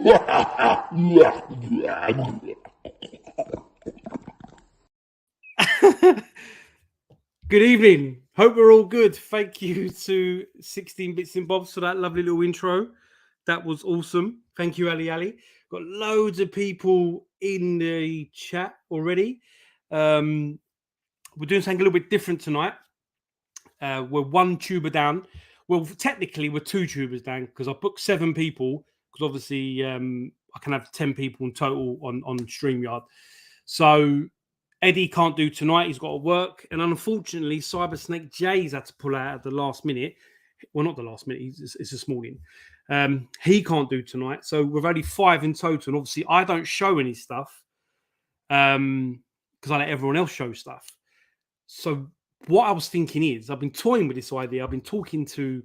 Good evening. Hope we're all good. Thank you to 16 Bits and Bobs for that lovely little intro. That was awesome. Thank you, Ali. Got loads of people in the chat already. We're doing something a little bit different tonight. We're one tuber down. Well, technically, we're two tubers down because I booked 7 people because obviously I can have 10 people in total on StreamYard. So Eddie can't do tonight. He's got to work. And unfortunately, Cyber Snake Jay's had to pull out at the last minute. Well, not the last minute. It's this morning. He can't do tonight. So we're only 5 in total. And obviously, I don't show any stuff because I let everyone else show stuff. So what I was thinking is, I've been toying with this idea. I've been talking to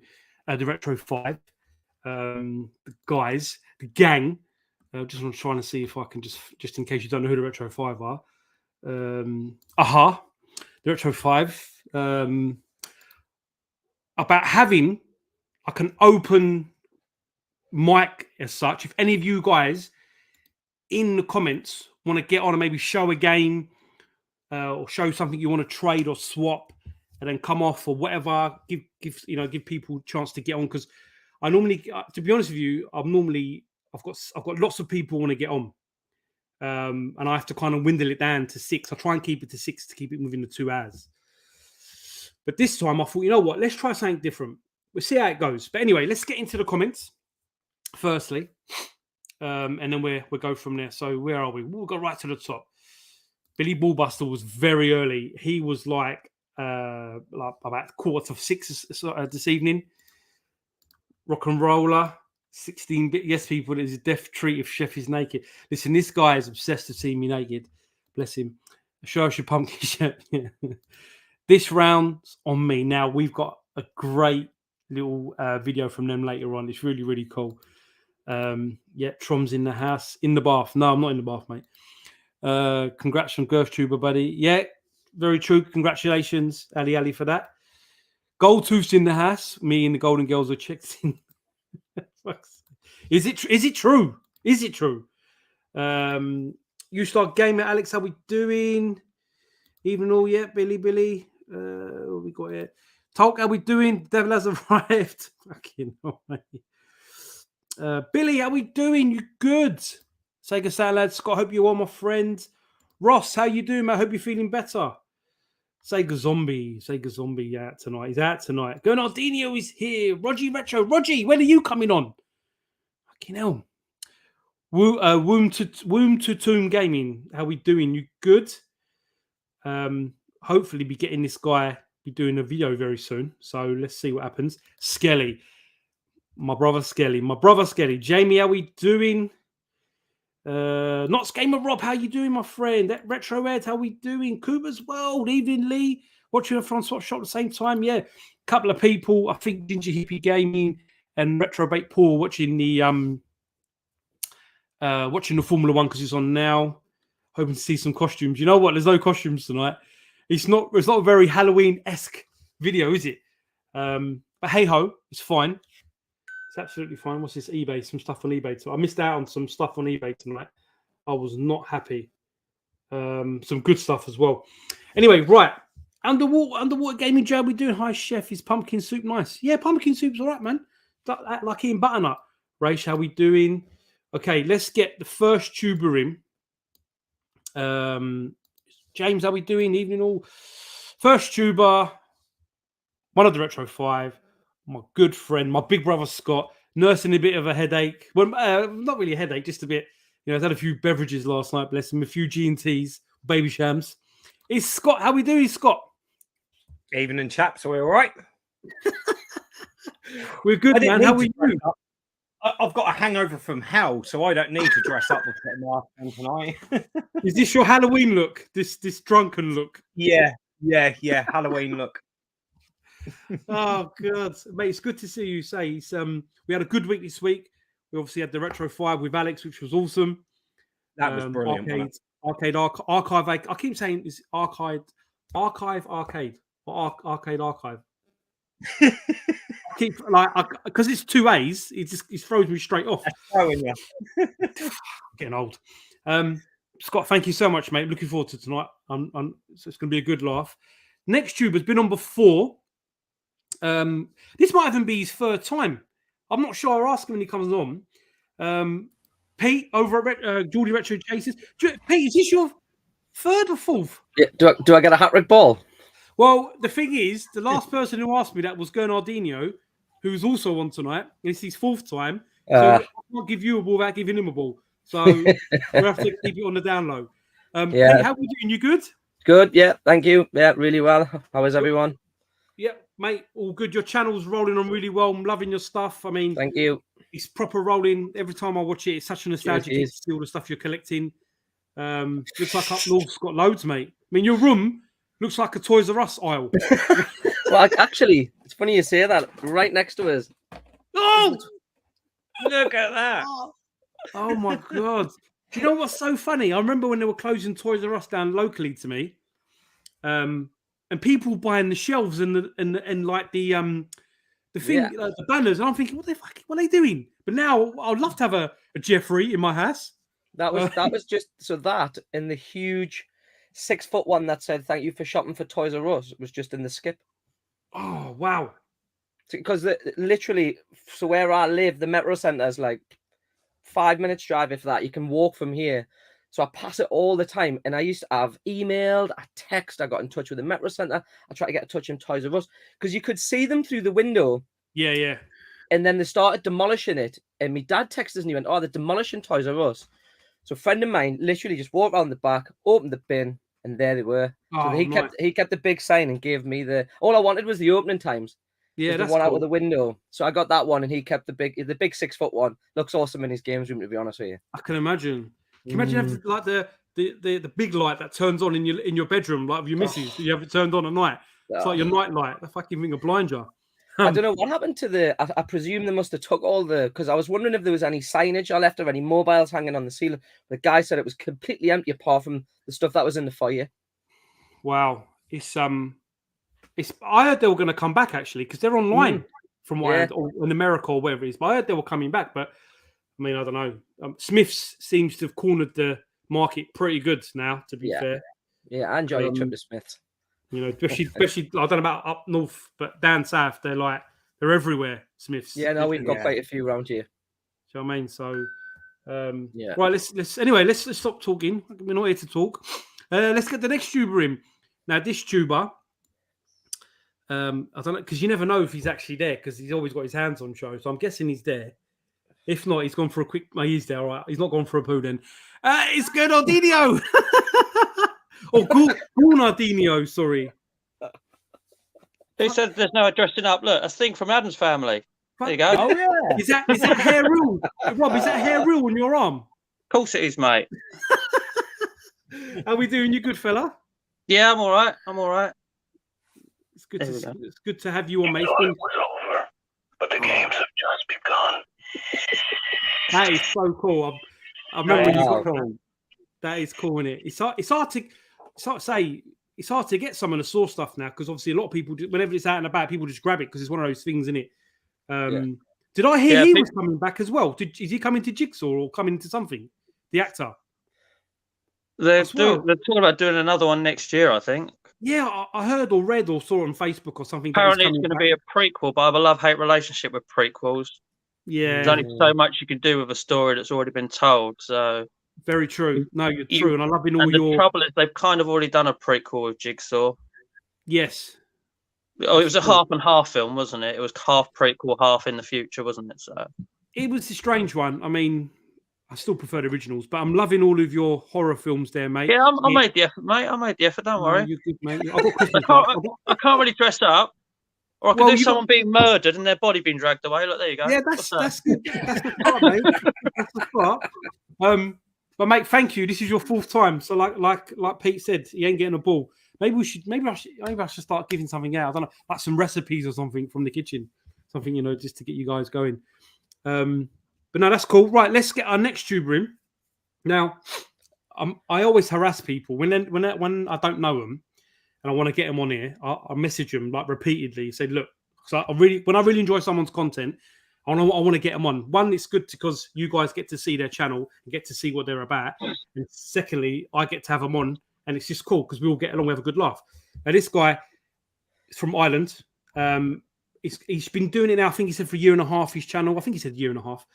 the Retro 5, the guys, the gang. Just trying to see if I can just in case you don't know who the Retro 5 are. The Retro 5. About having like an open mic as such. If any of you guys in the comments want to get on and maybe show a game, or show something you want to trade or swap, and then come off or whatever, give people a chance to get on. Because I normally, to be honest with you, I've got lots of people want to get on, and I have to kind of dwindle it down to 6. I try and keep it to 6 to keep it within the 2 hours. But this time I thought, you know what? Let's try something different. We'll see how it goes. But anyway, let's get into the comments firstly, and then we'll go from there. So where are we? We'll go right to the top. Billy Ballbuster was very early. He was like about 5:45 this evening. Rock and Roller, 16-bit. Yes, people, it is a death treat if Chef is naked. Listen, this guy is obsessed to see me naked. Bless him. Show us your pumpkin shirt. This round's on me. Now, we've got a great little video from them later on. It's really, really cool. Trom's in the house. In the bath. No, I'm not in the bath, mate. Congrats from GirthTuber, buddy. Yeah, very true. Congratulations, Ali, for that. Goldtooth's in the house. Me and the Golden Girls are checked in. Is it true? Is it true? You start gaming, Alex. How we doing? Even all yet, Billy. What we got here? Talk. How we doing? Devil has arrived. Fucking hell, mate. Billy, how we doing? You good? Sega Salad, Scott, hope you're well, my friend. Ross, how you doing, mate? Hope you're feeling better. Sega Zombie out tonight. He's out tonight. Gurnaldinho is here. Rogie Retro. Rogie, when are you coming on? Fucking hell. Womb to Tomb Gaming. How we doing? You good? Hopefully be getting this guy, be doing a video very soon. So let's see what happens. Skelly. My brother Skelly. Jamie, how we doing? Not Gamer Rob, how you doing, my friend? That Retro Ed, how we doing? Cooper's World, evening Lee, watching a front swap shop at the same time. Yeah, couple of people. I think Ginger Hippie Gaming and Retro Bait Paul watching the Formula One because it's on now. Hoping to see some costumes. You know what? There's no costumes tonight. It's not a very Halloween-esque video, is it? But hey ho, it's fine. It's absolutely fine. What's this? eBay? Some stuff on eBay. So I missed out on some stuff on eBay tonight. I was not happy. Some good stuff as well. Anyway, right. Underwater gaming job we doing. Hi, chef. Is pumpkin soup nice? Yeah, pumpkin soup's all right, man. Like eating butternut. Raish, how we doing? Okay, let's get the first tuber in. James, how we doing? Evening all. First tuber. One of the Retro 5. My good friend, my big brother Scott, nursing a bit of a headache. Well, not really a headache, just a bit. You know, I've had a few beverages last night, bless him, a few G&Ts, baby shams. It's Scott. How we doing, Scott? Evening, chaps. Are we all right? We're good, man. How are you? I've got a hangover from hell, so I don't need to dress up with my husband tonight. Is this your Halloween look? This drunken look? Yeah. Halloween look. Oh god, mate, it's good to see you. We had a good week this week. We obviously had the Retro 5 with Alex, which was awesome. That was brilliant. Arcade. I keep saying it's arcade or arcade. I keep like because it's 2 A's. It throws me straight off. Throwing you. Getting old. Scott, thank you so much, mate. Looking forward to tonight. So it's going to be a good laugh. Next tube has been on before. This might even be his third time. I'm not sure. I'll ask him when he comes on. Pete over at Geordie Retro Chases. Pete, is this your third or fourth? Yeah. Do I get a hat-trick ball? Well, the thing is, the last person who asked me that was Gurnaldinho, who's also on tonight. It's his fourth time. So I can't give you a ball without giving him a ball. So we'll have to keep it on the down low. Yeah. Pete, how are you doing? You good? Good, yeah, thank you. Yeah, really well. How is everyone? Yeah, mate, all good. Your channel's rolling on really well. I'm loving your stuff. I mean, Thank you. it's proper rolling. Every time I watch it, it's such a nostalgic hit to see all the stuff you're collecting. Looks like up north's got loads, mate. I mean, your room looks like a Toys R Us aisle. Well, actually, it's funny you say that. Right next to us. Oh, Look at that. oh my God. Do you know what's so funny? I remember when they were closing Toys R Us down locally to me. And people buying the shelves and like the thing, the banners, and I'm thinking, what are they doing? But now I'd love to have a Jeffrey in my house. That was just so that in the huge 6-foot one that said "Thank you for shopping for Toys R Us" was just in the skip. Oh wow! Because literally, so where I live, the Metro Centre is like 5 minutes drive if that. You can walk from here. So I pass it all the time. And I used to have emailed, I text, I got in touch with the Metro Centre. I tried to get in touch with Toys R Us because you could see them through the window. Yeah, yeah. And then they started demolishing it. And my dad texted us and he went, "Oh, they're demolishing Toys R Us." So a friend of mine literally just walked around the back, opened the bin, and there they were. So he kept the big sign and gave me all I wanted was the opening times. Yeah, that's the one cool. out of the window. So I got that one, and he kept the big 6-foot one. Looks awesome in his games room, to be honest with you. I can imagine. Can you imagine having like the big light that turns on in your bedroom, like with your missus? You have it turned on at night. It's like your night light. The fucking thing will blind you. I don't know what happened to I presume they must have took all because I was wondering if there was any signage I left or any mobiles hanging on the ceiling. The guy said it was completely empty apart from the stuff that was in the foyer. Wow, I heard they were going to come back actually because they're online from what I heard, or in America or wherever it is. But I heard they were coming back. But I mean, I don't know. Smiths seems to have cornered the market pretty good now. To be fair, yeah, I enjoy a trip to Smiths. You know, especially I don't know about up north, but down south they're everywhere. Smiths. Yeah, no, we've got quite a few around here. Do you know what I mean? So, right, let's stop talking. We're not here to talk. Let's get the next tuber in. Now, this tuber, I don't know, because you never know if he's actually there because he's always got his hands on show. So I'm guessing he's there. If not, he's gone for a quick. He's there, all right. He's not gone for a poo then. It's Gurnaldinho. Or Gurnaldinho, sorry. Who said there's no dressing up? Look, a thing from Adam's family. There you go. Oh yeah. Is that hair real? Rob, is that hair real on your arm? Of course it is, mate. How we doing, you good fella? Yeah, I'm all right. It's good to have you on, mate. It was over, but the games have just begun. That is so cool. I remember when you got that. That is cool, isn't it? It's hard to get some of the source stuff now because obviously a lot of people, whenever it's out and about, people just grab it because it's one of those things, isn't it? Did I hear he was coming back as well? Is he coming to Jigsaw or coming to something? The actor. They're talking about doing another one next year, I think. Yeah, I heard or read or saw on Facebook or something. Apparently, it's going to be a prequel, but I have a love-hate relationship with prequels. Yeah, there's only so much you can do with a story that's already been told. So very true. No, you're true, and I love all your. The trouble is, they've kind of already done a prequel with Jigsaw. Yes. Oh, it was a half and half film, wasn't it? It was half prequel, half in the future, wasn't it? So it was a strange one. I mean, I still prefer the originals, but I'm loving all of your horror films there, mate. Yeah, I made the effort, mate. I made the effort. Don't worry. You're good, mate. I've got Christmas. I can't really dress up, or I can do someone being murdered and their body being dragged away. Look, there you go. Yeah, that's good. That's the part, mate. That's the part. But mate, thank you. This is your fourth time. So like Pete said, he ain't getting a ball. Maybe I should start giving something out. I don't know, like some recipes or something from the kitchen. Something, just to get you guys going. But no, that's cool. Right, let's get our next tuber in. Now, I always harass people when I don't know them and I want to get them on here. I message them like repeatedly. Say, look, So when I really enjoy someone's content, I want to get them on. One, it's good because you guys get to see their channel and get to see what they're about. And secondly, I get to have them on, and it's just cool because we all get along, we have a good laugh. Now, this guy is from Ireland. He's been doing it now. I think he said for a year and a half. His channel. I think he said year and a half.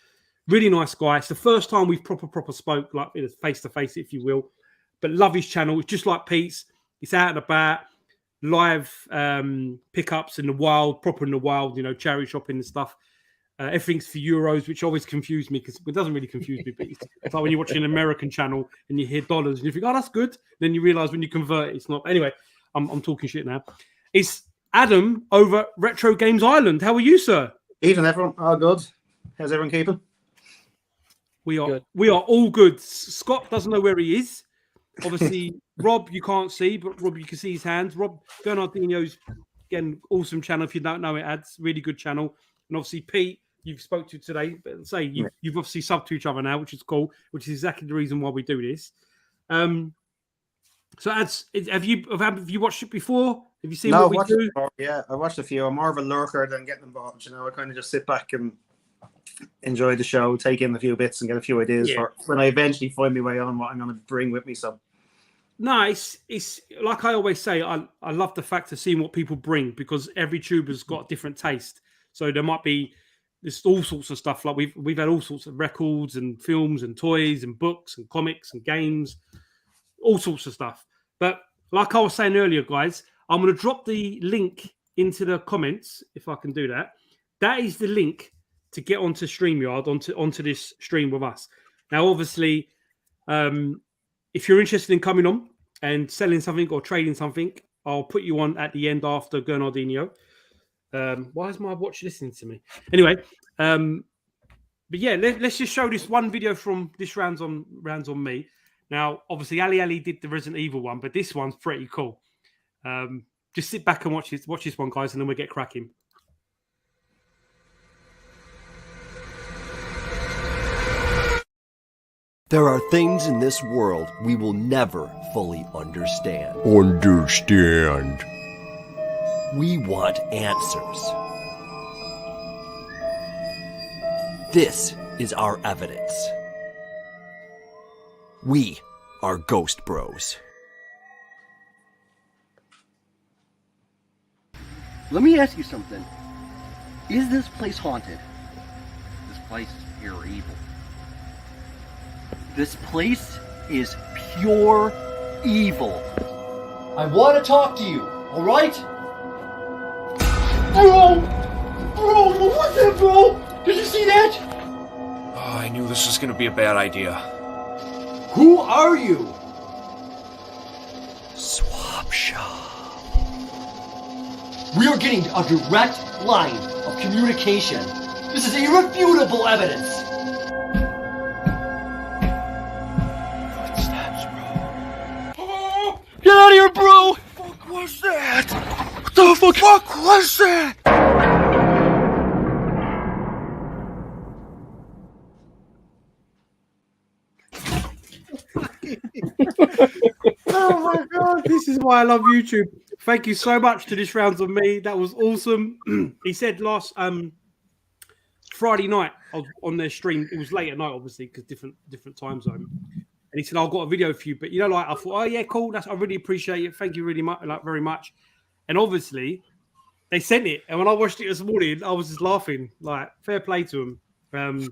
Really nice guy. It's the first time we've proper spoke, like face to face, if you will. But love his channel. It's just like Pete's. It's out and about, live pickups in the wild, proper in the wild. Charity shopping and stuff. Everything's for euros, which always confused me because it doesn't really confuse me. But it's like when you're watching an American channel and you hear dollars and you think, "Oh, that's good." Then you realize when you convert it, it's not. Anyway, I'm talking shit now. It's Adam over Retro Games Ireland. How are you, sir? Evening, everyone. All good. How's everyone keeping? We are Good. We are all good. Scott doesn't know where he is. Obviously, Rob, you can't see, but Rob, you can see his hands. Rob Gurnaldinho's, again, awesome channel. If you don't know it, adds really good channel. And obviously, Pete, you've spoke to today. But say you've obviously subbed to each other now, which is cool. Which is exactly the reason why we do this. So, have you watched it before? Have you seen what we do? Yeah, I watched a few. I'm more of a lurker than getting involved. I kind of just sit back and enjoy the show, take in a few bits, and get a few ideas for when I eventually find my way on what I'm going to bring with me. So, no, it's like I always say. I love the fact of seeing what people bring because every tuber's got a different taste. So there might be there's all sorts of stuff. Like we've had all sorts of records and films and toys and books and comics and games, all sorts of stuff. But like I was saying earlier, guys, I'm going to drop the link into the comments if I can do that. That is the link to get onto StreamYard, onto this stream with us. Now, obviously, if you're interested in coming on and selling something or trading something, I'll put you on at the end after Gurnaldinho. Why is my watch listening to me? Anyway, but yeah, let's just show this one video from this rounds on me. Now, obviously, Ali did the Resident Evil one, but this one's pretty cool. Just sit back and watch this one, guys, and then we'll get cracking. There are things in this world we will never fully understand. We want answers. This is our evidence. We are Ghost Bros. Let me ask you something. Is this place haunted? This place is pure evil. This place is pure evil. I want to talk to you, alright? Bro, what was that, bro? Did you see that? Oh, I knew this was gonna be a bad idea. Who are you? Swap Shop. We are getting a direct line of communication. This is irrefutable evidence. Footsteps, bro. Oh, Get out of here, bro! what the fuck was that? What the fuck was that? Oh my god, this is why I love YouTube. Thank you so much to this rounds of me. That was awesome. He said last Friday night I was on their stream. It was late at night, obviously, because different time zone. And he said, "I've got a video for you." But I thought, "Oh yeah, cool. I really appreciate it. Thank you really much, very much." And obviously, they sent it. And when I watched it this morning, I was just laughing. Like, fair play to them.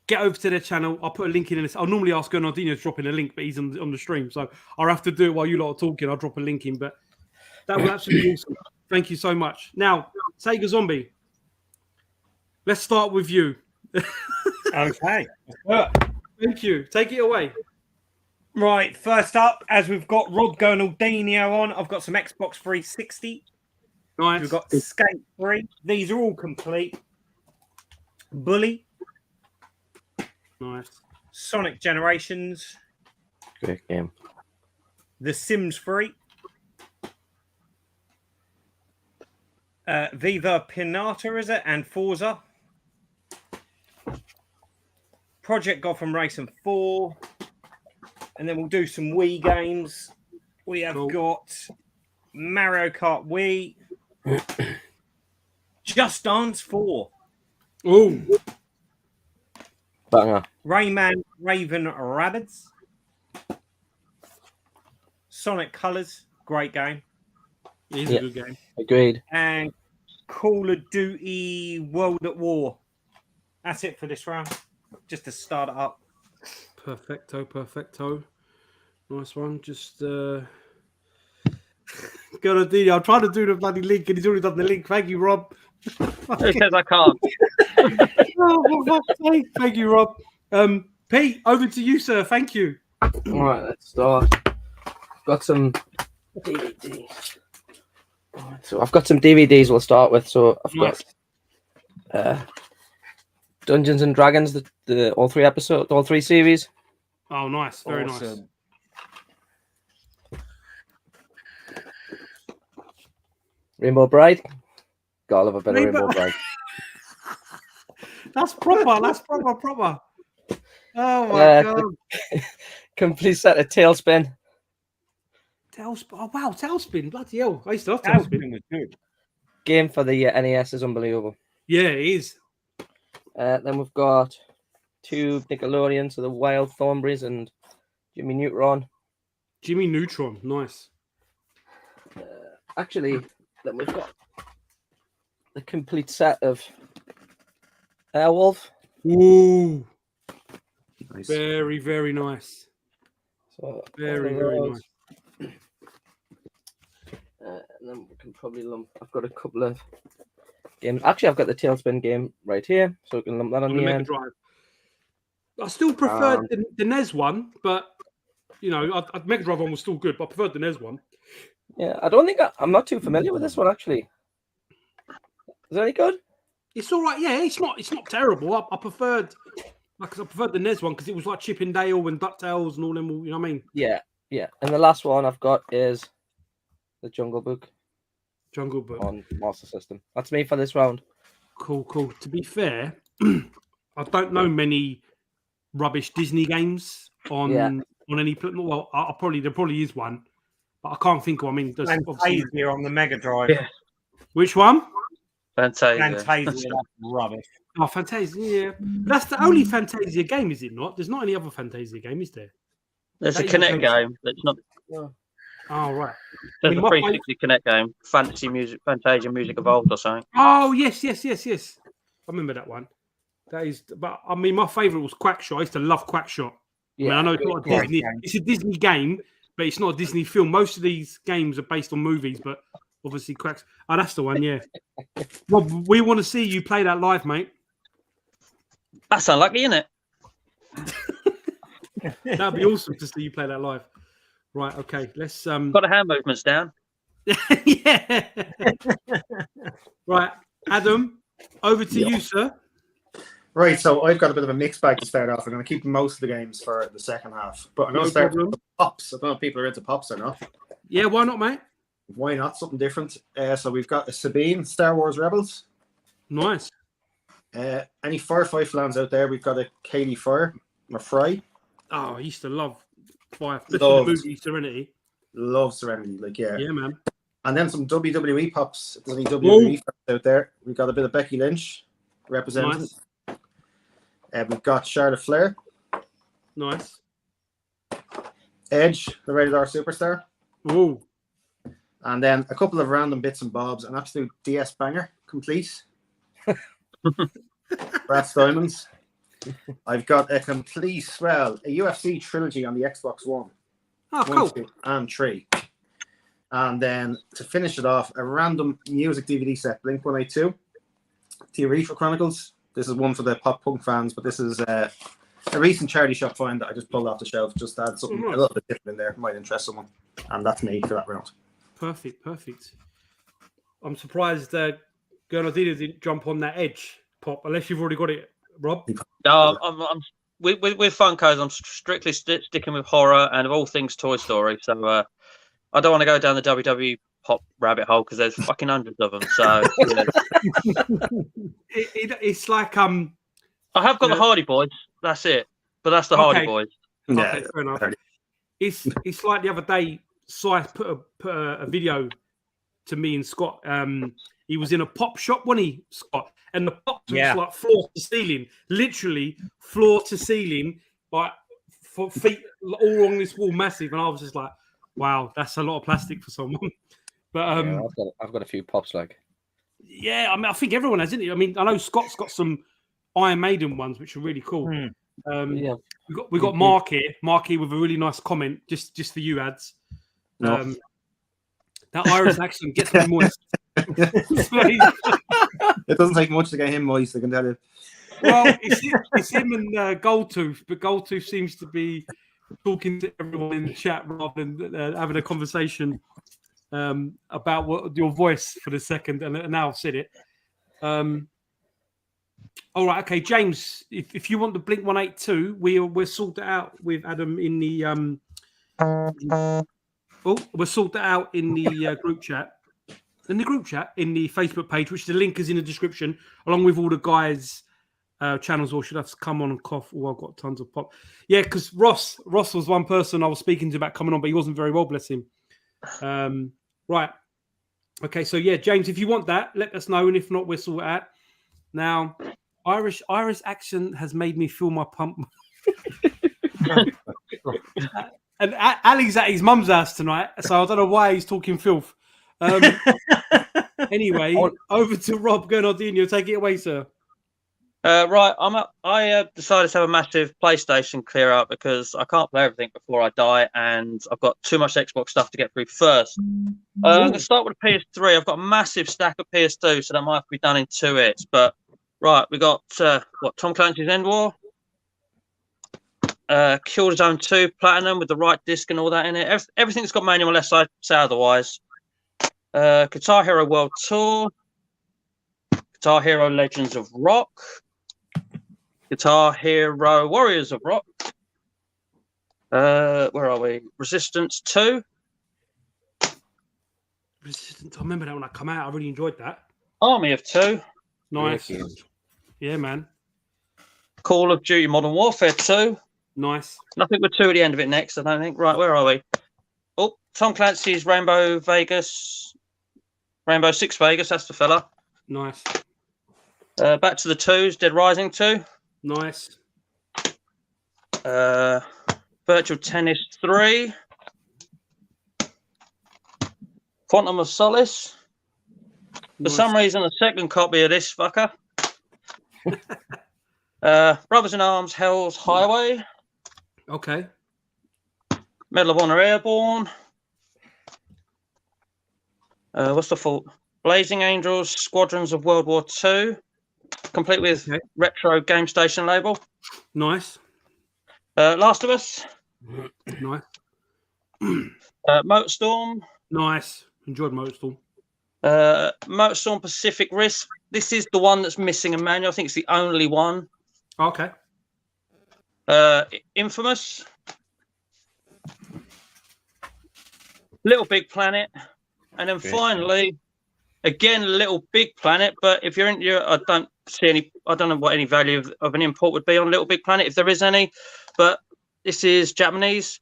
Get over to their channel. I'll put a link in this. I'll normally ask Gurnaldinho to drop in a link, but he's on the stream. So I'll have to do it while you lot are talking. I'll drop a link in. But that was absolutely awesome. Thank you so much. Now, Sega Zombie, let's start with you. Okay. Thank you. Take it away. Right, first up, as we've got Rob Gurnaldinho on, I've got some Xbox 360. Nice. We've got Skate 3. These are all complete. Bully. Nice. Sonic Generations. Great game. The Sims 3. Viva Pinata, is it? And Forza. Project Gotham Racing 4. And then we'll do some Wii games. We have got Mario Kart Wii. Just Dance 4. Oh, Banger. Rayman Raven Rabbids. Sonic Colors, great game. it is Yeah. a good game. Agreed. And Call of Duty World at War. That's it for this round. Just to start it up. Perfecto, perfecto. Nice one. Just Gurnaldinho, I'm trying to do the bloody link, and he's already done the link. Thank you, Rob. Who says I can't? Oh, for fuck's sake. Thank you, Rob. Pete, over to you, sir. Thank you. All right, let's start. Got some DVDs. All right, so I've got some DVDs we'll start with. So I've got Dungeons and Dragons, the all three episodes, all three series. Oh, nice. Very nice. Awesome. Rainbow Bride. Gotta love a bit of Rainbow- Rainbow Bride. That's proper. That's proper. Oh, my God. Complete set of Tailspin. Tailspin. Oh, wow. Tailspin. Bloody hell. I used to love Tailspin. Tailspin was good. Game for the NES is unbelievable. Yeah, it is. Then we've got two Nickelodeons, so the Wild Thornberrys and Jimmy Neutron. Jimmy Neutron. Nice. Actually, then we've got the complete set of Airwolf. Ooh. Nice. Very, very nice. So Very, all of very those. nice. And then we can probably lump. I've got a couple of games. Actually, I've got the Tailspin game right here, so we can lump that on On the the Mega end. Drive. I still preferred the NES one, but you know, Mega Drive one was still good, but I preferred the NES one. Yeah, I don't think I'm not too familiar with this one actually. Is it any good? It's all right. Yeah, it's not terrible. I preferred the NES one because it was like Chip and Dale and DuckTales and all them. You know what I mean? Yeah. And the last one I've got is the Jungle Book Jungle Book. on Master System. That's me for this round. Cool. To be fair, I don't know many rubbish Disney games on any. Well, there probably is one, but I can't think of. I mean, there's obviously Fantasia on the Mega Drive. Yeah. which one? Fantasia. Fantasia, that's rubbish. Oh, Fantasia. Yeah, but that's the only Fantasia game, is it not? There's not any other Fantasia game, is there? There's a That is Connect Fantasia. game. That's not. Oh, right. There's mean, a my 360 Connect game. Fantasy music, Fantasia Music Evolved or something. Oh, yes. I remember that one. That is, but I mean, my favourite was Quackshot. I used to love Quackshot. Yeah, I mean, I know it's not a great Disney. game. It's a Disney game, but it's not a Disney film. Most of these games are based on movies, but obviously Quacks. Oh, that's the one. Yeah. Rob, we want to see you play that live, mate. That's unlucky, isn't it? That'd be awesome to see you play that live. Right. Okay. Let's. Got the hand movements down. Yeah. Right, Adam. Over to you, sir. Right, so I've got a bit of a mixed bag to start off. I'm going to keep most of the games for the second half, but I'm going No to start problem. with the pops. I don't know if people are into pops or not. Yeah. Why not, mate? Why not? Something different. So we've got a Sabine, Star Wars Rebels. Nice. Any Firefly fans out there? We've got a Katie Fire or Fry. Oh, I used to love Fire. Loved. The movie Serenity. Love Serenity, like yeah. Yeah, man. And then some WWE pops. If there's any WWE fans out there, we've got a bit of Becky Lynch representing. Nice. We've got Charlotte Flair, Nice. Edge, the Rated R Superstar, Oh, and then a couple of random bits and bobs. An absolute DS banger, complete. Brass Diamonds. I've got a complete, a UFC trilogy on the Xbox One. oh, 1, cool. 2, and 3. And then to finish it off, a random music DVD set, Blink 182, The Aretha Chronicles. This is one for the pop punk fans, but this is a recent charity shop find that I just pulled off the shelf. Just to add something a little bit different in there. Might interest someone. And that's me for that round. Perfect. I'm surprised Gurnaldinho didn't jump on that Edge pop, unless you've already got it, Rob. No, I'm with Funkos. I'm strictly sticking with horror and of all things Toy Story. So I don't want to go down the WWE pop rabbit hole because there's fucking hundreds of them. So yeah. It's like I have got the Hardy Boys. That's it. But that's the Hardy Boys. Okay, fair enough. It's like the other day, Si put a video to me and Scott. He was in a pop shop, wasn't he, Scott? And the pop was Yeah. like floor to ceiling, literally floor to ceiling, like for feet all along this wall, massive. And I was just like, wow, that's a lot of plastic for someone. But Yeah, I've got a few pops like. yeah, I mean, I think everyone has, isn't it? I mean, I know Scott's got some Iron Maiden ones, which are really cool. Yeah. We got Mark here with a really nice comment, just for you, ads. No. That Irish accent gets me moist. It doesn't take much to get him moist, I can tell you. Well, it's him and Goldtooth, but Goldtooth seems to be talking to everyone in the chat rather than having a conversation about what your voice for the second. And now I've said it. All right, okay, James. If you want the Blink 182, we're sorted out with Adam in the we're sorted out in the group chat. In the group chat, in the Facebook page, which the link is in the description, along with all the guys' channels, or should have to come on and cough. Oh, I've got tons of pop. Yeah, because Ross was one person I was speaking to about coming on, but he wasn't very well, bless him. Right. Okay, so yeah, James, if you want that, let us know, and if not, we'll sort it out. Now, Irish accent has made me feel my pump. And Ali's at his mum's house tonight, so I don't know why he's talking filth. Anyway, over to Rob Gurnaldinho. Take it away, sir. Right, I decided to have a massive PlayStation clear out because I can't play everything before I die, and I've got too much Xbox stuff to get through first. I'm going to start with the PS3. I've got a massive stack of PS2, so that might have to be done in 2 hits. But right, we got Tom Clancy's End War, Killzone 2 Platinum with the right disc and all that in it. Everything's got manual unless I say otherwise. Guitar Hero World Tour, Guitar Hero Legends of Rock, Guitar Hero Warriors of Rock. Where are we? Resistance 2. Resistance. I remember that when I come out. I really enjoyed that. Army of 2. Nice. Yeah, man. Call of Duty Modern Warfare 2. Nice. Nothing with 2 at the end of it next, I don't think. Right, where are we? Oh, Tom Clancy's Rainbow Six Vegas, that's the fella. Nice. Back to the 2s, Dead Rising 2. Nice. Virtual Tennis 3. Quantum of Solace. For some reason, a second copy of this fucker. Brothers in Arms, Hell's Highway. Okay. Medal of Honor Airborne. What's the fault? Blazing Angels, Squadrons of World War II. Complete with retro game station label. Nice. Last of Us. Nice. Motorstorm. Nice. Enjoyed Motorstorm. Motorstorm Pacific Risk. This is the one that's missing a manual. I think it's the only one. Okay. Infamous. Little Big Planet. And then finally, again, Little Big Planet. But if you're in your, I don't know what any value of an import would be on Little Big Planet, if there is any. But this is Japanese.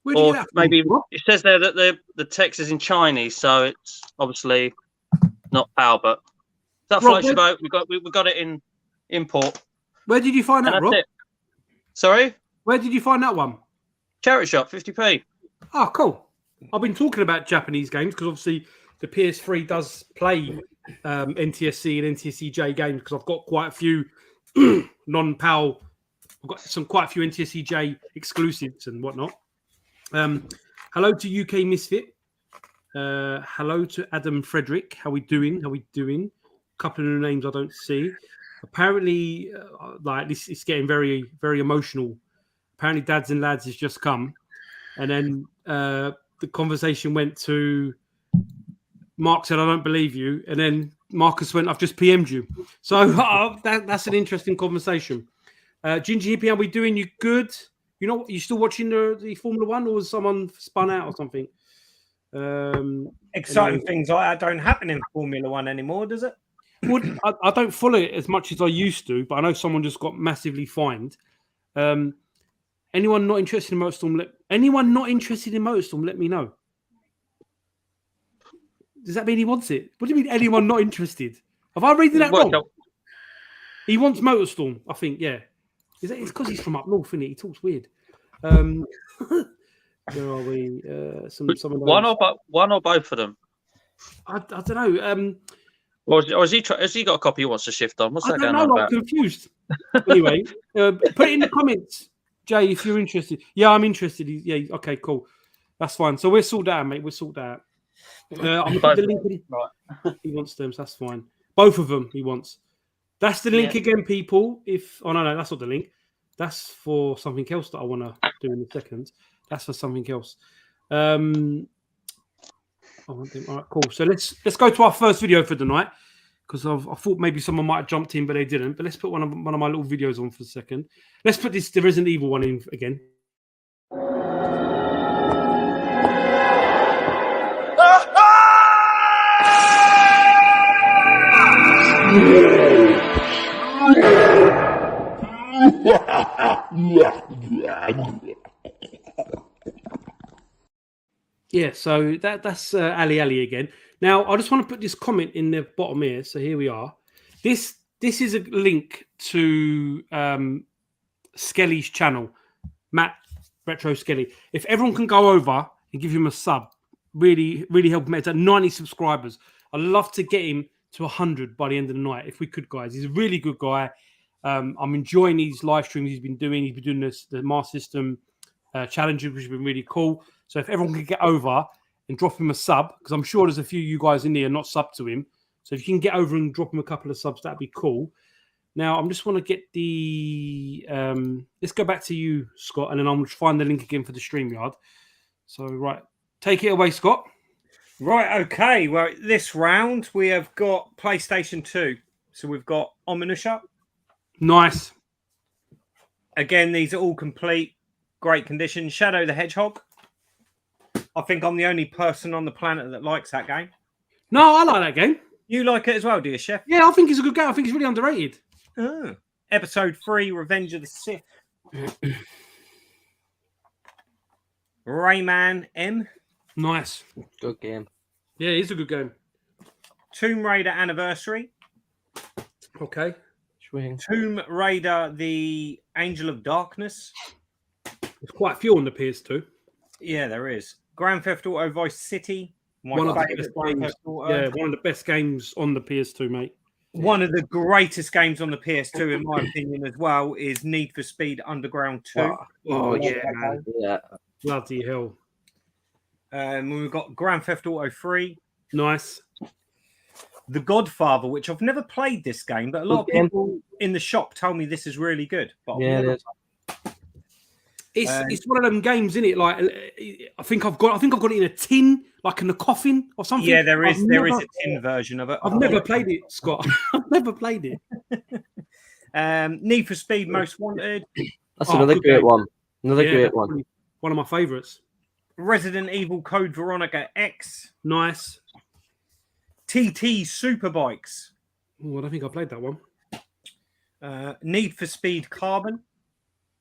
Where do you Or get that maybe from? it says there that the text is in Chinese, so it's obviously not PAL. But that Rob, floats your boat. We got it in import. Where did you find And that, that's Rob? it. Sorry, Where did you find that one? charity shop, 50p. Oh, cool. I've been talking about Japanese games because obviously the PS3 does play NTSC and NTSCJ games because I've got quite a few non-PAL. I've got quite a few NTSCJ exclusives and whatnot. Hello to UK Misfit. Hello to Adam Frederick. How we doing? A couple of new names I don't see. Apparently, like this is getting very, very emotional. Apparently, Dads and Lads has just come, and then the conversation went to Mark said, "I don't believe you," and then Marcus went, "I've just PM'd you." So that's an interesting conversation. Ginger Hippie, how we doing? You good? You know, you still watching the Formula One, or was someone spun out or something? Exciting things like that don't happen in Formula One anymore, does it? Well, I don't follow it as much as I used to, but I know someone just got massively fined. Anyone not interested in Motorstorm? Let me know. Does that mean he wants it? What do you mean anyone not interested? Have I read that What, wrong? He wants Motorstorm, I think, yeah. It's because he's from up north, isn't it? He talks weird. Where are we? Some of one or both of them? I don't know. Or has he got a copy he wants to shift on? What's I that don't going know. on I'm about? confused. Anyway, put it in the comments, Jay, if you're interested. Yeah, I'm interested. Yeah, okay, cool. That's fine. So we'll sort that out, mate. We'll sort that out. I'm going to put the link in. Right. He wants them, so that's fine. Both of them he wants. That's the link again, people. No, that's not the link. That's for something else that I want to do in a second. That's for something else. I want them. All right, cool. So let's go to our first video for the night, because I thought maybe someone might have jumped in, but they didn't. But let's put one of my little videos on for a second. Let's put the Resident Evil one in again. Yeah, so that's Ali again. Now, I just want to put this comment in the bottom here. So here we are. This is a link to Skelly's channel, Matt Retro Skelly. If everyone can go over and give him a sub, really, really help him. It's at 90 subscribers. I'd love to get him to 100 by the end of the night, if we could, guys. He's a really good guy. I'm enjoying these live streams he's been doing. He's been doing the Master System challenges, which has been really cool. So if everyone can get over and drop him a sub, because I'm sure there's a few of you guys in there not subbed to him. So if you can get over and drop him a couple of subs, that'd be cool. Now, I just want to get the... let's go back to you, Scott, and then I'll find the link again for the StreamYard. So, right. Take it away, Scott. Right, okay. Well, this round, we have got PlayStation 2. So we've got Ominusha. Nice. Again, these are all complete. Great condition. Shadow the Hedgehog. I think I'm the only person on the planet that likes that game. No, I like that game. You like it as well, do you, Chef? Yeah, I think it's a good game. I think it's really underrated. Oh. Episode 3, Revenge of the Sith. Rayman M. Nice. Good game. Yeah, it's a good game. Tomb Raider Anniversary. Okay. Tomb Raider, the Angel of Darkness. There's quite a few on the PS2. Yeah, there is. Grand Theft Auto Vice City. One of the best games. Yeah, one of the best games on the PS2, mate. One of the greatest games on the PS2, in my opinion, as well, is Need for Speed Underground 2. Oh yeah, man. Yeah. Bloody hell. We've got Grand Theft Auto 3. Nice. The Godfather, which I've never played this game, but a lot of people in the shop tell me this is really good. But Yeah, it is. It's one of them games, isn't it? Like I think I've got it in a tin, like in a coffin or something. Yeah, there is a tin version of it. I've never played it, Scott. I've never played it. Need for Speed Most Wanted. That's another great game. one. Another great one. One of my favourites. Resident Evil Code Veronica X. Nice. TT Superbikes. Oh, I don't think I played that one. Need for Speed Carbon.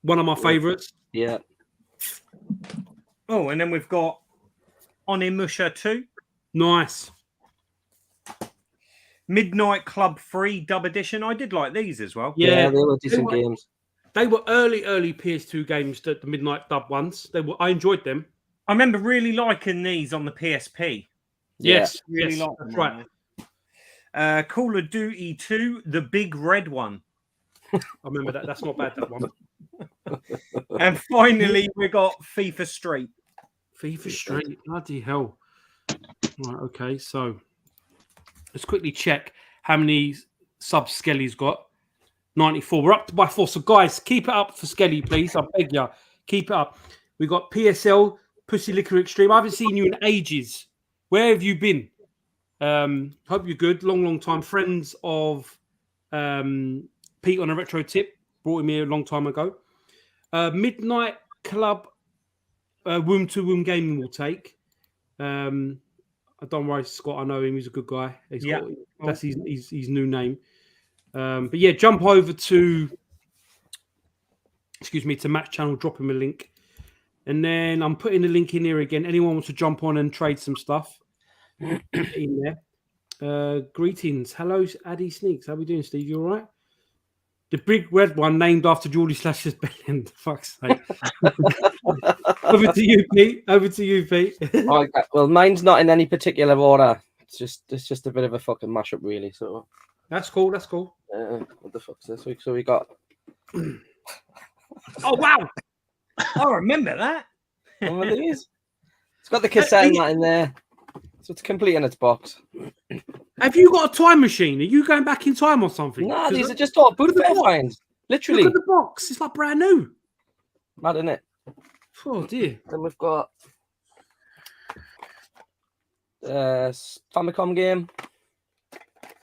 One of my favourites. Yeah. Oh, and then we've got Onimusha 2. Nice. Midnight Club 3 Dub Edition. I did like these as well. Yeah, they were decent games. They were early PS2 games, the Midnight Dub ones. I enjoyed them. I remember really liking these on the PSP. Yes, really yes, like them. that's right. Call of Duty 2, the big red one. I remember that. That's not bad, that one. And finally, we got FIFA Street. FIFA Street. Bloody hell. Right, okay. So let's quickly check how many subs Skelly's got. 94. We're up by 4. So, guys, keep it up for Skelly, please. I beg you. Keep it up. We got PSL, Pussy Liquor Extreme. I haven't seen you in ages. Where have you been? Hope you're good. Long time. Friends of Pete on a Retro Tip. Brought him here a long time ago. Midnight Club Womb to Womb Gaming will take. Don't worry, Scott. I know him. He's a good guy. That's his new name. But yeah, jump over to Matt's channel. Drop him a link, and then I'm putting the link in here again. Anyone wants to jump on and trade some stuff, in there. Greetings. Hello, Addy Sneaks. How we doing, Steve? You all right? The big red one named after Geordie Slash's bellend. Fuck's sake. Over to you, Pete. Over to you, Pete. Okay. Well, mine's not in any particular order. It's just a bit of a fucking mashup, really. So That's cool. That's cool. what the fuck's this week? So we got. Oh wow! I remember that. One of these. It's got the cassette and that in there, so it's complete in its box. Have you got a time machine? Are you going back in time or something? Nah, these are just all boot fair finds. Literally. Look at the box. It's like brand new. Mad, isn't it? Oh dear. Then we've got Famicom game.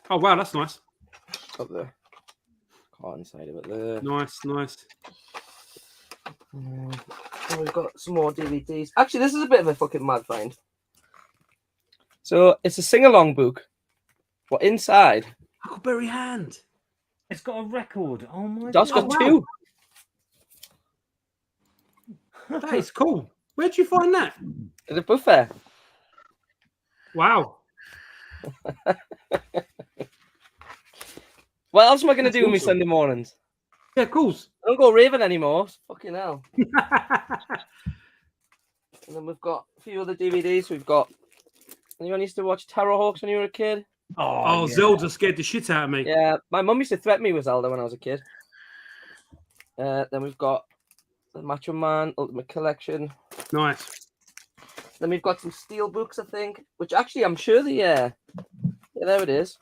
Oh wow, that's nice. Got the card inside of it there. Nice. And we've got some more DVDs. Actually, this is a bit of a fucking mad find. So it's a sing-along book, but inside, Huckleberry Hand. It's got a record. Oh my that's god! got two. That is cool. Where'd you find that? At a buffet. Wow. What else am I going to That's do with my awesome. Sunday mornings? Yeah, of course. I don't go raving anymore. Fucking hell. And then we've got a few other DVDs. We've got. Anyone used to watch Terrorhawks when you were a kid? Oh, yeah. Zelda scared the shit out of me. Yeah, my mum used to threaten me with Zelda when I was a kid. Then we've got the Macho Man Ultimate Collection. Nice. Then we've got some steel books, I think, which actually I'm sure yeah, there it is.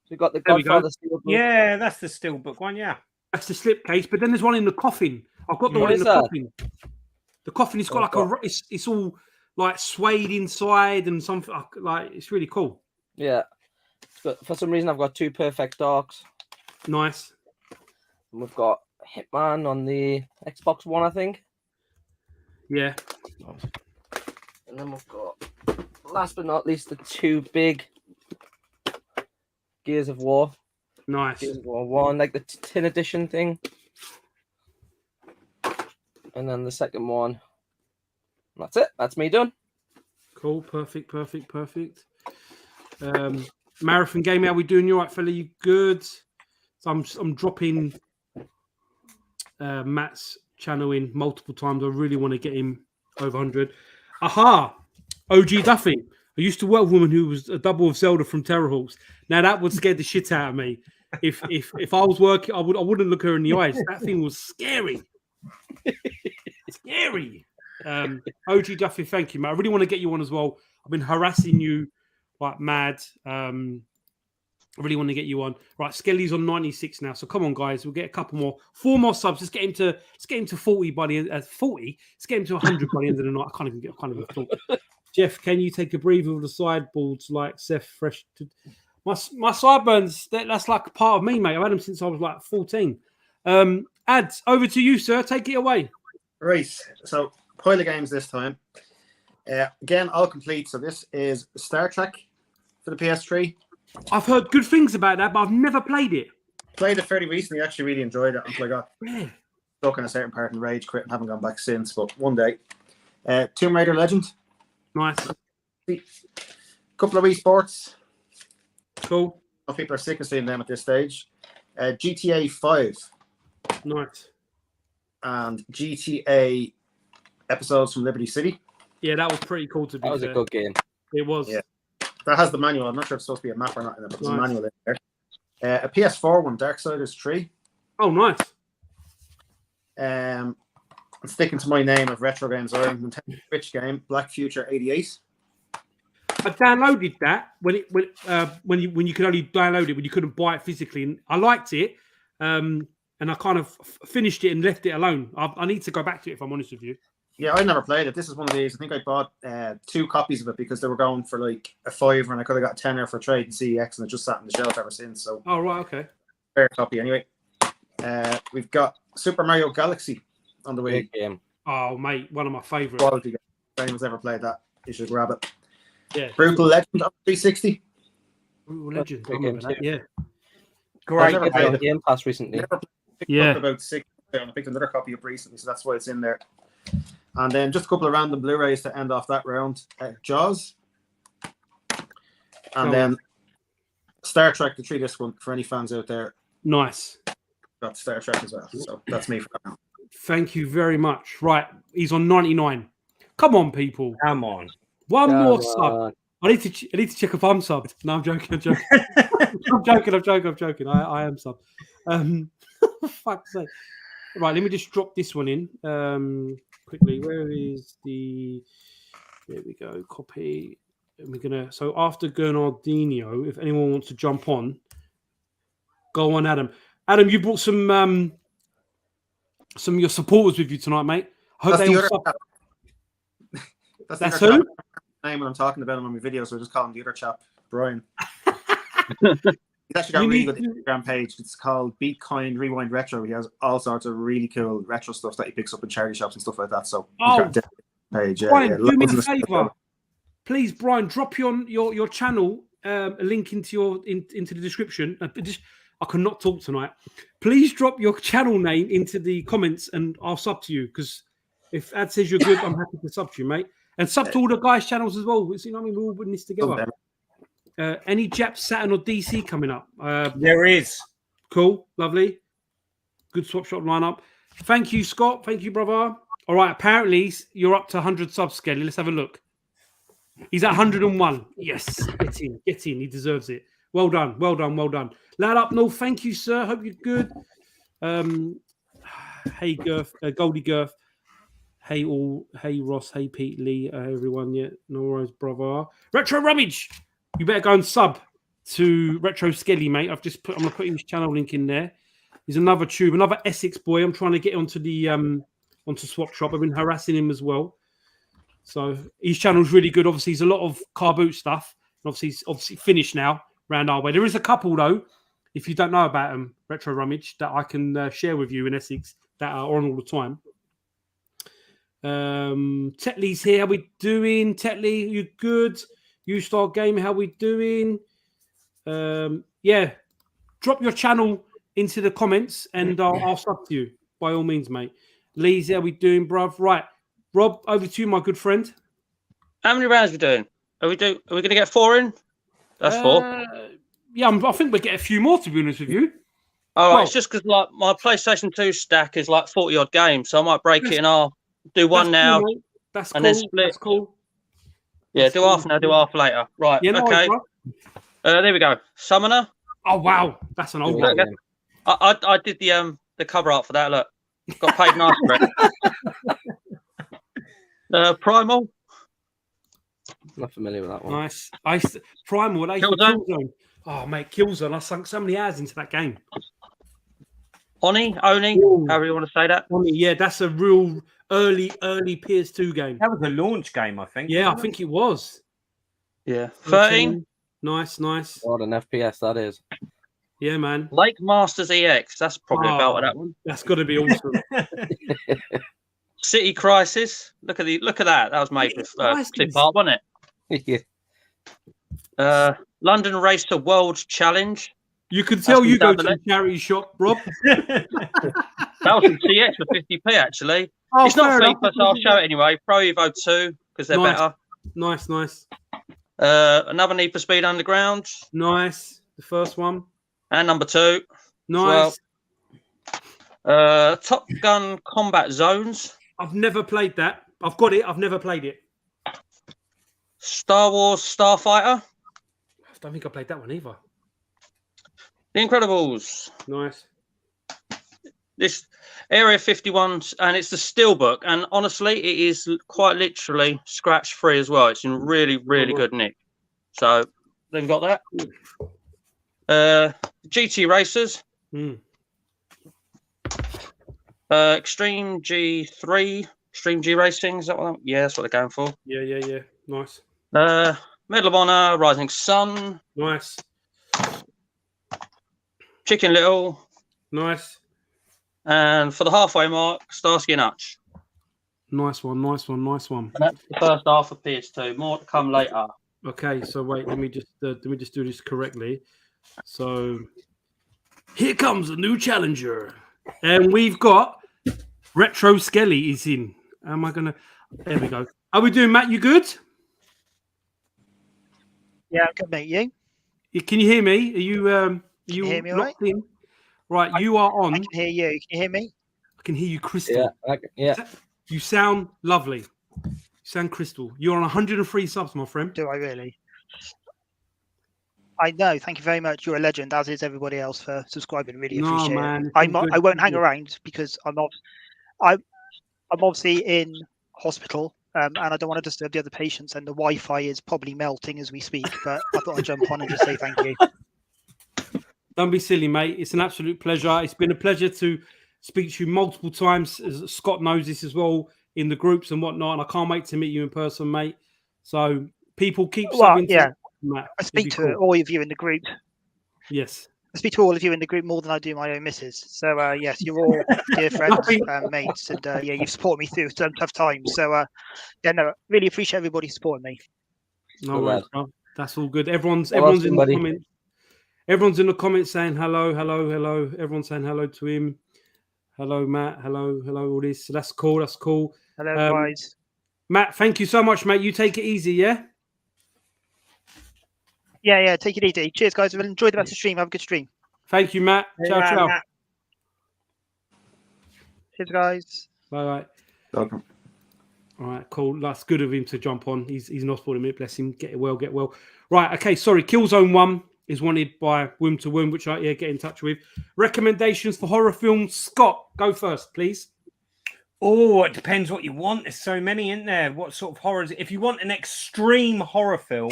We've got the There we go. Godfather steel book. Yeah, that's the Steelbook one. Yeah. That's the slipcase, but then there's one in the coffin. I've got the What one in is the that? coffin. The coffin has got like a. It's all like suede inside and something like it's really cool. Yeah. But for some reason, I've got two Perfect Darks. Nice. And we've got Hitman on the Xbox One, I think. Yeah. And then we've got, last but not least, the two big Gears of War. Nice. Gears of War 1, like the tin edition thing. And then the second one. That's it. That's me done. Cool. Perfect. Marathon game. How we doing? You all right, fella? You good? So I'm dropping Matt's channel in multiple times. I really want to get him over 100. Aha! OG Duffy. I used to work with a woman who was a double of Zelda from Terrorhawks. Now that would scare the shit out of me. If I was working, I wouldn't look her in the eyes. That thing was scary. Scary. OG Duffy, thank you, mate. I really want to get you on as well. I've been harassing you like mad. I really want to get you on. Right, Skelly's on 96 now. So come on, guys. We'll get a couple more. 4 more subs. Let's get him to 40 by the end. 40. Let's get him to 100 by the end of the night. I can't even talk. Jeff, can you take a breather with the sideboards like Seth Fresh? My sideburns, that's like a part of me, mate. I've had them since I was like 14. Ads, over to you, sir. Take it away. Right. So, pile of games this time. Again, all complete. So, this is Star Trek for the PS3. I've heard good things about that, but I've never played it. Played it fairly recently. Actually, really enjoyed it until I got stuck in a certain part and rage quit and haven't gone back since. But one day. Tomb Raider Legend. Nice. Couple of Wii Sports. Cool. People are sick of seeing them at this stage. GTA 5. Nice. And GTA episodes from Liberty City. Yeah, that was pretty cool to be That was fair. a good game. It was. Yeah. That has the manual. I'm not sure if it's supposed to be a map or not in it, but there's a Nice. manual in there. A PS4 one, Darksiders 3. Oh, nice. I'm sticking to my name of retro games. Nintendo Switch game, Black Future 88. I downloaded that when you could only download it when you couldn't buy it physically, and I liked it. And I kind of finished it and left it alone. I need to go back to it if I'm honest with you. Yeah, I never played it. This is one of these. I think I bought 2 copies of it because they were going for like a $5, and I could have got a tenner for trade and CEX, and it just sat on the shelf ever since. So, Oh right, okay. fair copy anyway. We've got Super Mario Galaxy on the way. Good game. Oh mate, one of my favourites. Quality game. If anyone's ever played that, you should grab it. Yeah. Brutal Legend on 360. Brutal Legend. I Good remember game that. too. Yeah. I've never It's played on it. Game Pass recently. Never picked Yeah. up about 6. I picked another copy up recently, so that's why it's in there. And then just a couple of random Blu-rays to end off that round. Jaws. And then Star Trek, the 3-disc one, for any fans out there. Nice. Got Star Trek as well. So that's me for now. Thank you very much. Right, he's on 99. Come on, people. Come on. One Come more on. sub. I need to check if I'm subbed. No, I'm joking. I'm joking. I'm joking. I am subbed. For fuck's sake. Right, let me just drop this one in quickly. Where is the? There we go. Copy. And we're gonna. So after Gurnaldinho, if anyone wants to jump on, go on, Adam. Adam, you brought some of your supporters with you tonight, mate. I hope That's they the all other sub. chap. That's the other who? chap. Name when I'm talking about him on my video, so I just call him the other chap, Brian. He's actually got a really good Instagram page. It's called Beat Coin Rewind Retro. He has all sorts of really cool retro stuff that he picks up in charity shops and stuff like that. So he's got a different page. Brian, do me a Loads of favour. Please, Brian, drop your channel a link into into the description. I cannot talk tonight. Please drop your channel name into the comments and I'll sub to you, because if Ad says you're good, I'm happy to sub to you, mate. And sub to all the guys' channels as well. You know what I mean? We're all putting this together. Any Jap, Saturn, or DC coming up? There is. Cool. Lovely. Good swap shop lineup. Thank you, Scott. Thank you, brother. All right. Apparently, you're up to 100 subs, Skelly. Let's have a look. He's at 101. Yes. Get in. Get in. He deserves it. Well done. Well done. Well done. Lad up. No, thank you, sir. Hope you're good. Hey, Girth. Goldie Girth. Hey, all. Hey, Ross. Hey, Pete Lee. Everyone. Yeah. No worries, brother. Retro Rummage. You better go and sub to Retro Skelly, mate. I'm gonna put his channel link in there. He's another tube, another Essex boy. I'm trying to get onto the onto Swap Shop. I've been harassing him as well. So his channel's really good. Obviously, he's a lot of car boot stuff. Obviously, he's finished now round our way. There is a couple though, if you don't know about them, Retro Rummage, that I can share with you in Essex that are on all the time. Tetley's here. How we doing, Tetley? You good? You Start Game, how we doing? Yeah, drop your channel into the comments and I'll sub to you by all means, mate. Lee's, how we doing, bruv? Right, Rob, over to you, my good friend. How many rounds are we doing? Are we going to get 4 in? That's 4. Yeah, I think we'll get a few more, to be honest with you. Oh, well, it's just because like my PlayStation 2 stack is like 40 odd games, so I might break it and I'll do one now. Cool, that's and cool. then split. That's cool. Yeah, do half now, do half later. Right, Yeah, no okay. worries, There we go. Summoner. Oh, wow. That's an old one. Okay. I did the cover art for that. Look, got paid nice for it. Primal. Not familiar with that one. Nice. Primal. Killzone. Oh, mate, Killzone. I sunk so many hours into that game. Oni, however you want to say that. Oni, yeah, that's a real early PS2 game. That was a launch game, I think. Yeah, I think it was. Yeah. 13. Nice. What an FPS that is. Yeah, man. Lake Masters EX. That's probably about that one. That's got to be awesome. City Crisis. Look at that. That was made with clip art, wasn't it? Yeah. London Race to World Challenge. You can tell you go to the charity shop, Rob. That was from CX for 50p, actually. Oh, it's not FIFA, so I'll show it anyway. Pro Evo 2, because they're better. Nice. Another Need for Speed Underground. Nice. The first one. And number 2. Nice. Well. Top Gun Combat Zones. I've never played that. I've got it. I've never played it. Star Wars Starfighter. I don't think I played that one either. The Incredibles. Nice. This Area 51, and it's the steelbook, and honestly, it is quite literally scratch free as well. It's in really, really good nick. So they've got that. GT Racers. Extreme G3, Extreme G Racing. Is that what? Yeah, that's what they're going for. Yeah. Nice. Medal of Honor, Rising Sun. Nice. Chicken Little. Nice. And for the halfway mark, Starsky and Hutch. Nice one. And that's the first half of PS2. More to come later. Okay, so wait, let me just do this correctly. So here comes a new challenger, and we've got Retro Skelly is in. Am I gonna? There we go. Are we doing, Matt? You good? Yeah, good mate. You? Can you hear me? Are you you hear me all locked in? Right, you are on. I can hear you. Can you hear me? I can hear you crystal. Yeah. You sound lovely. You sound crystal. You're on 103 subs, my friend. Do I really? I know. Thank you very much. You're a legend, as is everybody else for subscribing. Really No, appreciate man, it. it's all I won't good. hang around because I'm obviously in hospital, and I don't want to disturb the other patients. And the Wi-Fi is probably melting as we speak. But I thought I'd jump on and just say thank you. Don't be silly, mate. It's an absolute pleasure. It's been a pleasure to speak to you multiple times. As Scott knows this as well in the groups and whatnot. And I can't wait to meet you in person, mate. So people keep subbing to Matt. I speak to all of you in the group. Yes. I speak to all of you in the group more than I do my own missus. So yes, you're all dear friends and mates, and yeah, you've supported me through some tough times. So yeah, no, really appreciate everybody supporting me. No worries, bro. That's all good. Everyone's in the comments. Everyone's in the comments saying hello, hello, hello. Everyone's saying hello to him. Hello, Matt. Hello, hello. All this. So that's cool. That's cool. Hello, guys. Matt, thank you so much, mate. You take it easy, yeah. Yeah. Take it easy. Cheers, guys. Enjoy the rest of the stream. Have a good stream. Thank you, Matt. Ciao, ciao. Matt. Cheers, guys. Bye. Welcome. All right, cool. That's good of him to jump on. He's in hospital a minute. Bless him. Get well. Right. Okay. Sorry. Killzone 1 is wanted by Womb to Womb, which I get in touch with. Recommendations for horror films. Scott, go first, please. Oh, it depends what you want. There's so many in there. What sort of horrors? If you want an extreme horror film,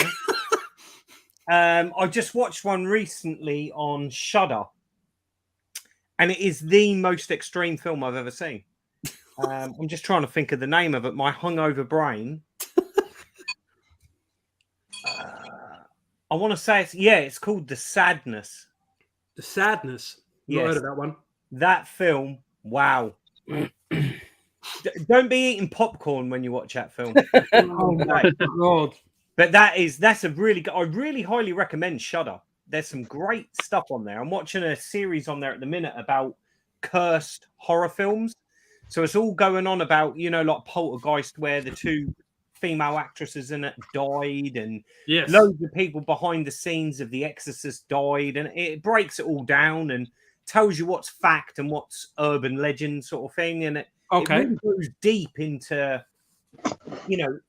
I just watched one recently on Shudder, and it is the most extreme film I've ever seen. I'm just trying to think of the name of it. My hungover brain. I want to say it's called The Sadness. The Sadness. Not heard of that one. That film, wow. Don't be eating popcorn when you watch that film. Oh my God. But that's a really good. I really highly recommend Shudder. There's some great stuff on there. I'm watching a series on there at the minute about cursed horror films. So it's all going on about, like Poltergeist, where the two female actresses in it died, and loads of people behind the scenes of The Exorcist died, and it breaks it all down and tells you what's fact and what's urban legend sort of thing. And it really goes deep into,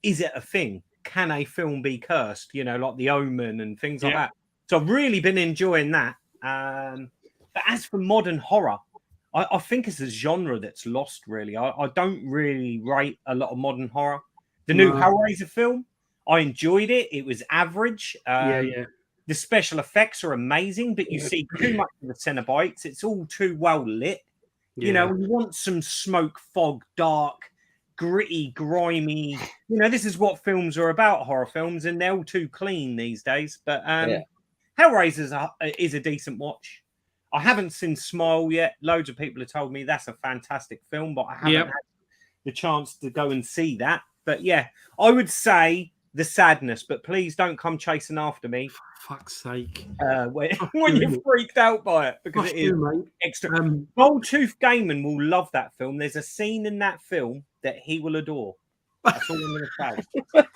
is it a thing? Can a film be cursed? Like The Omen and things like that. So I've really been enjoying that. But as for modern horror, I think it's a genre that's lost, really. I don't really rate a lot of modern horror. The new Hellraiser film, I enjoyed it. It was average. The special effects are amazing, but you see too much of the Cenobites. It's all too well lit. You want some smoke, fog, dark, gritty, grimy. This is what films are about, horror films, and they're all too clean these days. But Hellraiser is a decent watch. I haven't seen Smile yet. Loads of people have told me that's a fantastic film, but I haven't had the chance to go and see that. But yeah, I would say The Sadness, but please don't come chasing after me. For fuck's sake. When you're freaked out by it, because it is extra. Goldtooth Gaiman will love that film. There's a scene in that film that he will adore. That's all I'm going to say.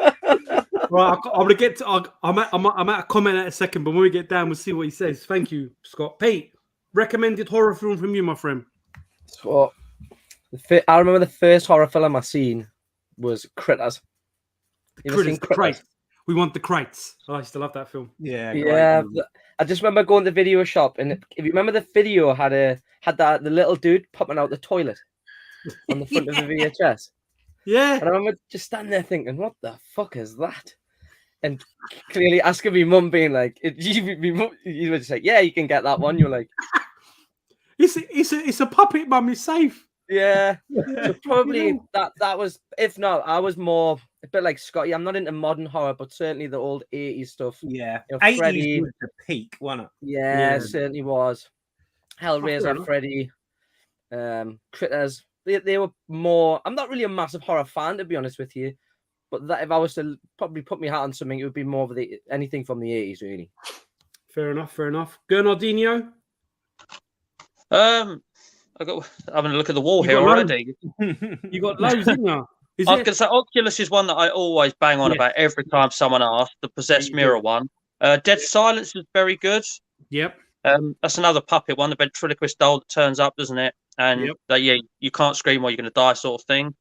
Right, I'm going to get to. I'm at a comment in a second, but when we get down, we'll see what he says. Thank you, Scott. Pete, recommended horror film from you, my friend. So, I remember the first horror film I seen was Critters. The Crates. We want the Crates. I used to love that film. Yeah. I just remember going to the video shop, and if you remember, the video had the little dude popping out the toilet on the front of the VHS. Yeah. And I remember just standing there thinking, what the fuck is that? And clearly asking my mum, being like, you were just like, yeah, you can get that one. You're like, it's a puppet, mum. It's safe. Yeah. So probably that was, if not, I was more a bit like Scotty. I'm not into modern horror, but certainly the old 80s stuff. Yeah. 80s Freddy was the peak, wasn't it? Yeah, it certainly was. Hellraiser, Freddy, Critters. They were more. I'm not really a massive horror fan, to be honest with you. But that if I was to probably put my hat on something, it would be more of anything from the 80s, really. Fair enough. Gurnaldinho? I got having a look at the wall here already. You got loads, didn't you? I was going to say Oculus is one that I always bang on about every time someone asks. The Possessed Mirror one. Dead Silence is very good. Yep. That's another puppet one, the ventriloquist doll that turns up, doesn't it? And yeah, you can't scream or you're going to die, sort of thing.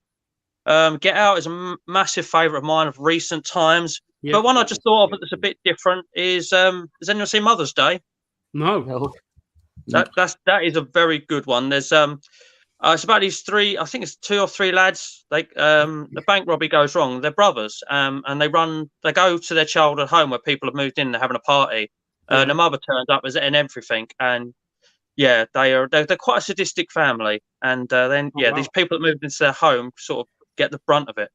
Get Out is a massive favourite of mine of recent times. Yep. But one I just thought of that's a bit different is has anyone seen Mother's Day? No. That is a very good one. There's it's about these three, I think it's 2 or 3 lads. They the bank robbery goes wrong. They're brothers, and they go to their childhood home where people have moved in and they're having a party. And the mother turns up and everything, and yeah, they're quite a sadistic family. And then these people that moved into their home sort of get the brunt of it.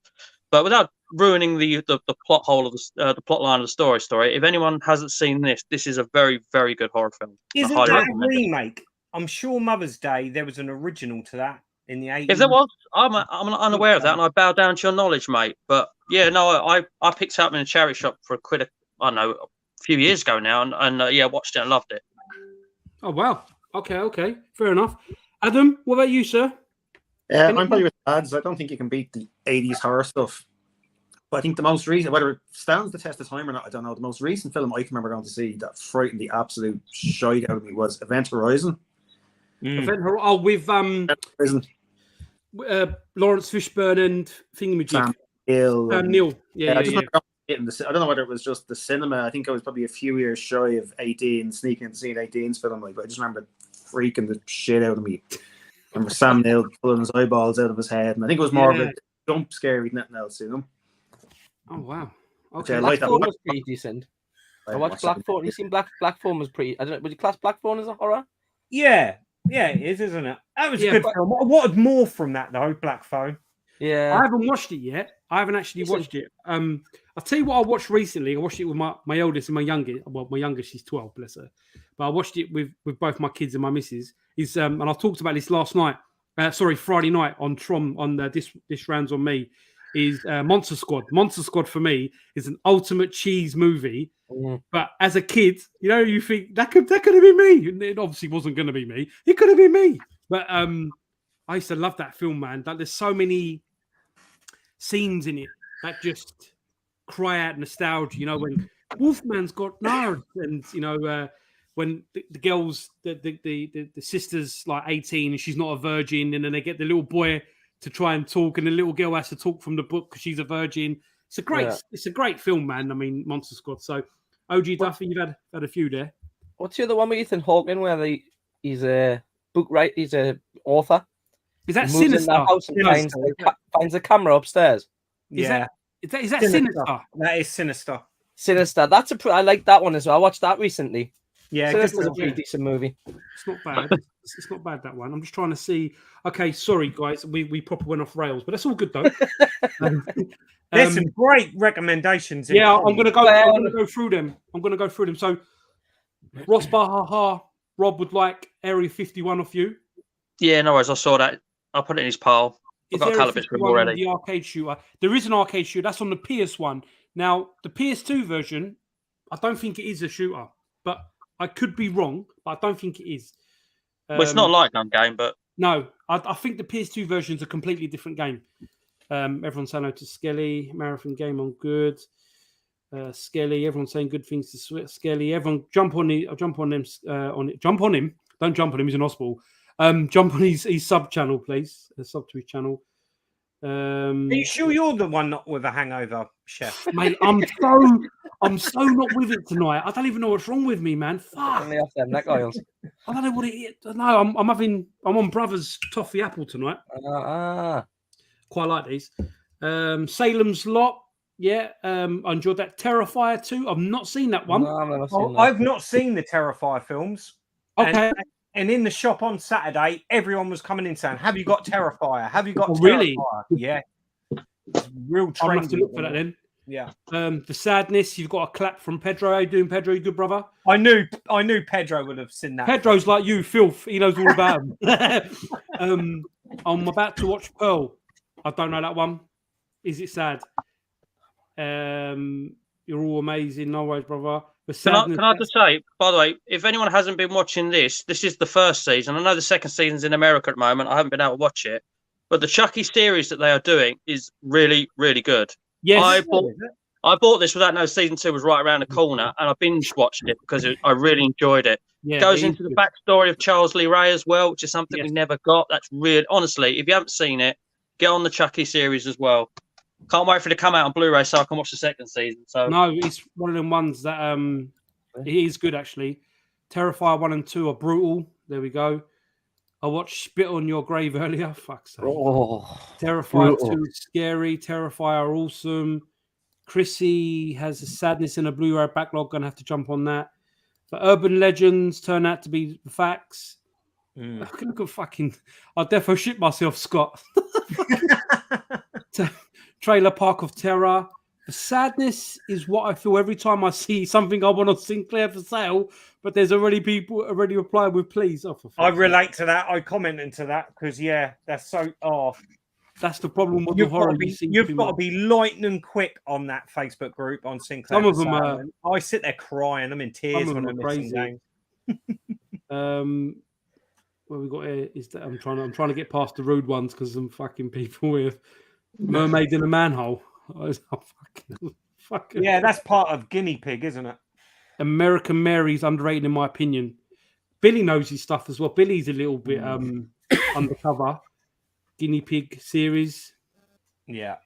But without ruining the plot hole of the plot line of the story, if anyone hasn't seen this is a very, very good horror film. Isn't that a remake? I'm sure Mother's Day there was an original to that in the 80s. If there was, I'm unaware of that, and I bow down to your knowledge, mate. But yeah, no, I picked it up in a charity shop for a quid. I don't know, a few years ago now, and yeah, watched it and loved it. Oh wow. Okay, fair enough. Adam, what about you, sir? I'm probably with lads. I don't think you can beat the 80s horror stuff. But I think the most recent, whether it stands the test of time or not, I don't know. The most recent film I can remember going to see that frightened the absolute shite out of me was Event Horizon. Event Horizon. Oh, with Lawrence Fishburne and Thingamajig. Sam Neill. Yeah. I don't know whether it was just the cinema. I think I was probably a few years shy of 18, sneaking into seeing 18's film. But I just remember freaking the shit out of me. I remember Sam Neill pulling his eyeballs out of his head, and I think it was more of a jump scare than nothing else, you know. Oh wow! Okay, Blackthorn was pretty decent. I watched Blackthorn. You seen Blackthorn was pretty. I don't know. Would you class Blackthorn as a horror? Yeah, it is, isn't it? That was a good film. I wanted more from that though. Blackthorn. Yeah, I haven't watched it yet. I haven't actually watched it. I'll tell you what I watched recently. I watched it with my oldest and my youngest. Well, my youngest, she's 12, bless her. But I watched it with both my kids and my missus. And I talked about this last night. Friday night on Trom on this rounds on me. Is Monster Squad. Monster Squad for me is an ultimate cheese movie. But as a kid, you think that could have been me. It obviously wasn't going to be me. It could have been me. But I used to love that film, man. Like, there's so many scenes in it that just cry out nostalgia. When Wolfman's got nards, and when the girls, the sister's like 18 and she's not a virgin, and then they get the little boy to try and talk, and the little girl has to talk from the book because she's a virgin. It's a great film, man. I mean, Monster Squad. So, OG Duffy, you've had a few there. What's the other one with Ethan Hawke in where he's a book writer, he's a author? Is that Sinister? Finds the camera upstairs. Is that Sinister? That is Sinister. Sinister. I like that one as well. I watched that recently. Yeah, Sinister's a pretty decent movie. It's not bad. It's not bad, that one. I'm just trying to see. Okay, sorry guys, we proper went off rails, but that's all good though. There's some great recommendations. I'm gonna go through them. So Ross Bahaha, Rob would like Area 51 off you. Yeah, no worries. I saw that. I'll put it in his pile. I've got a caliber for him already. The arcade shooter. There is an arcade shooter. That's on the PS1. Now, the PS2 version, I don't think it is a shooter, but I could be wrong. But I don't think it is. Well, it's not a light gun game, but no, I think the PS2 version is a completely different game. Everyone's saying hello to Skelly. Marathon game on good. Skelly. Everyone's saying good things to Skelly. Everyone jump on him. Jump on him. Don't jump on him. He's in hospital. Jump on his sub channel, please. Sub to his channel. Are you sure you're the one not with a hangover, Chef? Mate, I'm so not with it tonight. I don't even know what's wrong with me, man. Fuck. Off them neck oils. I don't know what it is. No, I'm on Brothers Toffee Apple tonight. Quite like these. Salem's Lot. Yeah, I enjoyed that. Terrifier 2. I've not seen that one. No, I've never seen that. I've not seen the Terrifier films. Okay. And in the shop on Saturday, everyone was coming in saying, "Have you got Terrifier? Have you got Terrifier?" Really? Yeah. Real I'll have to look for that then. Yeah. The Sadness. You've got a clap from Pedro. How you doing, Pedro? You good, brother? I knew Pedro would have seen that. Pedro's like you, filth. He knows all about him. I'm about to watch Pearl. I don't know that one. Is it sad? You're all amazing. No worries, brother. Can I just say, by the way, if anyone hasn't been watching this is the first season. I know the second season's in America at the moment. I haven't been able to watch it. But the Chucky series that they are doing is really, really good. Yes. I bought this without knowing season 2 was right around the corner, and I binge watched it because I really enjoyed it. Yeah, Goes it is into the good. backstory of Charles Lee Ray as well, which is something we Yes. never got. That's really, honestly, if you haven't seen it, get on the Chucky series as well. Can't wait for it to come out on Blu-ray so I can watch the second season. So No, it's one of them ones that it is good actually. Terrifier 1 and 2 are brutal. There we go. I watched Spit on Your Grave earlier. Fuck's sake. Oh, Terrifier brutal. 2 is scary. Terrifier awesome. Chrissy has a sadness in a Blu-ray backlog. Gonna have to jump on that. But Urban Legends turn out to be the facts. Look at fucking. I'll defo shit myself, Scott. Trailer Park of Terror. The sadness is what I feel every time I see something I want on Sinclair for sale, but there's already people already replying with please. Oh, I relate to that. I comment into that because that's so. Oh, that's the problem with you've the horror. You've got to be lightning quick on that Facebook group on Sinclair. Some of them are. I sit there crying. I'm in tears when I'm missing games. What we got here is that I'm trying to get past the rude ones because some fucking people with mermaid in a manhole. Fucking yeah, that's part of Guinea Pig, isn't it? American Mary's underrated in my opinion. Billy knows his stuff as well. Billy's a little bit undercover. Guinea Pig series. Yeah.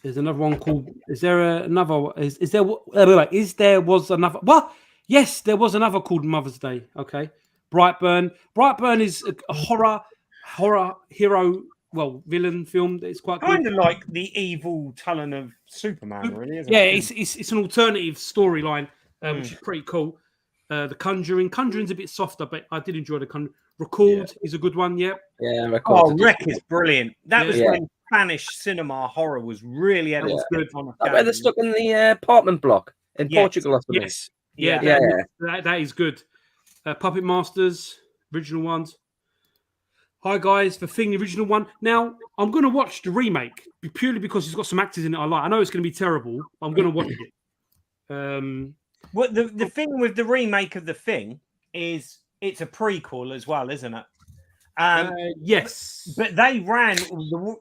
There's another one called. Is there another? Is there was another? What? Yes, there was another called Mother's Day. Okay, Brightburn. Brightburn is a horror hero. Well, villain film. It's quite kind of like the evil Talon of Superman, really, isn't it? Yeah, it's an alternative storyline, which is pretty cool. The Conjuring's a bit softer, but I did enjoy the Conjuring. Record is a good one, yeah. Yeah, Rec is brilliant. That was when Spanish cinema horror was really That was good. Where they're stuck in the apartment block in Portugal or something. Yes, that is good. Puppet Masters, original ones. Hi guys, the Thing, the original one. Now I'm going to watch the remake purely because it's got some actors in it I like. I know it's going to be terrible. But I'm going to watch it. Well, the thing with the remake of The Thing is it's a prequel as well, isn't it? Yes. But they ran...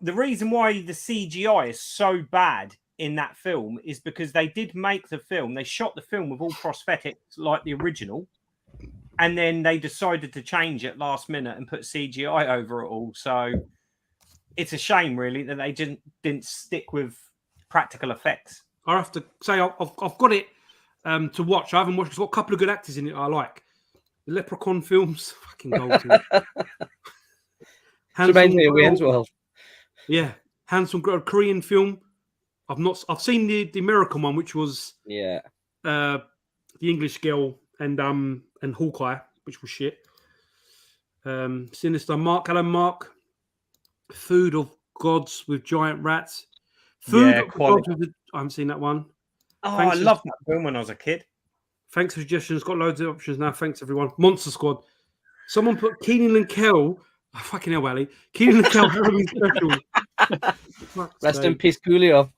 The reason why the CGI is so bad in that film is because they did make the film. They shot the film with all prosthetics like the original. And then they decided to change it last minute and put CGI over it all. So it's a shame, really, that they didn't stick with practical effects. I have to say, I've got it to watch. I haven't watched. It's got a couple of good actors in it I like. The Leprechaun films, fucking golden. Wayne's World. Yeah, Handsome Girl, Korean film. I've seen the American one, which was the English Girl and Hawkeye, which was shit. Sinister, Alan Mark, Food of Gods with Giant Rats. Food of Gods I haven't seen that one. Oh, I loved that film when I was a kid. Thanks for suggestions. Got loads of options now. Thanks, everyone. Monster Squad. Someone put Keenan and Kel. Oh, fucking hell, Wally. Keenan and Kel Halloween special. Rest in peace, Coolio.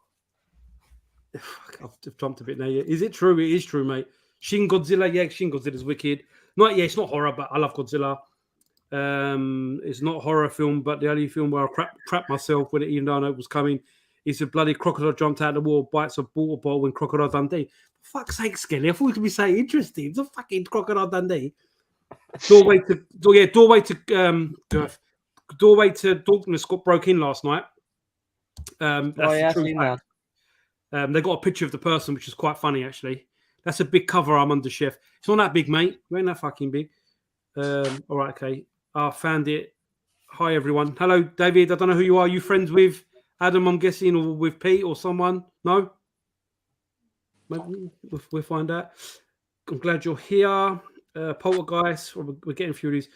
I've jumped a bit now. Yeah. Is it true? It is true, mate. Shin Godzilla. Yeah, Shin Godzilla's wicked. It's not horror, but I love Godzilla. It's not a horror film, but the only film where I crap myself when even though I know it was coming is a bloody crocodile jumped out of the wall, bites a water bottle in Crocodile Dundee. For fuck's sake, Skelly. I thought it could be saying interesting. It's a fucking Crocodile Dundee. Doorway to Darkness got broke in last night. That's the truth fact. They got a picture of the person, which is quite funny, actually. That's a big cover I'm under, Chef. It's not that big, mate. We ain't that fucking big. All right, okay. I found it. Hi, everyone. Hello, David. I don't know who you are. Are you friends with Adam, I'm guessing, or with Pete or someone? No? Maybe we'll find out. I'm glad you're here. Poltergeist. We're getting a few of these.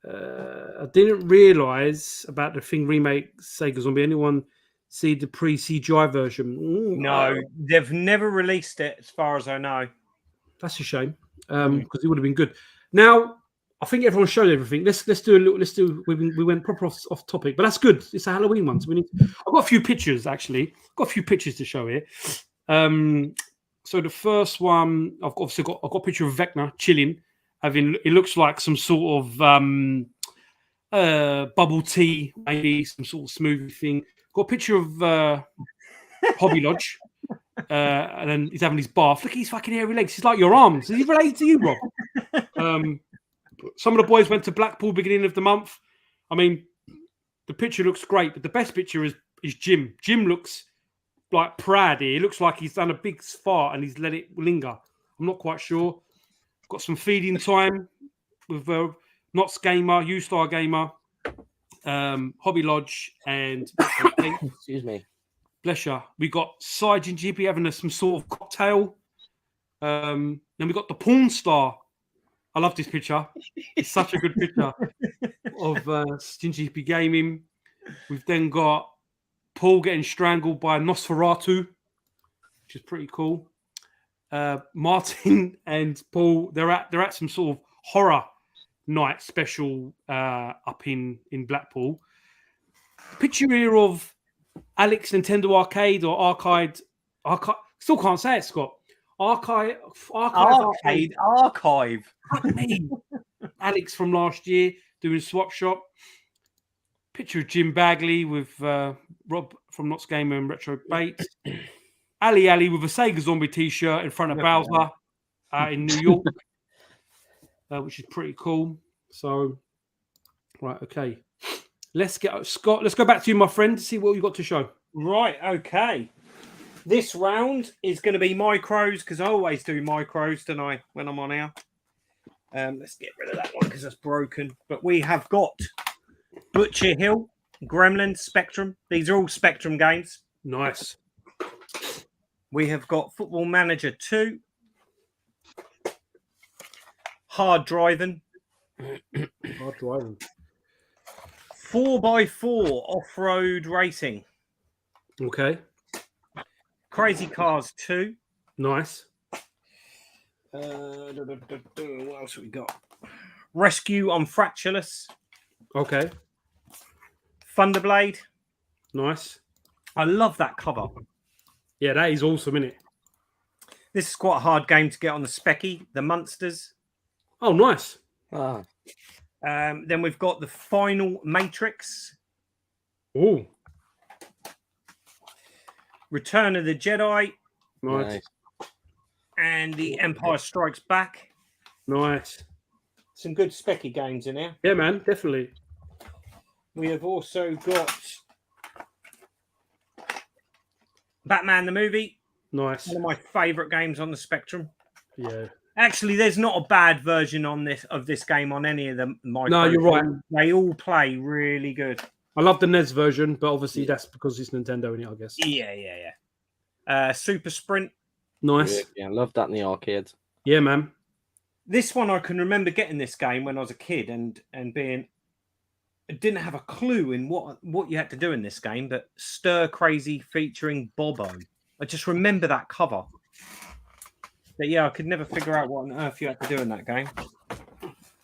I didn't realise about the Thing remake, Sega Zombie. Anyone see the pre-CGI version? No, they've never released it, as far as I know. That's a shame, because it would have been good. Now, I think everyone showed everything. Let's do a little. Let's do. We went proper off topic, but that's good. It's a Halloween one, so we need. I've got a few pictures actually. I've got a few pictures to show here. So the first one, I've got a picture of Vecna chilling, having. It looks like some sort of bubble tea, maybe some sort of smoothie thing. Got a picture of Hobby Lodge. and then he's having his bath. Look at his fucking hairy legs. He's like your arms. Is he related to you, Rob? Some of the boys went to Blackpool beginning of the month. I mean, the picture looks great, but the best picture is Jim. Jim looks like proud here. He looks like he's done a big fart and he's let it linger. I'm not quite sure. Got some feeding time with Knots Gamer, U-Star Gamer, Hobby Lodge, and excuse me. Bless you. We got Sergeant GB having some sort of cocktail. Then we got the porn star. I love this picture. It's such a good picture of Stingy GB Gaming. We've then got Paul getting strangled by Nosferatu, which is pretty cool. Martin and Paul, they're at some sort of horror night special up in Blackpool. Picture here of Alex Nintendo Arcade or Arcade. Still can't say it, Scott. Archive. Alex from last year doing Swap Shop. Picture of Jim Bagley with Rob from Knots Gamer and Retro Bait. Ali with a Sega Zombie t-shirt in front of Bowser in New York, which is pretty cool. So, right, okay. Let's get Scott. Let's go back to you, my friend, to see what you got to show. Right, okay. This round is going to be micros because I always do micros, don't I, when I'm on air. Let's get rid of that one because that's broken. But we have got Butcher Hill, Gremlin, Spectrum. These are all Spectrum games. Nice. We have got Football Manager 2, Hard Driving, 4x4 Off-Road Racing. Okay. Crazy Cars 2. Nice. What else have we got? Rescue on Fractureless. Okay. Thunderblade. Nice. I love that cover. Yeah, that is awesome, isn't it? This is quite a hard game to get on the Specky. The Munsters. Oh, nice. Then we've got the Final Matrix. Oh. Return of the Jedi. Nice. And the Empire Strikes Back. Nice. Some good Specky games in here. Yeah, man, definitely. We have also got Batman the movie. Nice. One of my favourite games on the Spectrum. Yeah. Actually, there's not a bad version on this game on any of them. No, you're right. They all play really good. I love the NES version, but obviously that's because it's Nintendo in it, I guess. Yeah. Super Sprint. Nice. Yeah, I love that in the arcade. Yeah, man. This one I can remember getting this game when I was a kid and being didn't have a clue in what you had to do in this game, but Stir Crazy featuring Bobo. I just remember that cover. But yeah, I could never figure out what on earth you had to do in that game.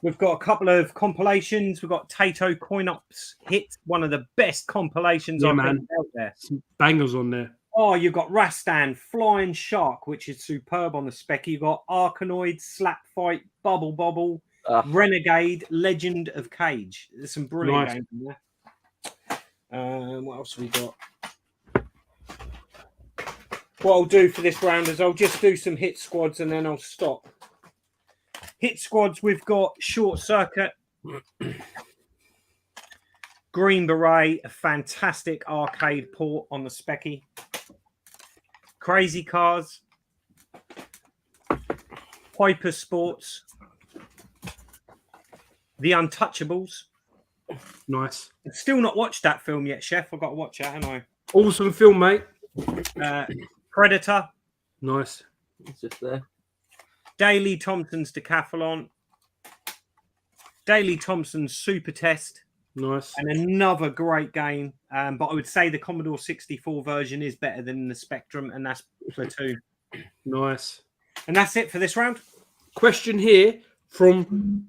We've got a couple of compilations. We've got Tato Coin-Ops Hit, one of the best compilations I've ever out there. Some bangers on there. Oh, you've got Rastan, Flying Shark, which is superb on the spec. You've got Arkanoid, Slap Fight, Bubble Bobble, Renegade, Legend of Cage. There's some brilliant games in there. What else have we got? What I'll do for this round is I'll just do some hit squads and then I'll stop. Hit squads, we've got Short Circuit, Green Beret, a fantastic arcade port on the Specky. Crazy Cars, Hyper Sports, The Untouchables. Nice. I've still not watched that film yet, Chef. I've got to watch it, haven't I? Awesome film, mate. Predator. Nice. It's just there. Daley Thompson's Decathlon. Daley Thompson's Super Test. Nice. And another great game. But I would say the Commodore 64 version is better than the Spectrum, and that's Platoon. Nice. And that's it for this round. Question here from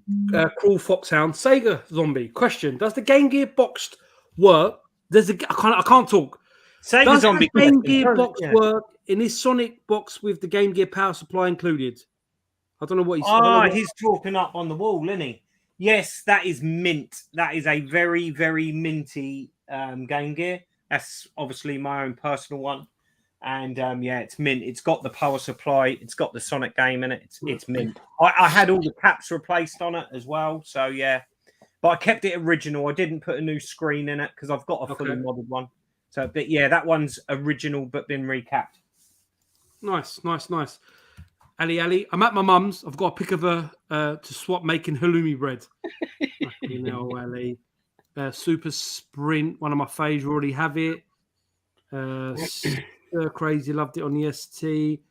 Cruel Foxhound. Sega Zombie. Question. Does the Game Gear boxed work? I can't talk. Sega Does Zombie the Game Gear box work in his Sonic box with the Game Gear power supply included? I don't know what he's he's talking up on the wall, isn't he? Yes, that is mint. That is a very, very minty Game Gear. That's obviously my own personal one. And yeah, it's mint. It's got the power supply. It's got the Sonic game in it. It's mint. I had all the caps replaced on it as well. So yeah, but I kept it original. I didn't put a new screen in it because I've got a fully modded one. So, but yeah, that one's original but been recapped. Nice. Ali, I'm at my mum's. I've got a pic of her to swap making halloumi bread. You know, Ali. Super Sprint, one of my faves. Already have it. Crazy, loved it on the ST.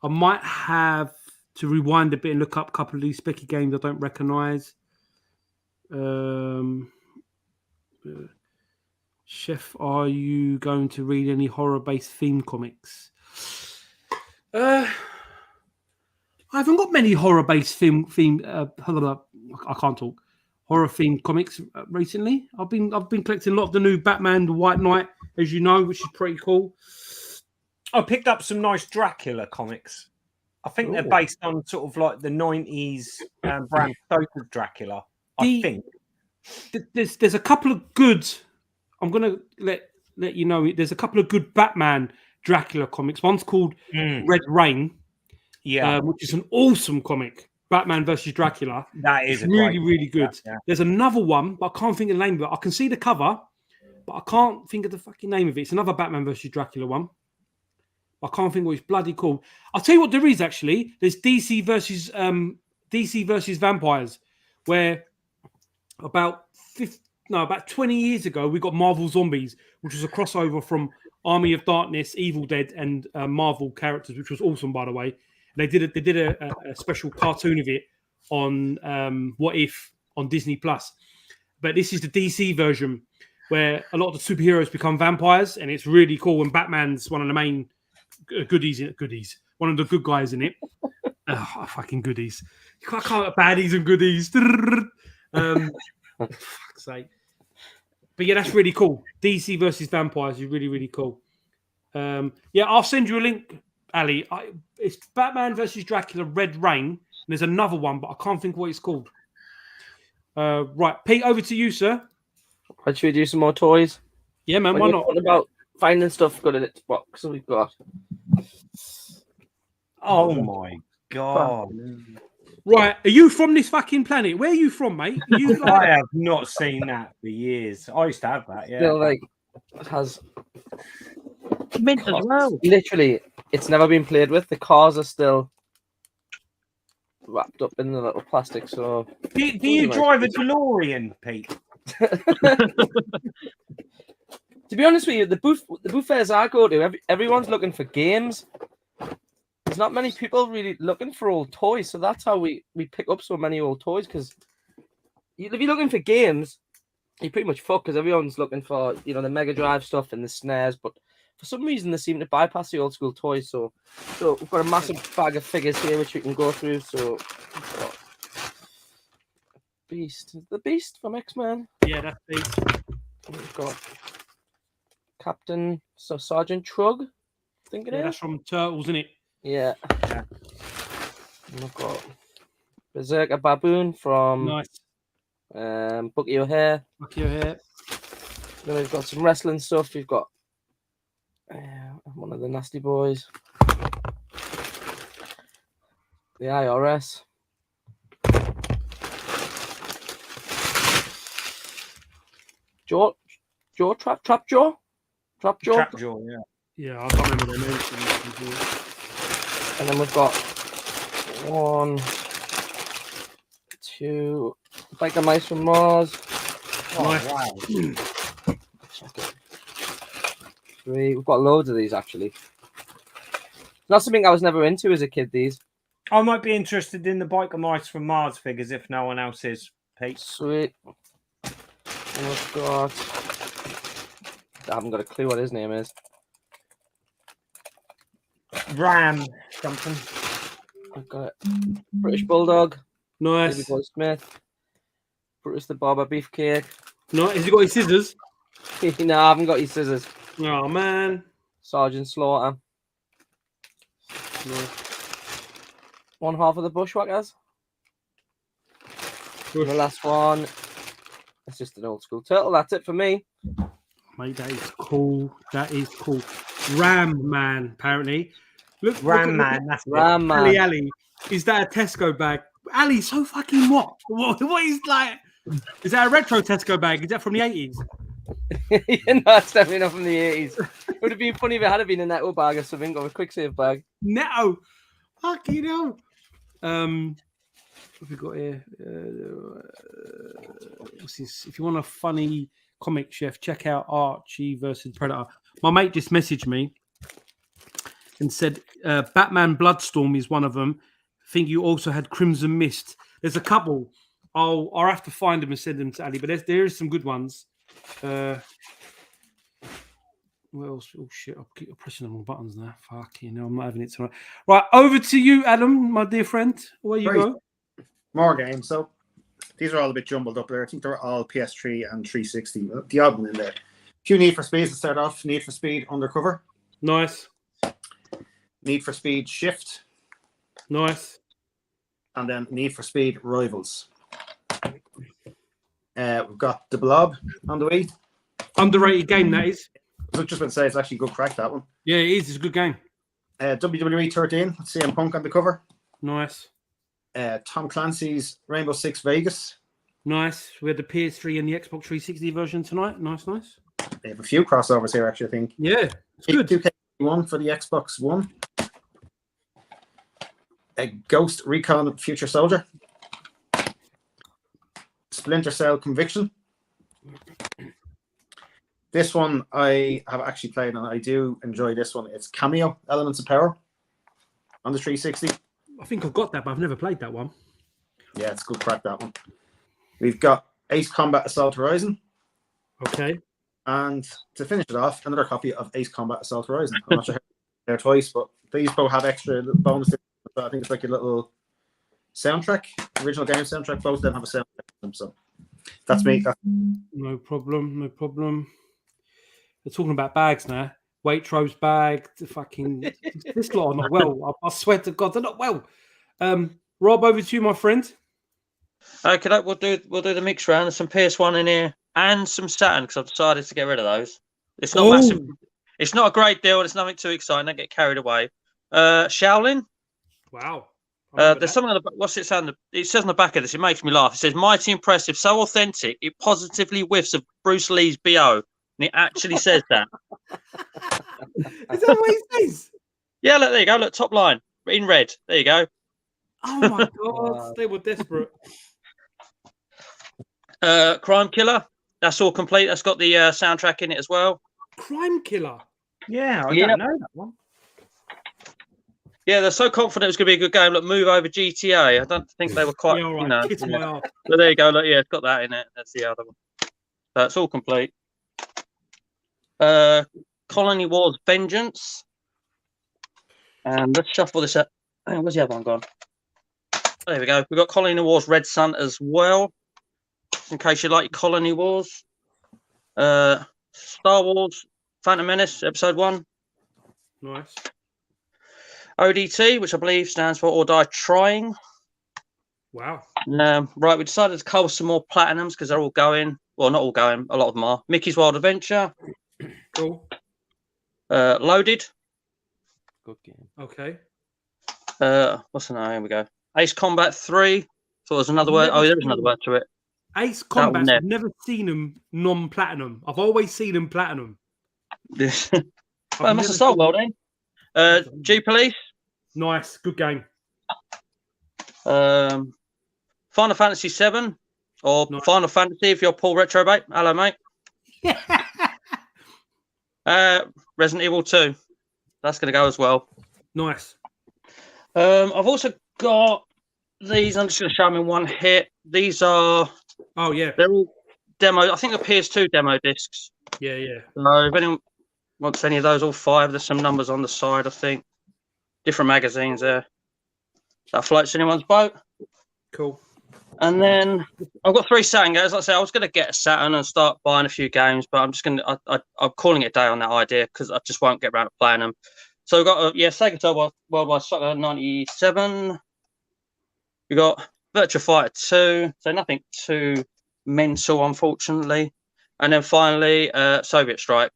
I might have to rewind a bit and look up a couple of these specky games I don't recognise. Chef, are you going to read any horror-based theme comics? I haven't got many horror-based theme. I can't talk. Horror-themed comics recently. I've been collecting a lot of the new Batman, the White Knight, as you know, which is pretty cool. I picked up some nice Dracula comics. I think they're based on sort of like the 90s Bram Stoker's Dracula. I think there's a couple of good. I'm gonna let you know. There's a couple of good Batman Dracula comics. One's called Red Rain, which is an awesome comic. Batman versus Dracula. That is really good. Yeah. There's another one, but I can't think of the name of it. I can see the cover, but I can't think of the fucking name of it. It's another Batman versus Dracula one. I can't think what it's bloody called. I'll tell you what there is actually. There's DC versus Vampires, where about 20 years ago we got Marvel Zombies, which was a crossover from Army of Darkness, Evil Dead, and Marvel characters, which was awesome, by the way. They did a special cartoon of it on What If on Disney Plus. But this is the DC version where a lot of the superheroes become vampires, and it's really cool. And Batman's one of the main goodies, one of the good guys in it. Fucking goodies. You can't call it baddies and goodies. Fuck's sake. But yeah, that's really cool. DC versus Vampires is really cool. Yeah, I'll send you a link, Ali. It's Batman versus Dracula, Red Rain. And there's another one, but I can't think what it's called. Right, Pete, over to you, sir. Should we do some more toys? Yeah, man. Why not? What about finding stuff good in its box? We've got. Oh my god! Right, are you from this fucking planet? Where are you from, mate? Are you I have not seen that for years. I used to have that. Yeah, still like it has. Mint as well. Literally, it's never been played with. The cars are still wrapped up in the little plastic. So, do you drive a DeLorean, Pete? To be honest with you, the booth fairs I go to, everyone's looking for games. There's not many people really looking for old toys, so that's how we pick up so many old toys. Because if you're looking for games, you're pretty much fucked. Because everyone's looking for the Mega Drive stuff and the SNES, but for some reason they seem to bypass the old school toys. So we've got a massive bag of figures here which we can go through. So the Beast from X-Men. Yeah, that's Beast. We've got Captain Sergeant Trug. I think it is. That's from Turtles, isn't it? Yeah. And we've got Berserker Baboon from Bucky O'Hare. Then we've got some wrestling stuff. We've got one of the Nasty Boys. The IRS. Trap Jaw, yeah. Yeah, I can't remember their names. And then we've got 1, 2, Biker Mice from Mars. Wow. 3. We've got loads of these actually. Not something I was never into as a kid. These. I might be interested in the Biker Mice from Mars figures if no one else is. Pete. Sweet. And we've got. I haven't got a clue what his name is. Ram something. I've got it. British Bulldog. Nice. Baby Boy Smith. Brutus the Barber Beefcake. No, has he got his scissors? No, I haven't got his scissors. Oh man. Sergeant Slaughter. No. One half of the Bushwhackers. The last one. It's just an old school turtle. That's it for me. Mate, that is cool. That is cool. Ram Man, apparently. Look, Ram Man, that's it. Ram Ali, man. Ali, is that a Tesco bag? Ali, so fucking what? What is like? Is that a retro Tesco bag? Is that from the 80s? No, it's definitely not from the 80s. It would have been funny if it had been a netto bag or something, or a quick save bag. No, fucking hell. What have we got here? What's this? If you want a funny comic, Chef, check out Archie versus Predator. My mate just messaged me and said Batman Bloodstorm is one of them. I think you also had Crimson Mist. There's a couple. I'll have to find them and send them to Ali, but there is some good ones. What else? Oh shit! I'll keep pressing the wrong buttons now. Fucking hell, I'm not having it tonight. Right, over to you, Adam, my dear friend. Where you go? More games. So these are all a bit jumbled up there. I think they're all PS3 and 360. The odd one in there. A few Need for Speed to start off. Need for Speed Undercover. Nice. Need for Speed Shift. Nice. And then Need for Speed Rivals. We've got The Blob on the way. Underrated game, that is. I was just going to say it's actually good crack, that one. Yeah, it is. It's a good game. WWE 13. CM Punk on the cover. Nice. Tom Clancy's Rainbow Six Vegas. Nice. We had the PS3 and the Xbox 360 version tonight. Nice. They have a few crossovers here, actually, I think. Yeah, it's good. 2K1 for the Xbox One. A Ghost Recon Future Soldier. Splinter Cell Conviction. This one I have actually played and I do enjoy this one. It's Cameo, Elements of Power on the 360. I think I've got that, but I've never played that one. Yeah, it's good crack, that one. We've got Ace Combat Assault Horizon. Okay. And to finish it off, another copy of Ace Combat Assault Horizon. I'm not sure how they're twice, but these both have extra bonuses. I think it's like a little soundtrack, original game soundtrack. Both of them have a soundtrack. So that's me. No problem. We're talking about bags now. Waitrose bag. Fucking this lot are not well. I swear to God, they're not well. Rob, over to you, my friend. Okay, we'll do the mix round. There's some PS1 in here and some Saturn because I've decided to get rid of those. It's not massive. It's not a great deal. It's nothing too exciting. Don't get carried away. Shaolin. Wow. There's something on the what's it saying? It says on the back of this. It makes me laugh. It says mighty impressive, so authentic. It positively whiffs of Bruce Lee's BO. And it actually says that. Is that what it says? Yeah, look, there you go. Look, top line in red. There you go. Oh my God, they were desperate. Crime Killer. That's all complete. That's got the soundtrack in it as well. Crime Killer. Yeah, I don't know that one. Yeah, they're so confident it was going to be a good game. Look, move over GTA. I don't think they were quite. Yeah, all right. But there you go. Look, yeah, it's got that in it. That's the other one. It's all complete. Colony Wars Vengeance. And let's shuffle this up. Where's the other one gone? There we go. We've got Colony Wars Red Sun as well. In case you like your Colony Wars. Star Wars Phantom Menace Episode 1. Nice. ODT, which I believe stands for Or Die Trying. Wow. Right, we decided to cover some more platinums because they're all going. Well, not all going. A lot of them are. Mickey's Wild Adventure. Cool. Loaded. Good game. Okay. What's the name? Here we go. Ace Combat 3. So there's another word. Oh, there's another word to it. Ace Combat. I've never seen them non-platinum. I've always seen them platinum. Well, it must have sold well then. G Police. Nice. Good game. Final Fantasy 7 or Nice. Final Fantasy if you're Paul Retro, mate. Hello, mate. Resident Evil 2. That's going to go as well. Nice. I've also got these. I'm just going to show them in one hit. These are. Oh yeah. They're all demo. I think they're PS2 demo discs. Yeah. So if anyone wants any of those, all 5. There's some numbers on the side. I think different magazines there. That floats anyone's boat. Cool. And then I've got 3 Saturn games. Like I said, I was going to get a Saturn and start buying a few games, but I'm just going to. I'm calling it a day on that idea because I just won't get around to playing them. So we've got Sega Worldwide Soccer 97. We've got Virtua Fighter 2. So nothing too mental, unfortunately. And then finally, Soviet Strike.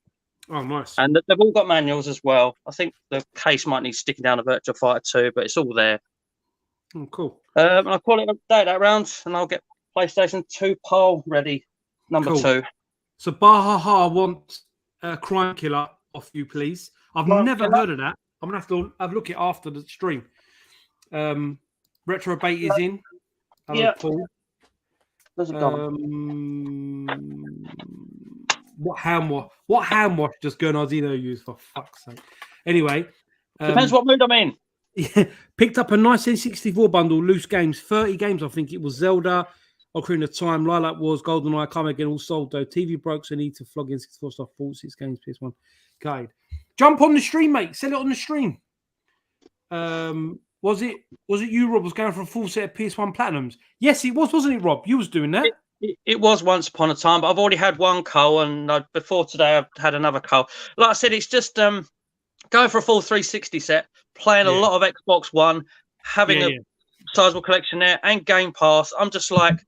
Oh, nice. And they've all got manuals as well. I think the case might need sticking down a Virtua Fighter 2, but it's all there. Oh, cool. And I'll call it a day that round, and I'll get PlayStation 2 poll ready, number Cool. 2. So Bahaha wants Crime Killer off you, please. I've never heard of that. I'm gonna have to have a look at it after the stream. Retro Bait is in. Hello, Paul. Where's it gone? What hand wash does Gurnaldinho use, for fuck's sake? Anyway, Depends what mood I'm in. Yeah, picked up a nice N64 bundle, loose games, 30 games. I think it was Zelda, Ocarina of Time, Lilac Wars, GoldenEye, Come Again, all sold though. TV broke, so need to flog in 64 stuff. 46 games, PS1 guide. Jump on the stream, mate. Sell it on the stream. Was it you, Rob, was going for a full set of PS1 Platinums? Yes, it was, wasn't it, Rob? You was doing that. It was once upon a time, but I've already had one cull, and before today I've had another cull. Like I said, it's just going for a full 360 set, playing a lot of Xbox One, having a sizable collection there, and Game Pass. I'm just like,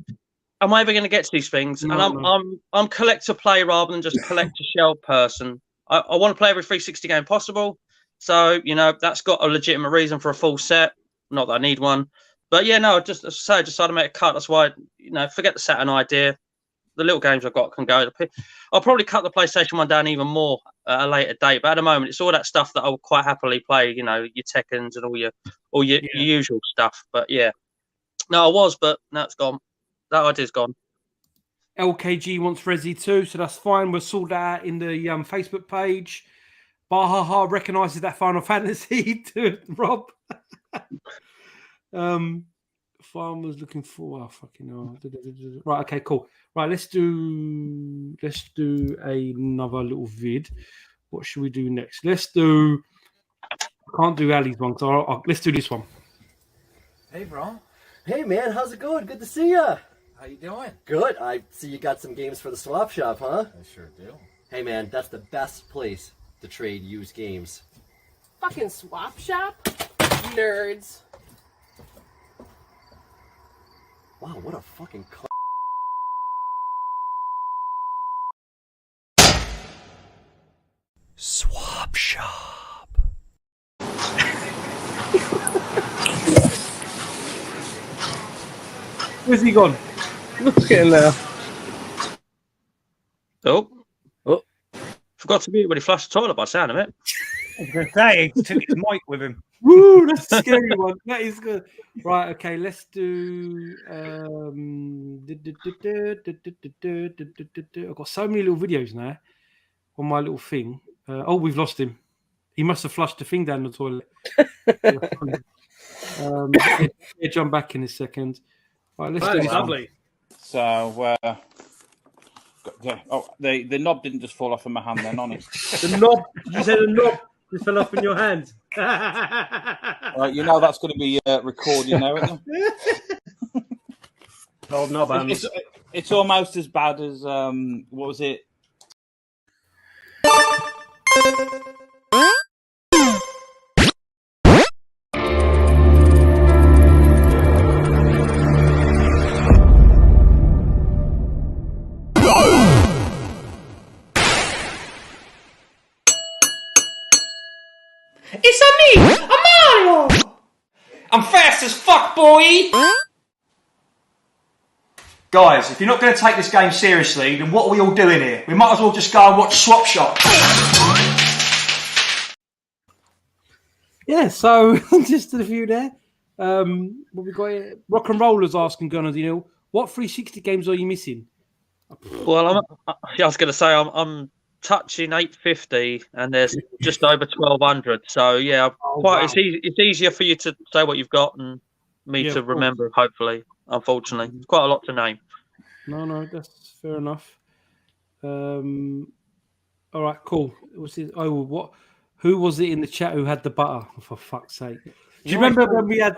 am I ever going to get to these things? I'm collector play rather than just collector shell person. I want to play every 360 game possible. So, that's got a legitimate reason for a full set. Not that I need one. But yeah, no, just as I say, I decided to make a cut. That's why, forget the Saturn idea. The little games I've got can go. I'll probably cut the PlayStation 1 down even more at a later date. But at the moment, it's all that stuff that I'll quite happily play, your Tekkens and all your usual stuff. But yeah, no, I was, but now it's gone. That idea's gone. LKG wants Resi too, so that's fine. We'll sort that out in the Facebook page. Bahaha recognises that Final Fantasy to Rob. Farmers looking for fucking hell. Right, okay, cool. Right, let's do another little vid. What should we do next? I can't do Ali's one, so let's do this one. Hey, bro. Hey, man, how's it going? Good to see ya. How you doing? Good. I see you got some games for the swap shop, huh? I sure do. Hey, man, that's the best place to trade used games. Fucking swap shop? Nerds. Wow, what a fucking swap shop. Where's he gone? Look at him now. Oh. Forgot to mute when he flushed the toilet by the sound of it. I was going to say, he took his mic with him. Woo, that's a scary one. That is good. Right, okay, let's do. I've got so many little videos now on my little thing. We've lost him. He must have flushed the thing down the toilet. He'll jump back in a second. Right, let's do this. Lovely. So, the knob didn't just fall off in my hand then, honest. The knob? Did you say the knob just fell off in your hand? Right, that's going to be recording now, isn't it? Old knob hands. It's almost as bad as, what was it? It's a me, a Mario! I'm fast as fuck, boy! Guys, if you're not going to take this game seriously, then what are we all doing here? We might as well just go and watch Swap Shop. Yeah, so just a few there. What we got here? Rock and Rollers asking Gurnaldinho, what 360 games are you missing? Well, I was going to say I'm touching 850, and there's just over 1200. So yeah, it's easier for you to say what you've got and me to remember. Hopefully, unfortunately, it's quite a lot to name. No, that's fair enough. All right, cool. Who was it in the chat who had the butter? Oh, for fuck's sake! Do you remember when we had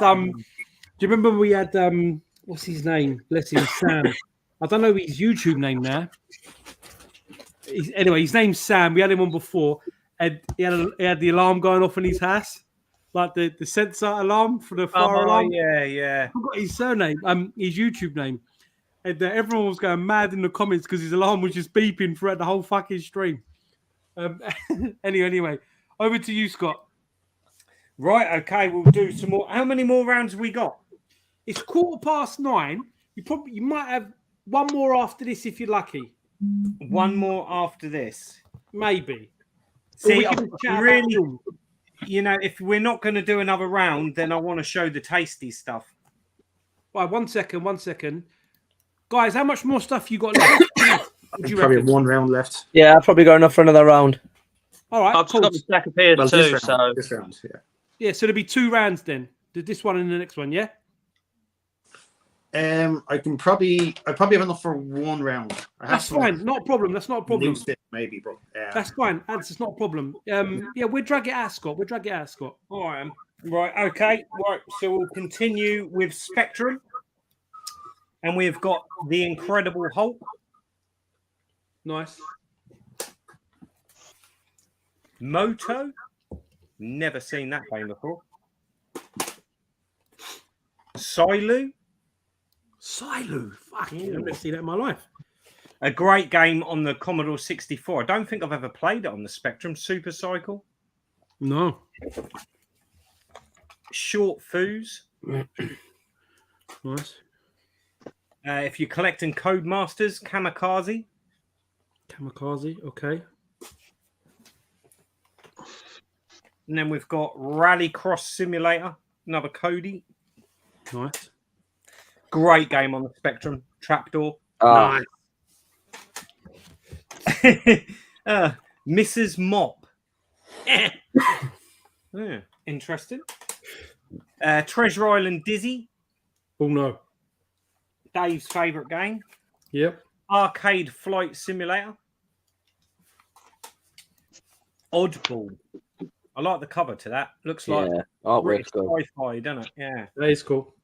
what's his name? Bless him, Sam. I don't know his YouTube name now. Anyway, his name's Sam. We had him on before, and he had the alarm going off in his house, like the sensor alarm for the fire alarm. Yeah. I forgot his surname, his YouTube name, and everyone was going mad in the comments because his alarm was just beeping throughout the whole fucking stream. Anyway, over to you, Scott. Right, okay, we'll do some more. How many more rounds have we got? It's 9:15. You might have one more after this if you're lucky. One more after this. Maybe. See, really, if we're not going to do another round, then I want to show the tasty stuff. Right, 1 second. Guys, how much more stuff you got left? Would you Probably reckon? have 1 round left. Yeah, I've probably got enough for another round. All right, I've cool. got a stack of PS2, this so round, this round, yeah. Yeah, so there'll be 2 rounds then. This one and the next one, yeah? I probably have enough for 1 round. That's fine. Not a problem. That's not a problem. Maybe, but That's fine. That's not a problem. Yeah, we'll drag it out, Scott. All right. Right, okay. Right, so we'll continue with Spectrum. And we've got the Incredible Hulk. Nice. Moto. Never seen that game before. Silu. Fucking, I've never seen that in my life. A great game on the Commodore 64. I don't think I've ever played it on the Spectrum. Super Cycle. No. Short Foos. Nice. If you're collecting Codemasters, Kamikaze. Okay. And then we've got Rallycross Simulator. Another Cody. Nice. Great game on the Spectrum. Trapdoor. Nice. Mrs. Mop. Yeah, interesting. Treasure Island Dizzy. Oh, no. Dave's favourite game. Yep. Arcade Flight Simulator. Oddball. I like the cover to that. Looks like artwork's good. sci-fi, doesn't it? Yeah. That is cool.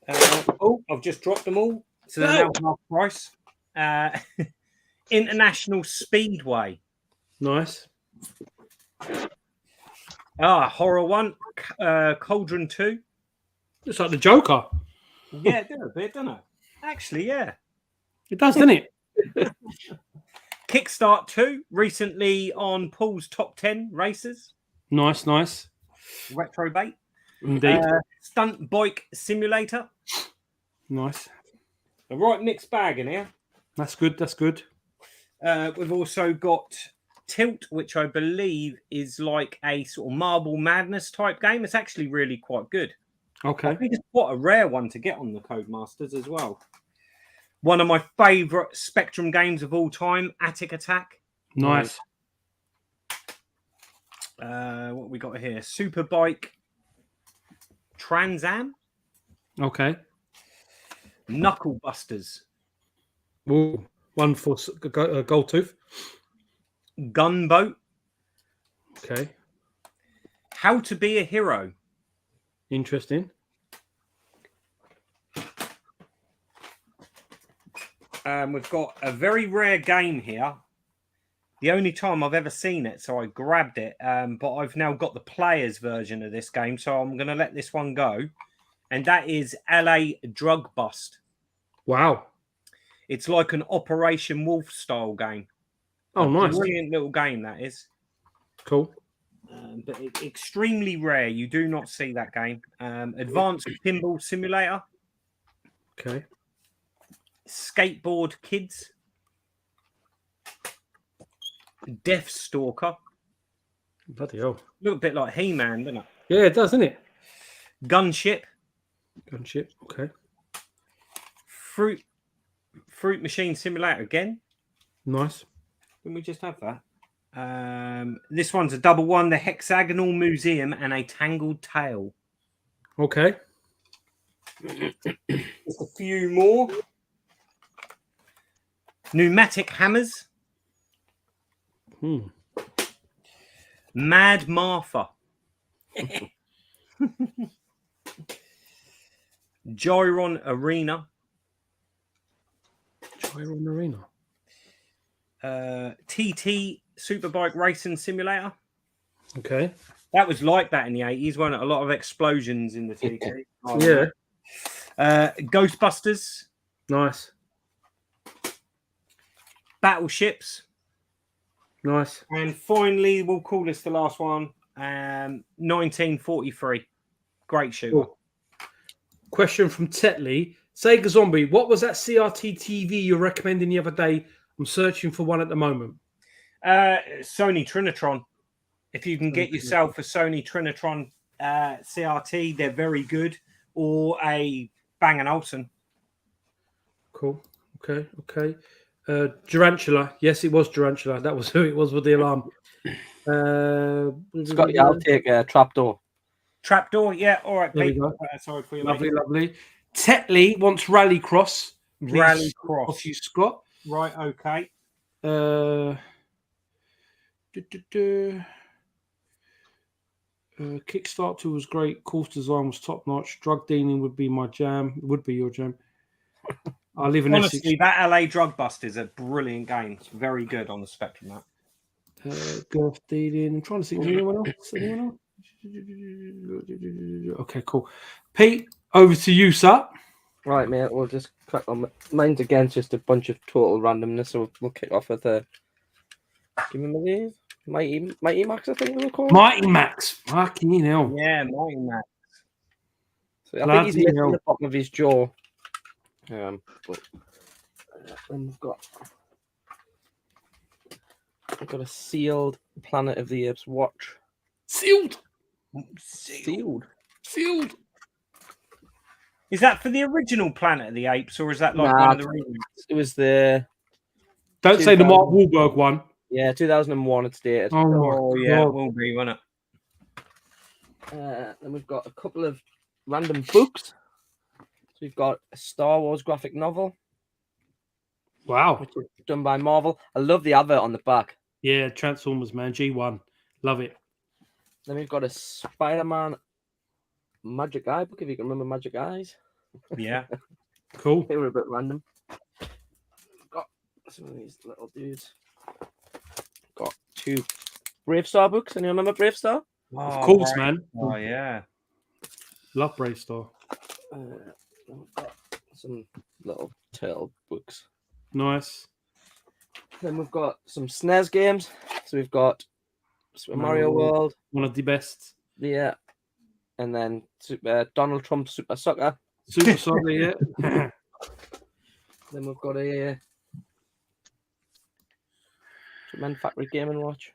I've just dropped them all. So they're now half price. International Speedway. Nice. Horror one. Cauldron 2. It's like the Joker. Yeah, it does a bit, doesn't it? Actually, yeah. It does, doesn't it? Kickstart 2, recently on Paul's top 10 races. Nice. Retro bait. Indeed. Stunt Bike Simulator. Nice. A right mixed bag in here. That's good. We've also got Tilt, which I believe is like a sort of Marble Madness type game. It's actually really quite good. Okay. I think it's quite a rare one to get on the Codemasters as well. One of my favourite Spectrum games of all time, Attic Attack. Nice. What we got here? Superbike Trans Am. Okay. Knuckle Busters. Ooh, one for Gold Tooth. Gunboat. Okay. How to Be a Hero. Interesting. We've got a very rare game here. The only time I've ever seen it, so I grabbed it. But I've now got the player's version of this game, so I'm going to let this one go. And that is LA Drug Bust. Wow. It's like an Operation Wolf style game. Oh, nice. Brilliant little game, that is. Cool. But extremely rare. You do not see that game. Advanced Pinball Simulator. Okay. Skateboard Kids. Death Stalker. Bloody hell. A little bit like He-Man, doesn't it? Yeah, it does, doesn't it? Gunship. Okay. Fruit Machine Simulator again. Nice. Can we just have that? This one's a double one. The Hexagonal Museum and a Tangled Tale. Okay. Just a few more. Pneumatic Hammers. Mad Martha. Gyron Arena. TT Superbike Racing Simulator. Okay. That was like that in the 80s, wasn't it? A lot of explosions in the TT. Yeah. Nice. And finally, we'll call this the last one. 1943. Great shooter. Cool. Question from Tetley. Sega Zombie, what was that CRT TV you were recommending the other day? I'm searching for one at the moment. Sony Trinitron. If you can get yourself a Sony Trinitron CRT, they're very good. Or a Bang & Olufsen. Cool. Okay. Durantula. Yes, it was Durantula. That was who it was with the alarm. Scotty, I'll take a trapdoor. Trapdoor, yeah. All right, There we Pete. go. Sorry for you. Lovely. Tetley wants Rallycross. Rallycross. Off you, Scott. Right, okay. Kickstarter was great. Course design was top notch. Drug dealing would be my jam. Would be your jam. I live in Honestly, Essex. that LA Drug Bust is a brilliant game. It's very good on the spectrum. That. Golf dealing. I'm trying to see. Is anyone else? Okay, cool. Pete, over to you, sir. Right, mate. We'll just crack on. Mine's again just a bunch of total randomness. So we'll kick off with give me these. Mighty Max, I think we'll call it. Mighty Max. Fucking hell. Yeah, Mighty Max. So I think he's missing the bottom of his jaw. Then we've got a sealed Planet of the Apes watch. Sealed. Is that for the original Planet of the Apes, or is that like one of the remakes? It was the. Don't say the Mark Wahlberg one. Yeah, 2001. It's dated. Oh yeah, it will be, won't it? Then we've got a couple of random books. So we've got a Star Wars graphic novel. Wow. Which is done by Marvel. I love the advert on the back. Yeah, Transformers, man. G1. Love it. Then we've got a Spider-Man Magic Eye book, if you can remember Magic Eyes. Yeah. Cool. They were a bit random. Got some of these little dudes. Got 2 Brave Star books. Anyone remember Brave Star? Of course, man. Oh, yeah. Love Brave Star. We've got some little turtle books. Nice. Then we've got some SNES games. So we've got Super Mario World. One of the best. Yeah. And then Donald Trump Super Soccer. Super Soccer, yeah. Then we've got a Men Factory Game & Watch.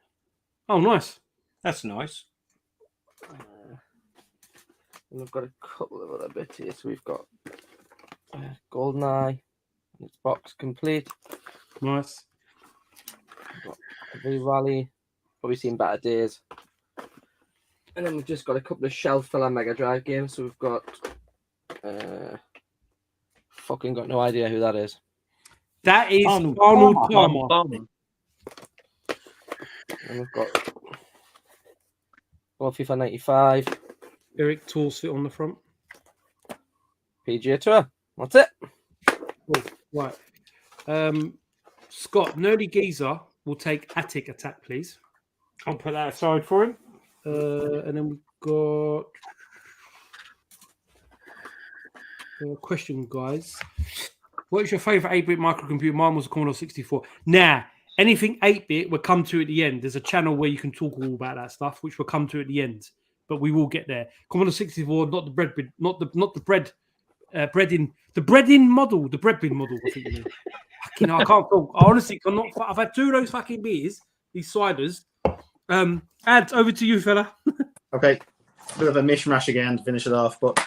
Oh, nice. That's nice. And we've got a couple of other bits here. So we've got GoldenEye. It's box complete. Nice. We've got V Rally. Probably seen better days. And then we've just got a couple of shelf filler Mega Drive games. So we've got fucking got no idea who that is. That is Arnold Palmer. And we've got FIFA 95. Eric Torsfit on the front. PGA Tour. That's it. Cool. Right. Scott, Nerdy Geezer will take Attic Attack, please. I'll put that aside for him. And then we've got a question, guys. What is your favourite 8-bit microcomputer? Mine was a Commodore 64. Now, anything 8-bit we'll come to at the end. There's a channel where you can talk all about that stuff, which we'll come to at the end. But we will get there. Commodore 64, not the bread, not the bread, breading, the breading model, the bread bin model. I think you mean. Fucking hell, I can't talk. I honestly cannot. I've had 2 of those fucking beers, these ciders. Ads, over to you, fella. Okay, a bit of a mishmash again to finish it off, but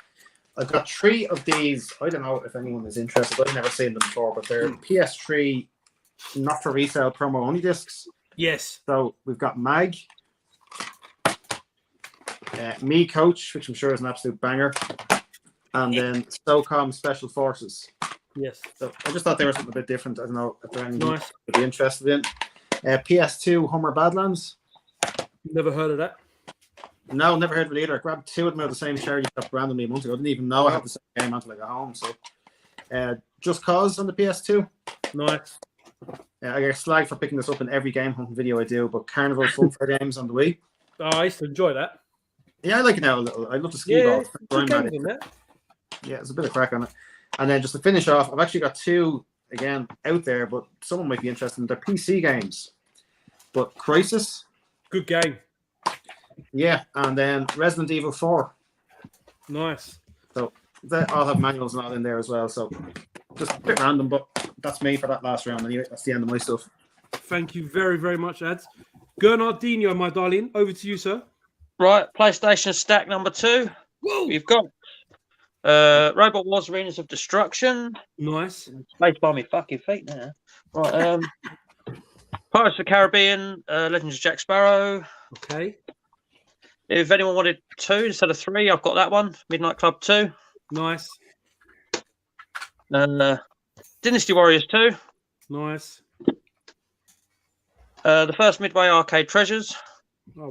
I've got 3 of these. I don't know if anyone is interested. I've never seen them before, but they're PS3, not for resale, promo only discs. Yes. So we've got Mag, Me Coach, which I'm sure is an absolute banger, and then SOCOM Special Forces. Yes. So I just thought they were something a bit different. I don't know if there are any Nice. you'd be interested in. PS2 Hummer Badlands. Never heard of that. No, never heard of it either. I grabbed 2 of them out of the same charity shop randomly a month ago. I didn't even know I had the same game until I got home. So, Just Cause on the PS2. Nice. I get slagged for picking this up in every game hunting video I do, but Carnival Funfair games on the Wii. Oh, I used to enjoy that. Yeah, I like it now a little. I love the ski Yeah, ball. Yeah, there's a bit of crack on it. And then just to finish off, I've actually got 2 again out there, but someone might be interested in. They're PC games, but Crisis. Good game. Yeah, and then Resident Evil 4. Nice. So they all have manuals and all in there as well. So just a bit random, but that's me for that last round. Anyway, that's the end of my stuff. Thank you very, very much, Ads. Gurnaldinho, my darling, over to you, sir. Right, PlayStation stack number 2. Whoa. We've got Robot Wars Arenas of Destruction. Nice. Spaced by me fucking feet now. Right, Pirates of the Caribbean, Legends of Jack Sparrow. Okay. If anyone wanted 2 instead of 3, I've got that one. Midnight Club 2. Nice. Dynasty Warriors 2. Nice. The first Midway Arcade Treasures. Oh,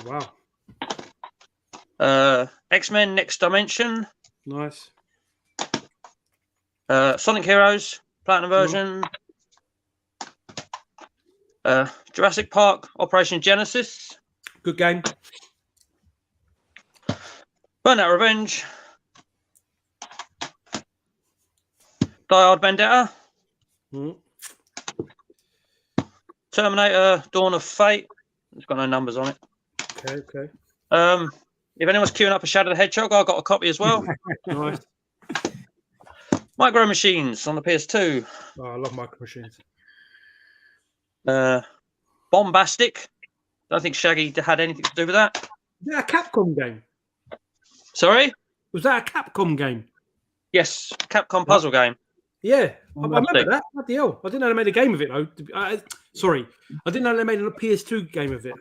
wow. X-Men Next Dimension. Nice. Sonic Heroes, Platinum version. Jurassic Park Operation Genesis. Good game. Burnout Revenge. Die Hard Vendetta. Terminator Dawn of Fate. It's got no numbers on it. Okay. If anyone's queuing up for Shadow the Hedgehog, I got a copy as well. Nice. Micro Machines on the PS2. Oh, I love Micro Machines. Bombastic. Don't think Shaggy had anything to do with that. Is that a Capcom game? Sorry? Was that a Capcom game? Yes, Capcom puzzle game. Yeah, I remember that. What the hell? I didn't know they made a game of it, though. Sorry. I didn't know they made a PS2 game of it.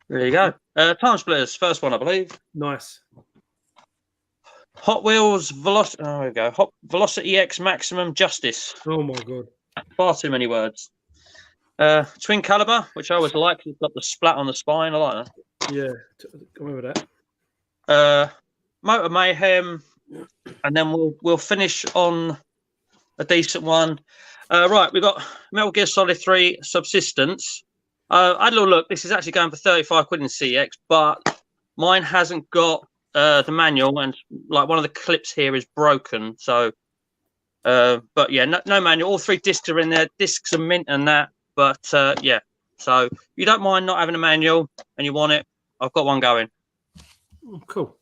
There you go. Time Splitters, first one, I believe. Nice. Hot Wheels Velocity. Oh, there we go. Velocity X Maximum Justice. Oh, my God. Far too many words. Twin Caliber, which I always like. It's got the splat on the spine. I like that. Yeah, I remember that. Motor Mayhem. And then we'll finish on a decent one. Right, we've got Metal Gear Solid 3 Subsistence. I had a little look. This is actually going for 35 quid in CX, but mine hasn't got the manual, and like one of the clips here is broken. So, but yeah, no manual. All 3 discs are in there. Discs are mint and that. But yeah, so if you don't mind not having a manual and you want it, I've got one going. Oh, cool.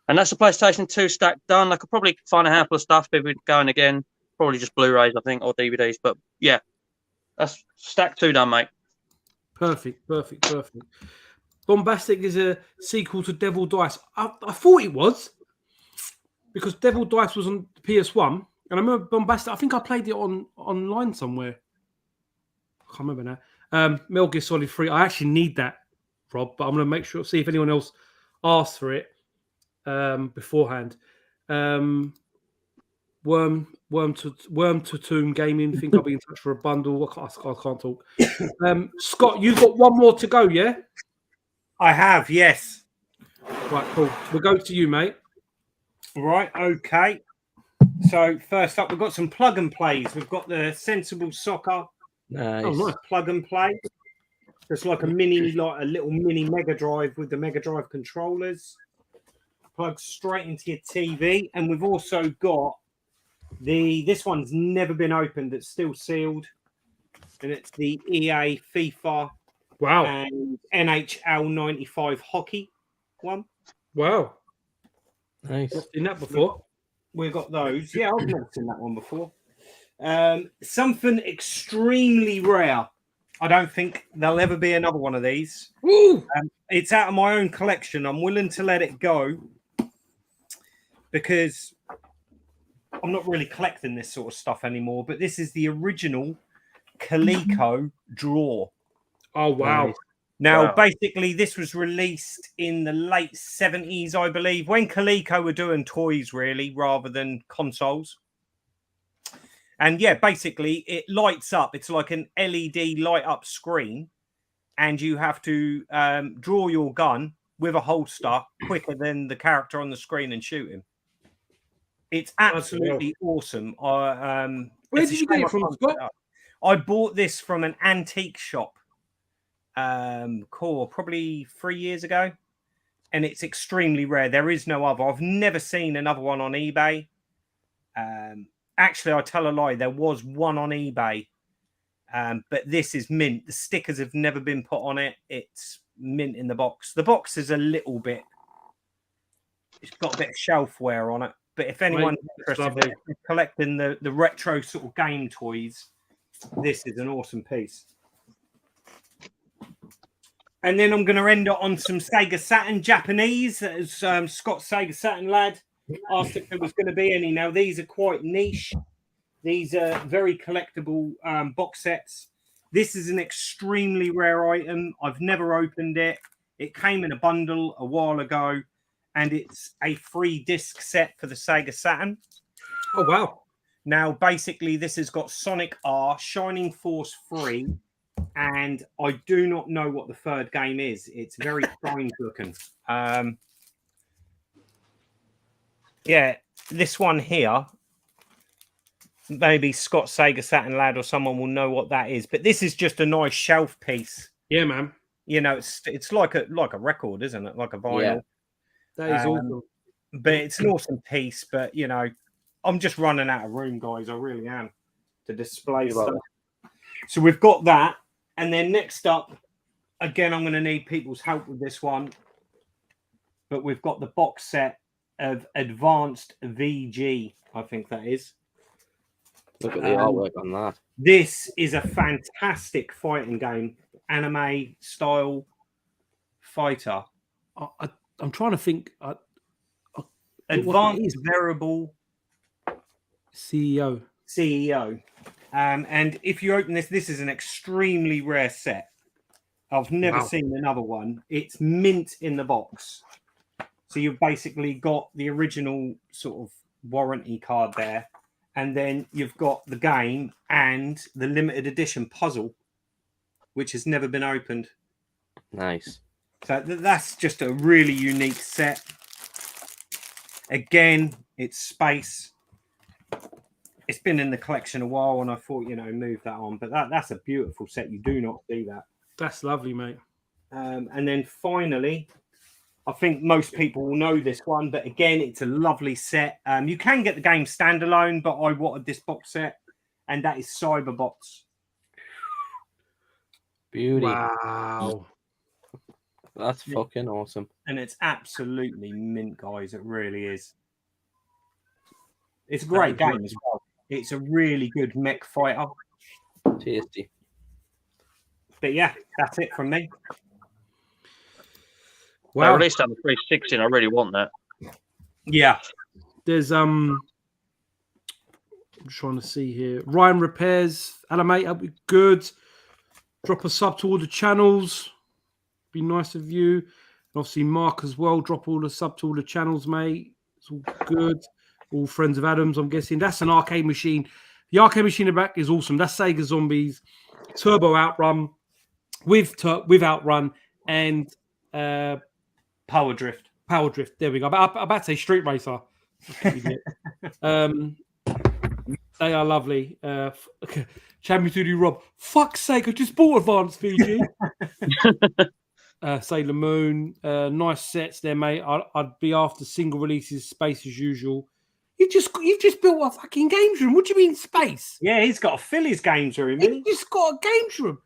And that's the PlayStation 2 stack done. I could probably find a handful of stuff if we're going again. Probably just Blu-rays, I think, or DVDs. But yeah, that's stack 2 done, mate. Perfect. Bombastic is a sequel to Devil Dice. I thought it was because Devil Dice was on PS1, and I remember Bombastic. I think I played it online somewhere. I can't remember now. Metal Gear Solid 3. I actually need that, Rob, but I'm going to make sure see if anyone else asks for it beforehand. Worm to Tomb Gaming. Think I'll be in touch for a bundle. I can't talk. Scott, you've got one more to go, yeah? I have, yes. Right, cool. We'll go to you, mate. Right, okay. So first up, we've got some plug and plays. We've got the Sensible Soccer Nice. plug and play. It's like a little mini Mega Drive with the Mega Drive controllers. Plugs straight into your TV. And we've also got this one's never been opened. It's still sealed. And it's the EA FIFA and NHL 95 hockey one. Wow. Nice. Not seen that before. We've got those. Yeah, I've never seen that one before. Something extremely rare. I don't think there'll ever be another one of these. It's out of my own collection. I'm willing to let it go because I'm not really collecting this sort of stuff anymore. But this is the original Coleco drawer. Oh, wow. Nice. Now, basically, this was released in the late 70s, I believe, when Coleco were doing toys, really, rather than consoles. And yeah, basically, it lights up. It's like an LED light-up screen, and you have to draw your gun with a holster quicker than the character on the screen and shoot him. It's absolutely awesome. Where did you get it from, Scott? I bought this from an antique shop. Probably 3 years ago, and it's extremely rare. There is no other. I've never seen another one on eBay. Actually, I tell a lie. There was one on eBay But this is mint. The stickers have never been put on it. It's mint in the box. The box is a little bit, it's got a bit of shelf wear on it. But if anyone's interested in collecting the retro sort of game toys, this is an awesome piece. And then I'm going to end it on some Sega Saturn Japanese. As Scott Sega Saturn lad asked if there was going to be any. Now, these are quite niche. These are very collectible box sets. This is an extremely rare item. I've never opened it. It came in a bundle a while ago, and it's a free disc set for the Sega Saturn. Oh, wow. Now, basically, this has got Sonic R, Shining Force 3, and I do not know what the third game is. It's very strange looking. Yeah, this one here, maybe Scott Sega Saturn lad or someone will know what that is. But this is just a nice shelf piece. Yeah, man. You know, it's like a record, isn't it? Like a vinyl. Yeah. That is awesome. But it's an awesome piece. But you know, I'm just running out of room, guys. I really am to display stuff. So we've got that, and then next up, again, I'm going to need people's help with this one. But we've got the box set of Advanced VG. I think that is. Look at the artwork on that. This is a fantastic fighting game, anime style fighter. I'm trying to think. Advanced Variable CEO. And if you open this, this is an extremely rare set. I've never seen another one. It's mint in the box. So you've basically got the original sort of warranty card there. And then you've got the game and the limited edition puzzle, which has never been opened. Nice. So that's just a really unique set. Again, it's space. It's been in the collection a while, and I thought, you know, move that on. But that's a beautiful set. You do not see that. That's lovely, mate. And then finally, I think most people will know this one, but again, it's a lovely set. You can get the game standalone, but I wanted this box set, and that is Cyberbots. Beauty. Wow. That's fucking awesome. And it's absolutely mint, guys. It really is. It's a great game as well. It's a really good mech fighter. Tasty. But yeah, that's it from me. Well, they released on the 360, and I really want that. Yeah. There's I'm trying to see here. Ryan Repairs, hello mate, that'd be good. Drop a sub to all the channels. Be nice of you. And obviously Mark as well. Drop all the sub to all the channels, mate. It's all good. All friends of Adam's, I'm guessing. That's an arcade machine. The arcade machine in the back is awesome. That's Sega Zombies, Turbo Outrun with Outrun and Power Drift. Power Drift. There we go. I'm about to say Street Racer. They are lovely. Champion Studio Rob. Fuck's sake, I just bought Advanced VG. Sailor Moon. Nice sets there, mate. I'd be after single releases, space as usual. You've just built a fucking games room. What do you mean space? Yeah, he's got to fill his games room. He's just got a games room.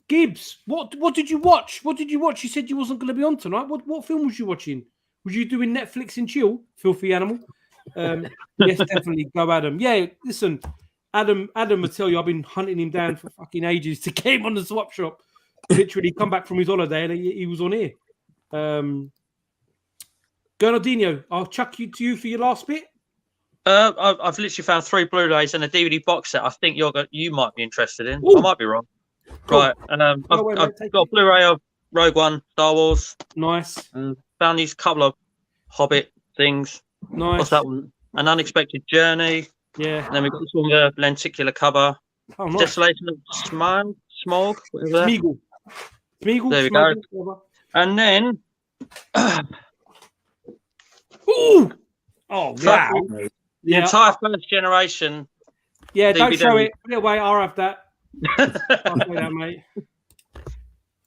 Gibbs, what did you watch? What did you watch? You said you wasn't going to be on tonight. What film was you watching? Was you doing Netflix and chill? Filthy animal. Yes, definitely go Adam. Yeah, listen, Adam will tell you I've been hunting him down for fucking ages to get him on the swap shop. Literally come back from his holiday and he was on here. Gurnaldinho, I'll chuck you to you for your last bit. I've literally found 3 Blu-rays and a DVD box set. I think you might be interested in. Ooh. I might be wrong. Cool. Right, I've got a Blu-ray of Rogue One, Star Wars. Nice. And found these couple of Hobbit things. Nice. What's that one? An Unexpected Journey. Yeah. And then we've got this one with a lenticular cover. Oh, nice. Desolation of Smog. Smeagol. There we go. And then... Ooh! Oh, wow. The entire first generation. Yeah, don't DVD. show it. Put it away. I'll have that. I'll say that, mate.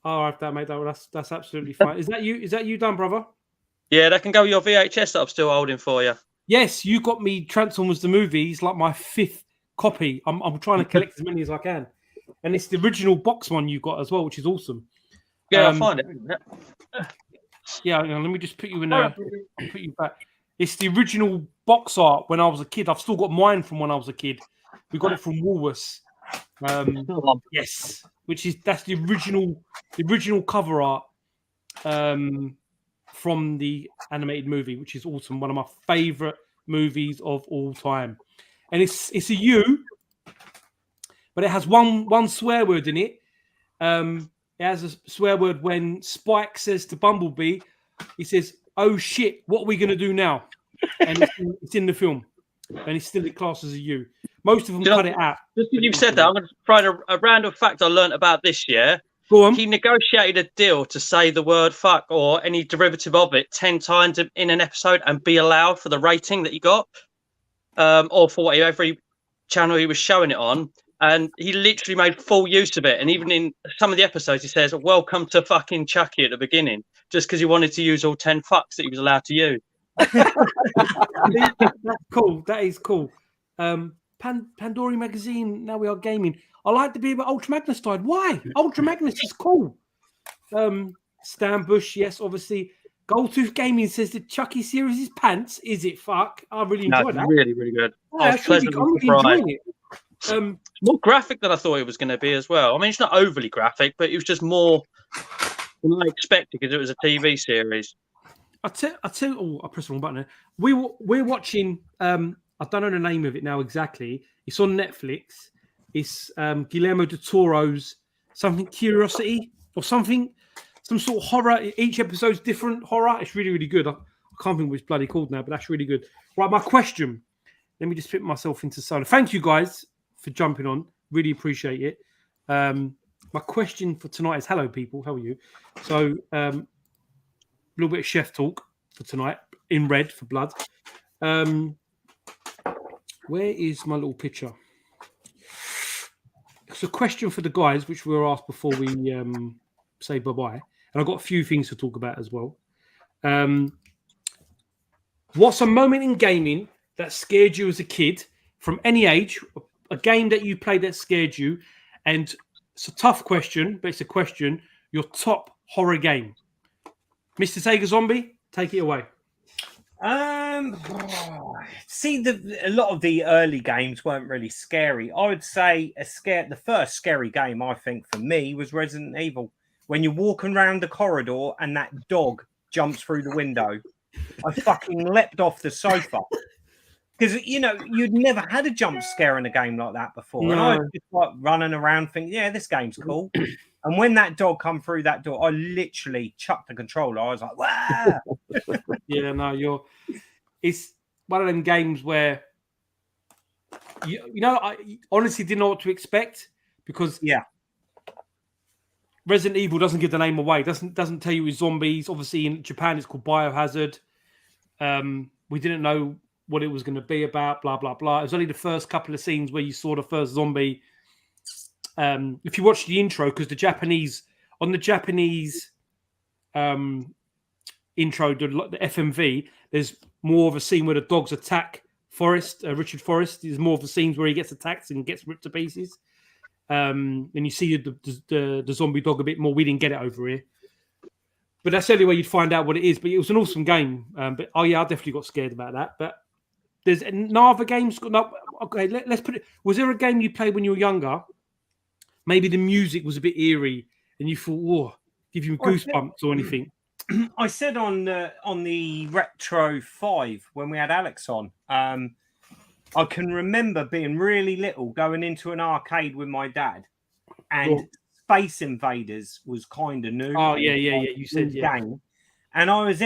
I'll have that, mate. That's absolutely fine. Is that you done, brother? Yeah, that can go with your VHS that I'm still holding for you. Yes, you got me Transformers the movie. It's like my 5th copy. I'm trying to collect as many as I can, and it's the original box one you got as well, which is awesome. Yeah, I'll find it. Yeah, let me just put you in there. Put you back. It's the original box art when I was a kid. I've still got mine from when I was a kid. We got it from Woolworths. Yes, that's the original cover art from the animated movie, which is awesome. One of my favorite movies of all time. And it's a U, but it has one swear word in it. It has a swear word when Spike says to Bumblebee, he says, "Oh shit, what are we gonna do now?" And it's in the film, and it's still classed as a U. Most of them cut it out. Just because you've said that, I'm going to find a random fact I learned about this year. Go on. He negotiated a deal to say the word "fuck" or any derivative of it 10 times in an episode and be allowed for the rating that he got, or for every channel he was showing it on. And he literally made full use of it. And even in some of the episodes, he says, "Welcome to fucking Chucky" at the beginning, just because he wanted to use all 10 fucks that he was allowed to use. That's cool. That is cool. Pandora magazine. Now we are gaming. I like to be about Ultra Magnus died. Why? Ultra Magnus is cool. Stan Bush, yes, obviously. Goldtooth Gaming says the Chucky series is pants. Is it? Fuck. I really enjoyed that. Really, really good. Yeah, I was pleasantly surprised. enjoying it. More graphic than I thought it was going to be as well. I mean, it's not overly graphic, but it was just more than I expected because it was a TV series. I tell. Oh, I pressed the wrong button. There. We're watching. I don't know the name of it now exactly. It's on Netflix. It's Guillermo del Toro's something Curiosity or something, some sort of horror. Each episode's different horror. It's really, really good. I can't think what it's bloody called now, but that's really good. Right, my question. Let me just put myself into silence. Thank you guys for jumping on. Really appreciate it. My question for tonight is, hello people, how are you? So a little bit of chef talk for tonight in red for blood. Where is my little picture? It's a question for the guys, which we were asked before we say bye-bye. And I've got a few things to talk about as well. What's a moment in gaming that scared you as a kid from any age? A game that you played that scared you? And it's a tough question, but it's a question. Your top horror game. Mr. Sega Zombie, take it away. See, a lot of the early games weren't really scary. I would say the first scary game, I think, for me was Resident Evil. When you're walking around the corridor and that dog jumps through the window, I fucking leapt off the sofa. Because, you'd never had a jump scare in a game like that before. No. And I was just like running around thinking, yeah, this game's cool. And when that dog come through that door, I literally chucked the controller. I was like, wow. Yeah, no, it's one of them games where, I honestly didn't know what to expect because Resident Evil doesn't give the name away. Doesn't tell you it's zombies. Obviously, in Japan, it's called Biohazard. We didn't know what it was going to be about, blah, blah, blah. It was only the first couple of scenes where you saw the first zombie. If you watch the intro, because the Japanese intro, the FMV, there's more of a scene where the dogs attack Richard Forrest. There's more of the scenes where he gets attacked and gets ripped to pieces. And you see the zombie dog a bit more. We didn't get it over here. But that's the only way you'd find out what it is. But it was an awesome game. I definitely got scared about that. But there's no other games. No, okay, let's put it. Was there a game you played when you were younger? Maybe the music was a bit eerie, and you thought, "Whoa, give you goosebumps" or anything. I said on the Retro 5 when we had Alex on, I can remember being really little, going into an arcade with my dad, and Space Invaders was kind of new. Oh yeah. You said game, and I was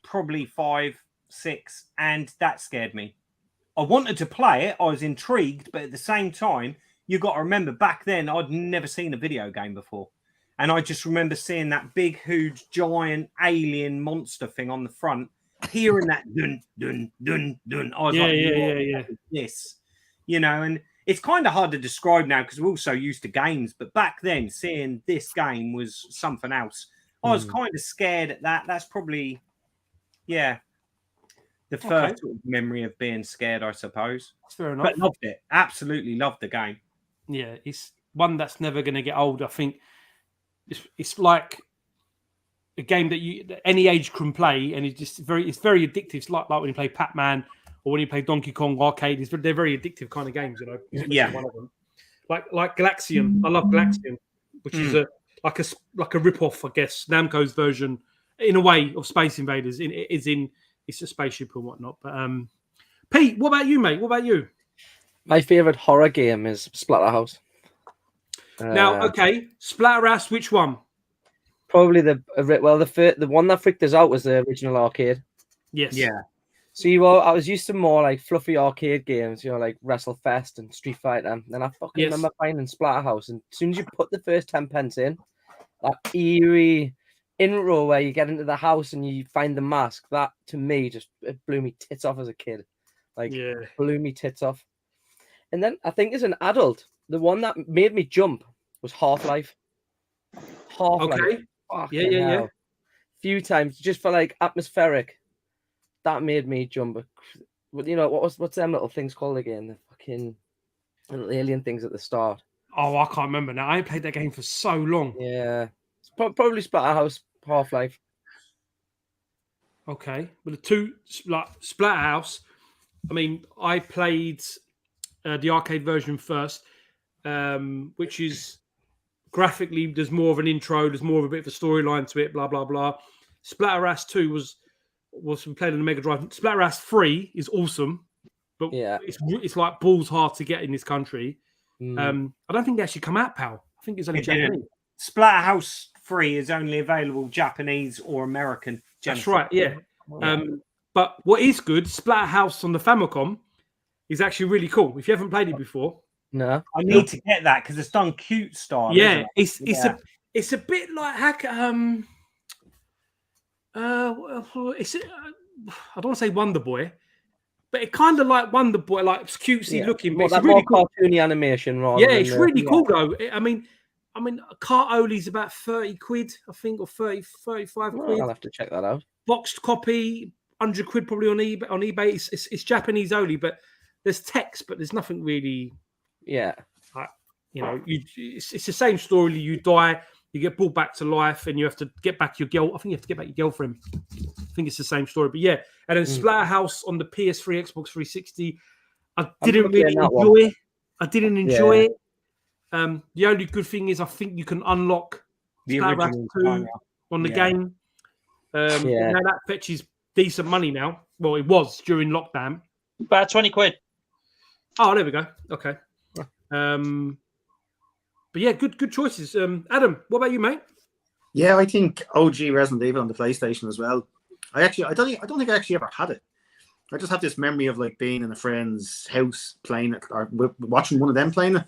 probably 5, 6, and that scared me. I wanted to play it. I was intrigued, but at the same time, you got to remember back then I'd never seen a video game before. And I just remember seeing that big, huge, giant alien monster thing on the front, hearing that dun, dun, dun, dun. I was yeah. This, and it's kind of hard to describe now because we're all so used to games. But back then, seeing this game was something else. I was kind of scared at that. That's probably, The first sort of memory of being scared, I suppose. That's fair enough. But loved it. Absolutely loved the game. Yeah, it's one that's never going to get old. I think it's like a game that any age can play, and it's very addictive. It's like when you play Pac-Man or when you play Donkey Kong Arcade. They're very addictive kind of games, you know. Yeah. One of them. Like Galaxian. I love Galaxian, which is like a rip-off, I guess, Namco's version in a way of Space Invaders. It's a spaceship and whatnot. But Pete, what about you, mate? What about you? My favorite horror game is Splatterhouse. Now, okay, Splatterhouse. Which one? Probably the one that freaked us out was the original arcade. Yes. Yeah. So I was used to more like fluffy arcade games, you know, like WrestleFest and Street Fighter. And I fucking remember finding Splatterhouse. And as soon as you put the first 10 pence in, that eerie intro where you get into the house and you find the mask, that to me it blew me tits off as a kid. Blew me tits off. And then I think as an adult, the one that made me jump was Half-Life. Half-Life. Okay. Fucking hell. Few times just for like atmospheric. That made me jump. You know what's them little things called again? The fucking little alien things at the start. Oh, I can't remember now. I ain't played that game for so long. Yeah, it's probably Splatterhouse, Half-Life. Okay, but the two Splatterhouse. I mean, I played the arcade version first, which is graphically there's more of an intro, there's more of a bit of a storyline to it. Blah blah blah. Splatterhouse 2 was played on the Mega Drive. Splatterhouse 3 is awesome, but it's like balls hard to get in this country. I don't think they actually come out, pal. I think it's only Japanese. Splatterhouse 3 is only available Japanese or American. That's right, yeah. But what is good, Splatterhouse on the Famicom is actually really cool. If you haven't played it before, no, I need to get that because it's done cute style. Yeah, isn't it? it's a bit like I don't want to say Wonder Boy, but it kind of like Wonder Boy, like it's cutesy looking. But it's really cool. Cartoony animation, rather. Yeah, it's really cool though. I mean, cart only's about 30 quid, I think, or 35 quid. I'll have to check that out. Boxed copy, 100 quid probably on eBay. It's Japanese only, but there's text, but there's nothing really. Yeah. It's the same story. You die, you get brought back to life, and you have to get back your girl. I think you have to get back your girlfriend. I think it's the same story. But yeah, and then Splatterhouse on the PS3, Xbox 360. I didn't really enjoy. I didn't enjoy it. The only good thing is I think you can unlock the Splatterhouse original 2 on the game. Now that fetches decent money now. Well, it was during lockdown. About 20 quid. Oh, there we go. Okay. But yeah, good choices. Adam, what about you, mate? Yeah, I think OG Resident Evil on the PlayStation as well. I don't think I actually ever had it. I just have this memory of like being in a friend's house playing it or watching one of them playing it,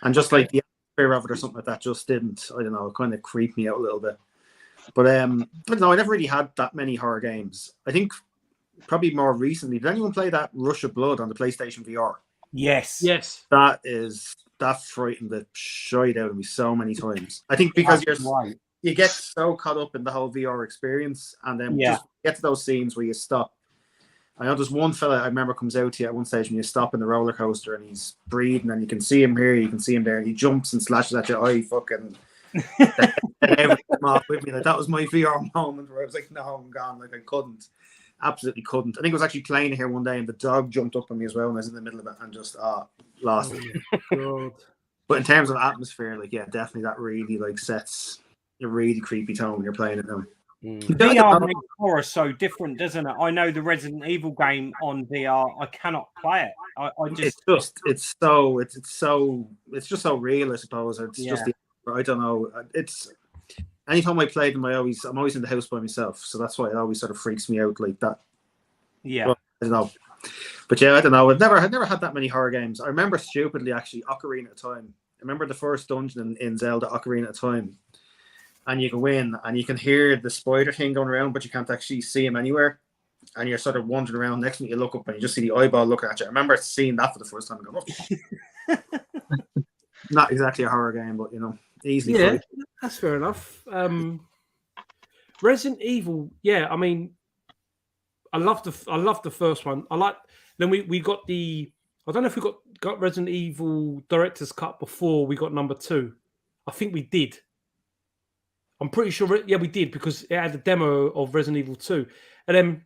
and just like the atmosphere of it or something like that just didn't. I don't know. It kind of creeped me out a little bit. But I don't know. I never really had that many horror games. I think probably more recently. Did anyone play that Rush of Blood on the PlayStation VR? Yes. That frightened the shit out of me so many times. I think because you get so caught up in the whole VR experience, and then just get to those scenes where you stop. I know there's one fella I remember comes out to you at one stage when you stop in the roller coaster and he's breathing, and you can see him here, you can see him there, and he jumps and slashes at you. I fucking everything off with me. Like, that was my VR moment where I was like, no, I'm gone. Like, I absolutely couldn't. I think I was actually playing here one day and the dog jumped up on me as well, and I was in the middle of it and just lost it. But in terms of atmosphere, like, yeah, definitely that really like sets a really creepy tone when you're playing it now. VR makes horror so different, doesn't it? I know the Resident Evil game on VR, I cannot play it. It's just so real, I suppose. I don't know. It's anytime I played them, I'm always in the house by myself, so that's why it always sort of freaks me out like that. Yeah, but, I don't know. But yeah, I don't know. I've never had that many horror games. I remember stupidly actually Ocarina of Time. I remember the first dungeon in Zelda Ocarina of Time, and you go in and you can hear the spider thing going around, but you can't actually see him anywhere. And you're sort of wandering around. Next minute you look up and you just see the eyeball looking at you. I remember seeing that for the first time and going, oh. Not exactly a horror game, but easily. Yeah, that's fair enough. Resident Evil, yeah, I mean, I love the first one. Then we got the. I don't know if we got Resident Evil Director's Cut before we got number 2. I think we did. I'm pretty sure. Yeah, we did because it had the demo of Resident Evil 2, and then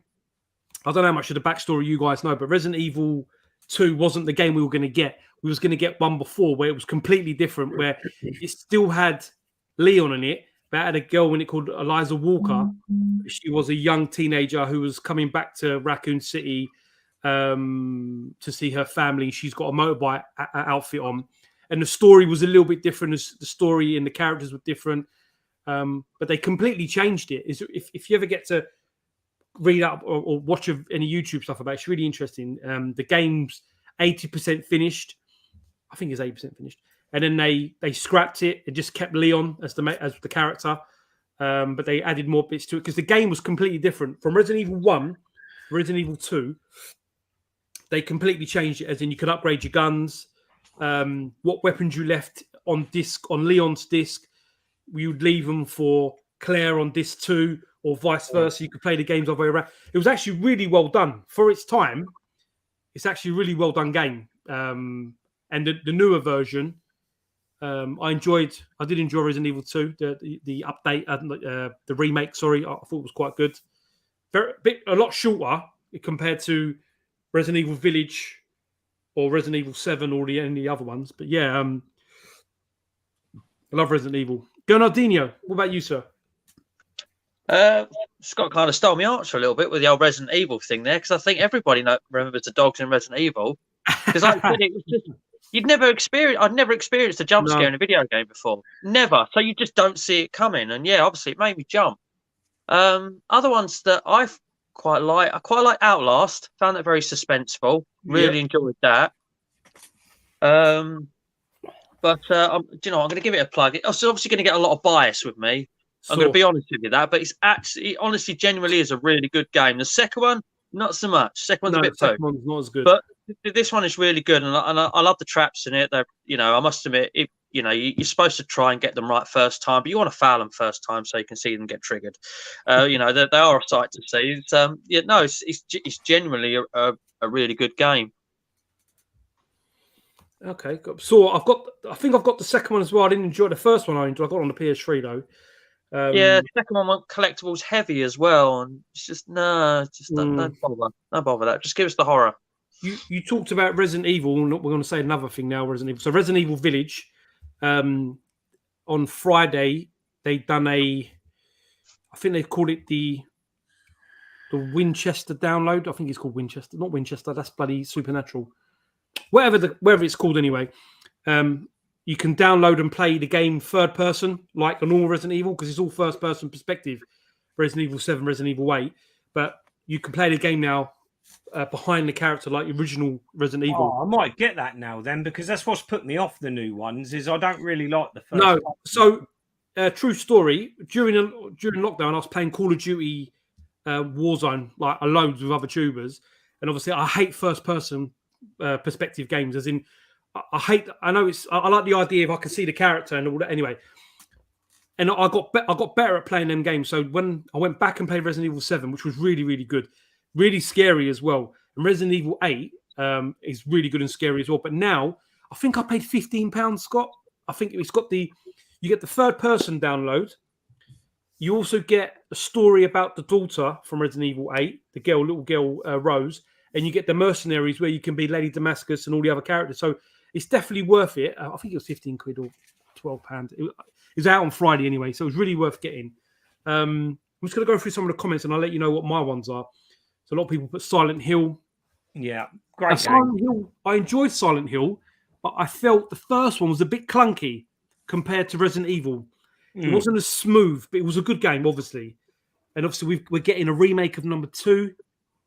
I don't know how much of the backstory you guys know, but Resident Evil 2 wasn't the game we were going to get. We was going to get one before where it was completely different, where it still had Leon in it, but it had a girl in it called Eliza Walker. She was a young teenager who was coming back to Raccoon City to see her family. She's got a motorbike outfit on, and the story was a little bit different. The story and the characters were different, but they completely changed it. If you ever get to read up or watch any YouTube stuff about it, it's really interesting. The game's 80% finished. I think it's 80% finished. And then they scrapped it. It just kept Leon as the character. But they added more bits to it because the game was completely different. From Resident Evil 1 to Resident Evil 2, they completely changed it, as in you could upgrade your guns, what weapons you left on Leon's disc, we would leave them for Claire on disc 2, or vice versa. You could play the games other way around. It was actually really well done. For its time, it's actually a really well done game. And the newer version, I did enjoy Resident Evil 2, the update, the remake, sorry. I thought it was quite good. A lot shorter compared to Resident Evil Village or Resident Evil 7 or any other ones. But yeah, I love Resident Evil. Gurnaldinho, what about you, sir? Scott kind of stole my answer a little bit with the old Resident Evil thing there, because I think everybody remembers the dogs in Resident Evil. Because like I said, it was just I'd never experienced a jump scare in a video game before. Never. So you just don't see it coming. And yeah, obviously it made me jump. Other ones that I quite like Outlast. Found that very suspenseful. Really enjoyed that. I'm going to give it a plug. It's obviously going to get a lot of bias with me. I'm going to be honest with you but it honestly, genuinely is a really good game. The second one, not so much. Second one's a bit second one's not as good. But this one is really good, and I love the traps in it. They're, I must admit, you're supposed to try and get them right first time, but you want to foul them first time so you can see them get triggered. They are a sight to see. It's genuinely a really good game. Okay, so I think I've got the second one as well. I didn't enjoy the first one. I got it on the PS3 though. The second one went collectibles heavy as well, and it's just don't bother that. Just give us the horror. You talked about Resident Evil. We're going to say another thing now. Resident Evil. So Resident Evil Village. On Friday they done I think they called it the Winchester download. I think it's called Winchester, not Winchester. That's bloody Supernatural. Whatever it's called anyway. You can download and play the game third person, like on all Resident Evil, because it's all first person perspective. Resident Evil 7, Resident Evil 8. But you can play the game now behind the character like the original Resident Evil. I might get that now then, because that's what's put me off the new ones, is I don't really like the first No, one. so true story. During lockdown, I was playing Call of Duty Warzone, like loads with other tubers. And obviously I hate first person perspective games, as in I like the idea if I can see the character and all that anyway. And I got better at playing them games. So when I went back and played Resident Evil 7, which was really, really good, really scary as well. And Resident Evil 8 is really good and scary as well. But now I think I paid £15, Scott. I think it's got you get the third person download. You also get a story about the daughter from Resident Evil 8, the little girl Rose, and you get the mercenaries where you can be Lady Damascus and all the other characters. So it's definitely worth it. I think it was £15 or £12. It was out on Friday anyway, so it was really worth getting. I'm just going to go through some of the comments and I'll let you know what my ones are. So a lot of people put Silent Hill. Yeah, great game. Silent Hill, I enjoyed Silent Hill, but I felt the first one was a bit clunky compared to Resident Evil. It wasn't as smooth, but it was a good game, obviously. And obviously we're getting a remake of number 2.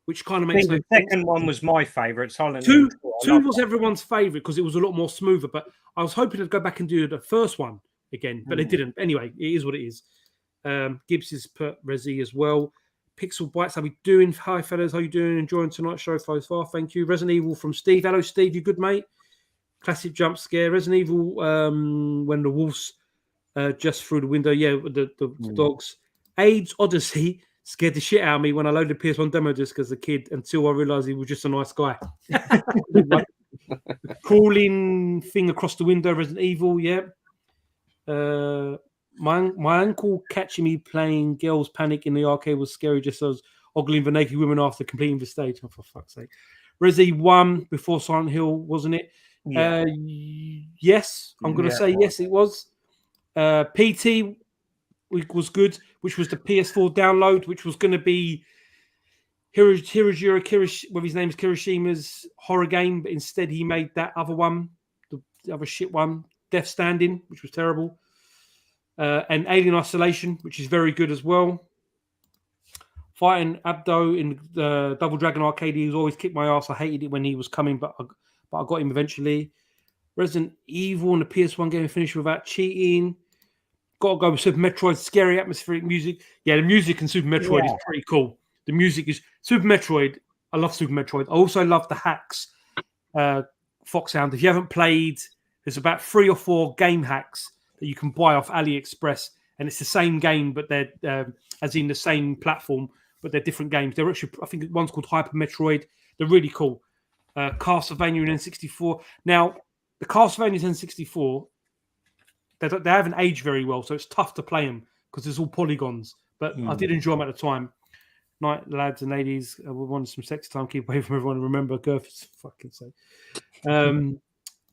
Which kind of makes sense. The second one was my favourite. Silent Hill. Two was everyone's favourite because it was a lot more smoother. But I was hoping to go back and do the first one again, but they didn't. Anyway, it is what it is. Gibbs has put Resi as well. Pixel Bites, how we doing? Hi, fellas. How you doing? Enjoying tonight's show so far. Thank you. Resident Evil from Steve. Hello, Steve. You good, mate? Classic jump scare. Resident Evil when the wolves just through the window. Yeah, the dogs. AIDS Odyssey. scared the shit out of me when I loaded the PS1 demo disc as a kid until I realised he was just a nice guy. Crawling thing across the window, Resident Evil, yeah. My uncle catching me playing Girls Panic in the arcade was scary, just as ogling the naked women after completing the stage. Oh, for fuck's sake. Resi 1 before Silent Hill, wasn't it? Yeah. Yes, I'm going to say yes, it was. PT was good, which was the PS4 download, which was going to be Hirojiro well, his name is Kirishima's horror game, but instead he made that other one, the other shit one, Death Standing, which was terrible. And Alien Isolation, which is very good as well. Fighting Abdo in the Double Dragon arcade, he was always kicked my ass. I hated it when he was coming, but I got him eventually. Resident Evil and the PS1 game finished without cheating. Got to go with Super Metroid, scary atmospheric music. Yeah, the music in Super Metroid is pretty cool. The music is Super Metroid. I love Super Metroid. I also love the hacks, Fox Sound. If you haven't played, there's about 3 or 4 game hacks that you can buy off AliExpress, and it's the same game, but they're as in the same platform, but they're different games. They're actually, I think one's called Hyper Metroid. They're really cool. Castlevania and N64. Now, the Castlevania's N64, they haven't aged very well, so it's tough to play them because it's all polygons. But I did enjoy them at the time. Night, lads and ladies. We wanted some sex time. Keep away from everyone. Remember, Girth, fucking sake.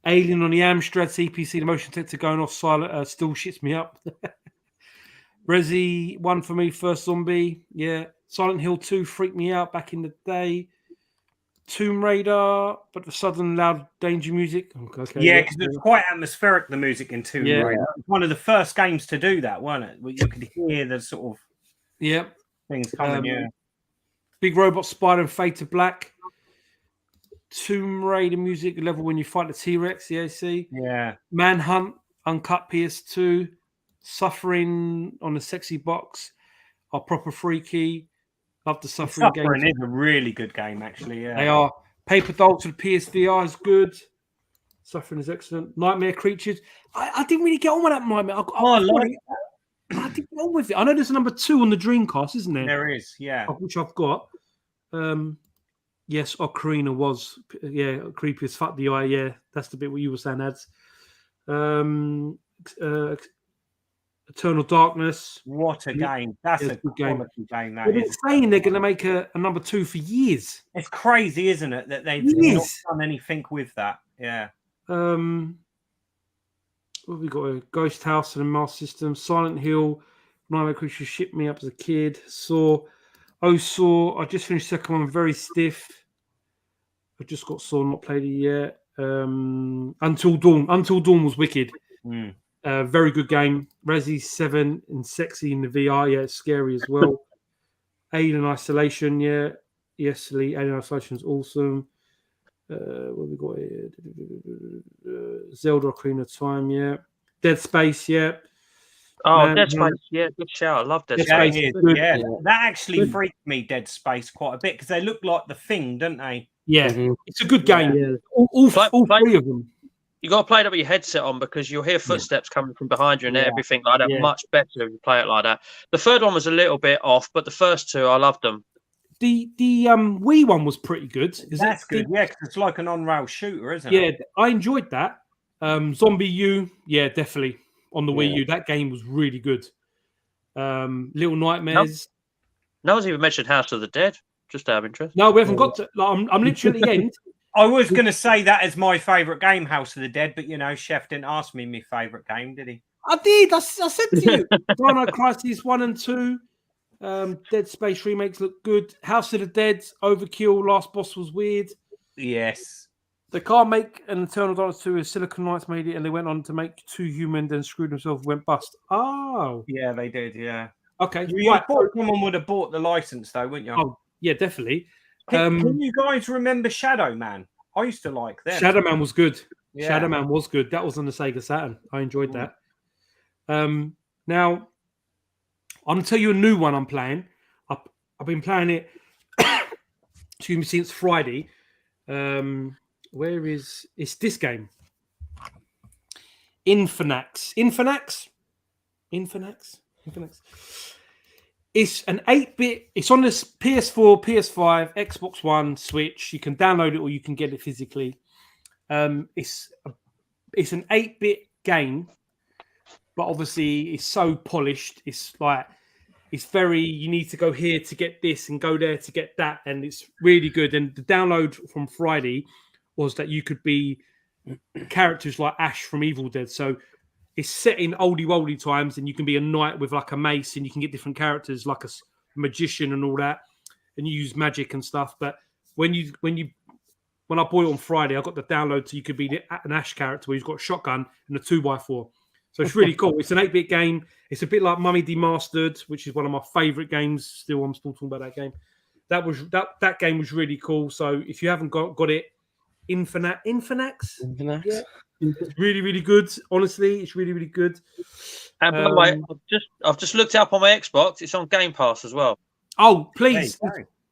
Alien on the Amstrad CPC, the motion detector going off silent still shits me up. Resi 1 for me, first zombie. Yeah. Silent Hill 2 freaked me out back in the day. Tomb Raider, but the sudden loud danger music. Okay, yeah, because it's quite atmospheric, the music in Tomb Raider. It was one of the first games to do that, wasn't it? Where you could hear the sort of things coming. Big Robot Spider and Fade to Black. Tomb Raider music level when you fight the T-Rex. Yeah. Manhunt, Uncut PS2. Suffering on the Sexy Box. Are proper freaky. Love the Suffering game. Suffering is a really good game, actually. Yeah, they are. Paper Doll to the PSVR is good. Suffering is excellent. Nightmare Creatures. I didn't really get on with that Nightmare. I didn't get on with it. I know there's a number 2 on the Dreamcast, isn't there? There is, yeah. Which I've got. Yes, Ocarina was, creepy as fuck. The eye, yeah. That's the bit what you were saying, Ads. Eternal Darkness. What a game. That's a good game. That they're saying they're going to make a number 2 for years. It's crazy, isn't it, that they've not done anything with that. Yeah. What have we got? A Ghost House and a Master System. Silent Hill. Nightmare Creatures shipped me up as a kid. Saw. I just finished second one. Very stiff. I just got Saw, not played it yet. Until Dawn. Until Dawn was wicked. Very good game. Resi 7 and sexy in the VR. Yeah, it's scary as well. Alien Isolation. Yeah. Yes, Lee. Alien Isolation is awesome. What have we got here? Zelda Ocarina of Time. Yeah. Dead Space. Yeah. Oh, Dead Space. Yeah, good shout. I love Dead Space. Yeah. That actually freaked me, Dead Space, quite a bit because they look like The Thing, don't they? Yeah. It's a good game. Yeah. All 3 of them. You got to play it with your headset on because you'll hear footsteps coming from behind you and everything like that. Much better if you play it like that. The third one was a little bit off, but the first 2, I loved them. The Wii one was pretty good. That's good, yeah, because it's like an on-rail shooter, isn't it? Yeah, I enjoyed that. Zombie U, yeah, definitely on the Wii U. That game was really good. Little Nightmares. No one's even mentioned House of the Dead. Just out of interest. No, we haven't got to. Like, I'm literally at the end. I was going to say that is my favourite game, House of the Dead, but Chef didn't ask me my favourite game, did he? I did. I said to you, Dino Crisis 1 and 2. Dead Space remakes look good. House of the Dead, Overkill, Last Boss was weird. Yes. They can't make an Eternal Darkness 2 as Silicon Knights made it, and they went on to make 2 Human, then screwed themselves, went bust. Oh. Yeah, they did, yeah. Okay. I thought someone would have bought the license, though, wouldn't you? Oh, yeah, definitely. Can you guys remember Shadow Man? I used to like them. Shadow Man was good. Yeah. Shadow Man was good. That was on the Sega Saturn. I enjoyed that. Now, I'm going to tell you a new one I'm playing. I've been playing it excuse me, since Friday. It's this game? Infinix. It's an 8-bit. It's on this PS4, PS5, Xbox One, Switch. You can download it or you can get it physically. It's an 8-bit game, but obviously it's so polished. It's like it's very. You need to go here to get this and go there to get that, and it's really good. And the download from Friday was that you could be characters like Ash from Evil Dead. So it's set in oldie times, and you can be a knight with like a mace, and you can get different characters like a magician and all that, and you use magic and stuff. But when I bought it on Friday, I got the download so you could be an Ash character where he's got a shotgun and a 2x4. So it's really cool. It's an 8-bit game. It's a bit like Mummy Demastered, which is one of my favorite games. I'm still talking about that game. That game was really cool. So if you haven't got it, Infinax. Yeah. It's really, really good. Honestly, it's really, really good. And by the way, I've just looked it up on my Xbox. It's on Game Pass as well. Oh, please!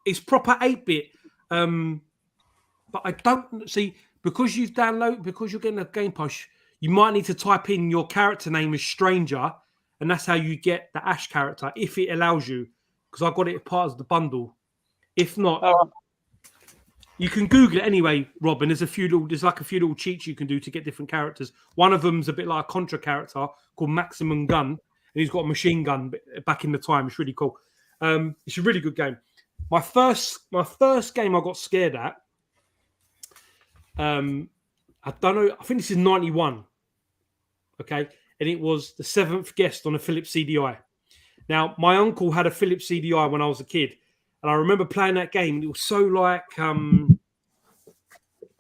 It's proper 8-bit. But I don't see because you're getting a Game Pass. You might need to type in your character name as Stranger, and that's how you get the Ash character if it allows you. Because I got it as part of the bundle. If not. You can Google it anyway, Rob, and there's a few little cheats you can do to get different characters. One of them's a bit like a Contra character called Maximum Gun, and he's got a machine gun back in the time. It's really cool. It's a really good game. My first game I got scared at. I don't know. I think this is 91. Okay, and it was the 7th guest on a Philips CDI. Now, my uncle had a Philips CDI when I was a kid. And I remember playing that game, and it was so like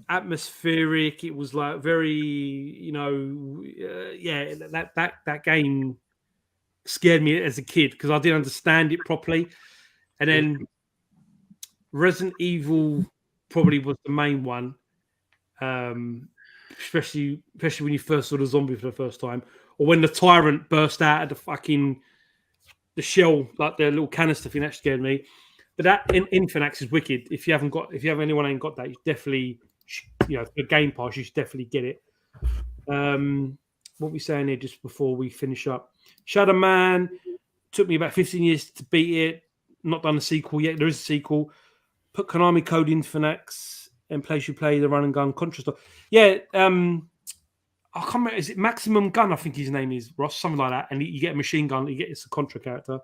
atmospheric. It was like very, that game scared me as a kid because I didn't understand it properly. And then Resident Evil probably was the main one, especially when you first saw the zombie for the first time, or when the tyrant burst out of the shell, like the little canister thing. That scared me. But that Infinax is wicked. If anyone ain't got that, you definitely, the Game Pass, you should definitely get it. What are we saying here just before we finish up? Shadow Man took me about 15 years to beat it. Not done a sequel yet. There is a sequel. Put Konami code Infinax and place you play the run and gun Contra stuff. Yeah, I can't remember. Is it Maximum Gun? I think his name is Ross, something like that. And you get a machine gun. It's a Contra character.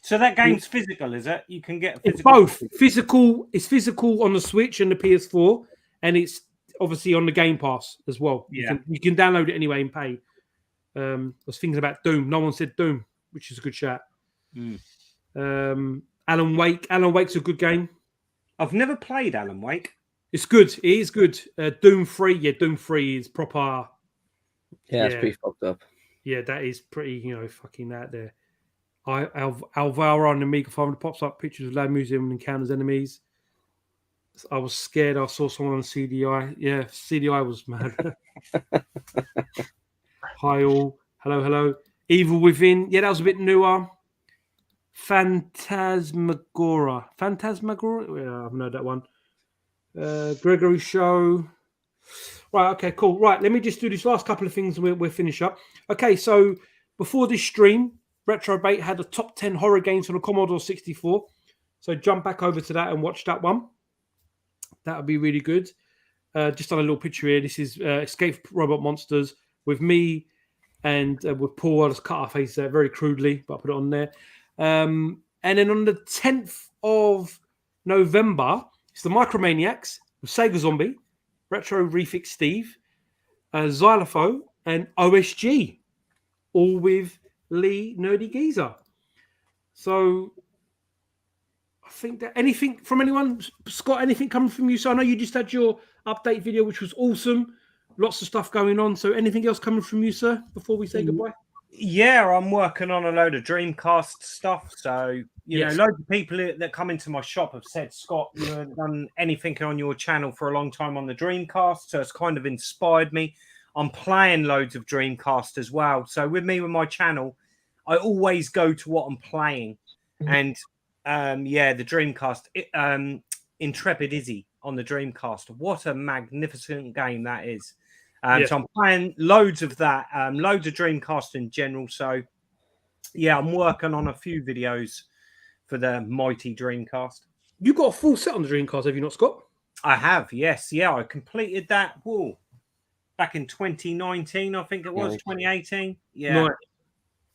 So that game's physical, is it? You can get physical. It's both physical. It's physical on the Switch and the PS4, and it's obviously on the Game Pass as well. Yeah, you can download it anyway and pay. I was thinking about Doom. No one said Doom, which is a good shout. Alan Wake. Alan Wake's a good game. I've never played Alan Wake. It's good. It is good. Doom 3. Yeah, Doom 3 is proper. Yeah, it's pretty fucked up. Yeah, that is pretty. Fucking out there. Alvaro on the Amiga 500 pops up pictures of Lab Museum and encounters enemies. I was scared. I saw someone on CDI. Yeah, CDI was mad. Hi all. Hello. Evil Within. Yeah, that was a bit newer. Phantasmagora. Yeah, I've heard that one. Gregory Show. Right, okay, cool. Right, let me just do this last couple of things and we'll finish up. Okay, so before this stream, Retrobait had a top 10 horror games on the Commodore 64. So jump back over to that and watch that one. That would be really good. Just on a little picture here. This is Escape Robot Monsters with me and with Paul. I just cut our face there very crudely, but I put it on there. And then on the 10th of November, it's the Micromaniacs with Sega Zombie, Retro Refix Steve, Xylopho, and OSG, all with Lee Nerdy Geezer. So I think that anything from anyone, Scott, anything coming from you? So I know you just had your update video, which was awesome. Lots of stuff going on. So anything else coming from you, sir, before we say goodbye? Yeah, I'm working on a load of Dreamcast stuff. So, you know, loads of people that come into my shop have said, Scott, you haven't done anything on your channel for a long time on the Dreamcast. So it's kind of inspired me. I'm playing loads of Dreamcast as well. So with my channel, I always go to what I'm playing. And the Dreamcast, Intrepid Izzy on the Dreamcast. What a magnificent game that is. So I'm playing loads of that, loads of Dreamcast in general. So, yeah, I'm working on a few videos for the mighty Dreamcast. You got a full set on the Dreamcast, have you not, Scott? I have, yes. Yeah, I completed that back in 2019, I think it was, 2018. Yeah. Right.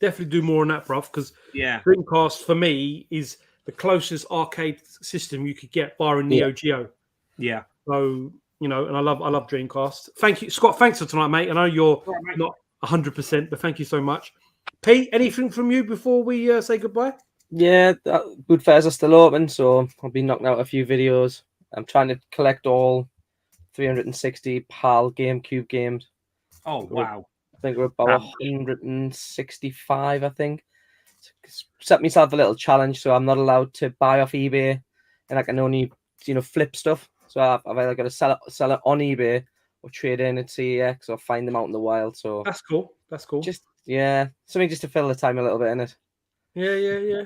Definitely do more on that, bruv, because Yeah. Dreamcast, for me, is the closest arcade system you could get bar in Neo Geo. Yeah. So, and I love Dreamcast. Thank you, Scott. Thanks for tonight, mate. I know you're not 100%, but thank you so much. Pete, anything from you before we say goodbye? Yeah, boot fairs are still open, so I'll be knocking out a few videos. I'm trying to collect all 360 PAL GameCube games. Oh, wow. I think we're about 165, I think. Set myself a little challenge, so I'm not allowed to buy off eBay, and I can only, flip stuff. So I've either got to sell it on eBay or trade in at CEX or find them out in the wild. So that's cool. Just something just to fill the time a little bit in it. Yeah.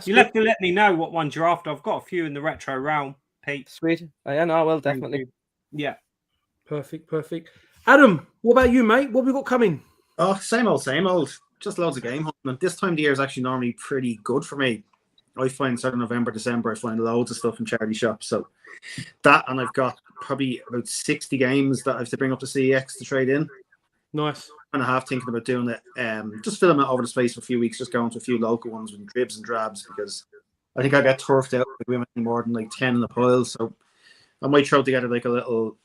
You'll have to let me know what ones you're after. I've got a few in the retro realm, Pete. Sweet. I will definitely. Yeah. Perfect. Adam, what about you, mate? What have we got coming? Oh, same old. Just loads of game hunting. This time of the year is actually normally pretty good for me. I find sort of November, December, I find loads of stuff in charity shops. So that, and I've got probably about 60 games that I have to bring up to CEX to trade in. Nice. And I have thinking about doing it, just filling it over the space for a few weeks, just going to a few local ones with dribs and drabs, because I think I get turfed out with women more than like 10 in the pile. So I might throw together like a little,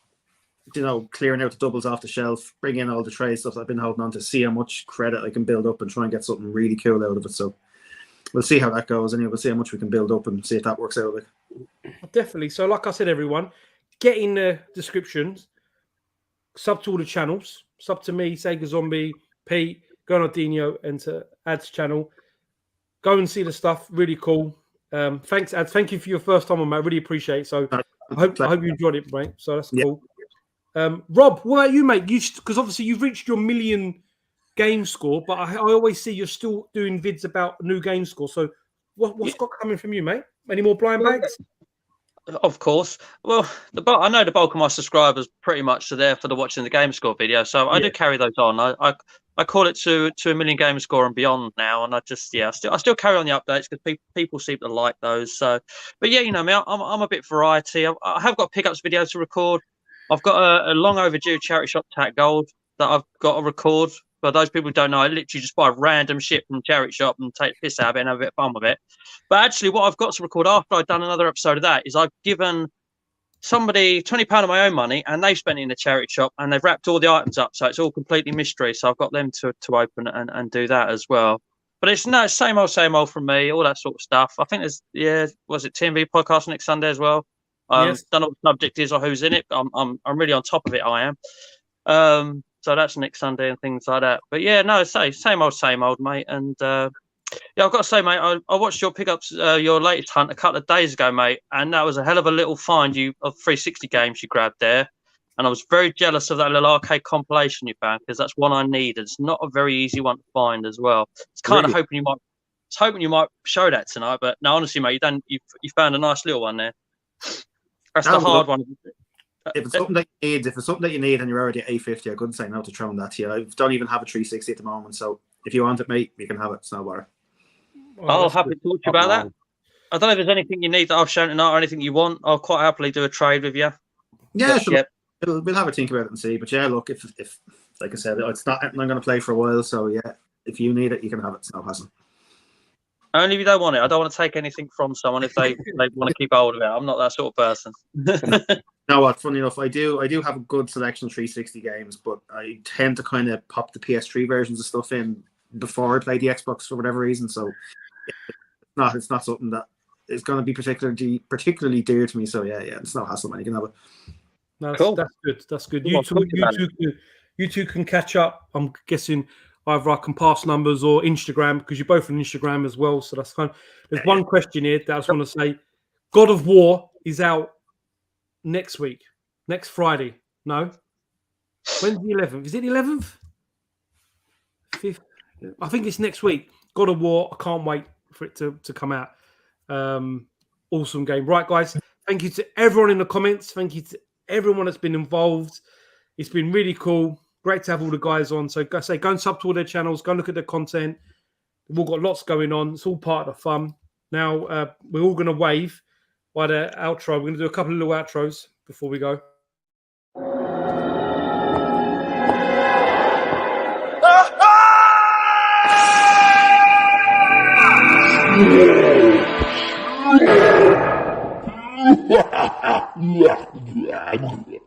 clearing out the doubles off the shelf, bring in all the trade stuff that I've been holding on to, see how much credit I can build up and try and get something really cool out of it. So we'll see how that goes. Anyway, we'll see how much we can build up and see if that works out. Definitely. So like I said, everyone, get in the descriptions, sub to all the channels, sub to me, Sega Zombie, Pete, Gurnaldinho, and to Ad's channel. Go and see the stuff. Really cool. Thanks, Ad. Thank you for your first time on, mate. I really appreciate it. So I hope you enjoyed it, mate. So that's cool. Rob, what about you, mate? Because obviously you've reached your 1 million game score, but I always see you're still doing vids about new game score. So what's got coming from you, mate? Any more blind bags? Of course. Well, I know the bulk of my subscribers pretty much are there for the watching the game score video, so I do carry those on. I call it to 1 million game score and beyond now, and I still carry on the updates because people seem to like those. So, but yeah, me, I'm a bit variety. I have got pickups videos to record. I've got a long overdue charity shop tag gold that I've got to record. For those people who don't know, I literally just buy random shit from charity shop and take the piss out of it and have a bit of fun with it. But actually, what I've got to record after I've done another episode of that is I've given somebody £20 of my own money and they've spent it in the charity shop and they've wrapped all the items up, so it's all completely mystery. So I've got them to open and do that as well. But it's same old from me, all that sort of stuff. I think there's was it TMV podcast next Sunday as well? Yes. Don't know what the subject is or who's in it, but I'm really on top of it. I am. So that's next Sunday and things like that. But yeah, no, same old, mate. And yeah, I've got to say, mate, I watched your pickups, your latest hunt a couple of days ago, mate, and that was a hell of a little find of 360 games you grabbed there. And I was very jealous of that little arcade compilation you found because that's one I need. It's not a very easy one to find as well. It's kind of hoping you might show that tonight, but no, honestly, mate, you found a nice little one there. That's the hard one. If it's something that you need, and you're already at 850, I couldn't say no to throwing that to you. I don't even have a 360 at the moment, so if you want it, mate, you can have it. It's no bother. I'll happily talk to you about that. I don't know if there's anything you need that I've shown tonight or anything you want. I'll quite happily do a trade with you. Yeah, sure. We'll have a think about it and see. But yeah, look, if like I said, it's not I'm going to play for a while, so yeah, if you need it, you can have it. It's no hassle. Only if you don't want it. I don't want to take anything from someone if they want to keep hold of it. I'm not that sort of person. No, what? Funny enough, I do have a good selection of 360 games, but I tend to kind of pop the PS3 versions of stuff in before I play the Xbox for whatever reason. So it's not something that is going to be particularly dear to me. So yeah, it's no hassle, man. You can have it. Cool. That's good. You two can catch up. I'm guessing either I can pass numbers or Instagram because you're both on Instagram as well. So that's fine. There's one question here that I just want to say: God of War is out next week, next Friday. No, when's the 11th? Is it the 11th? 5th? I think it's next week. God of War. I can't wait for it to come out. Awesome game, right, guys? Thank you to everyone in the comments. Thank you to everyone that's been involved. It's been really cool. Great to have all the guys on. So go and sub to all their channels. Go and look at their content. We've all got lots going on. It's all part of the fun. Now, we're all going to wave by the outro. We're going to do a couple of little outros before we go. Yeah.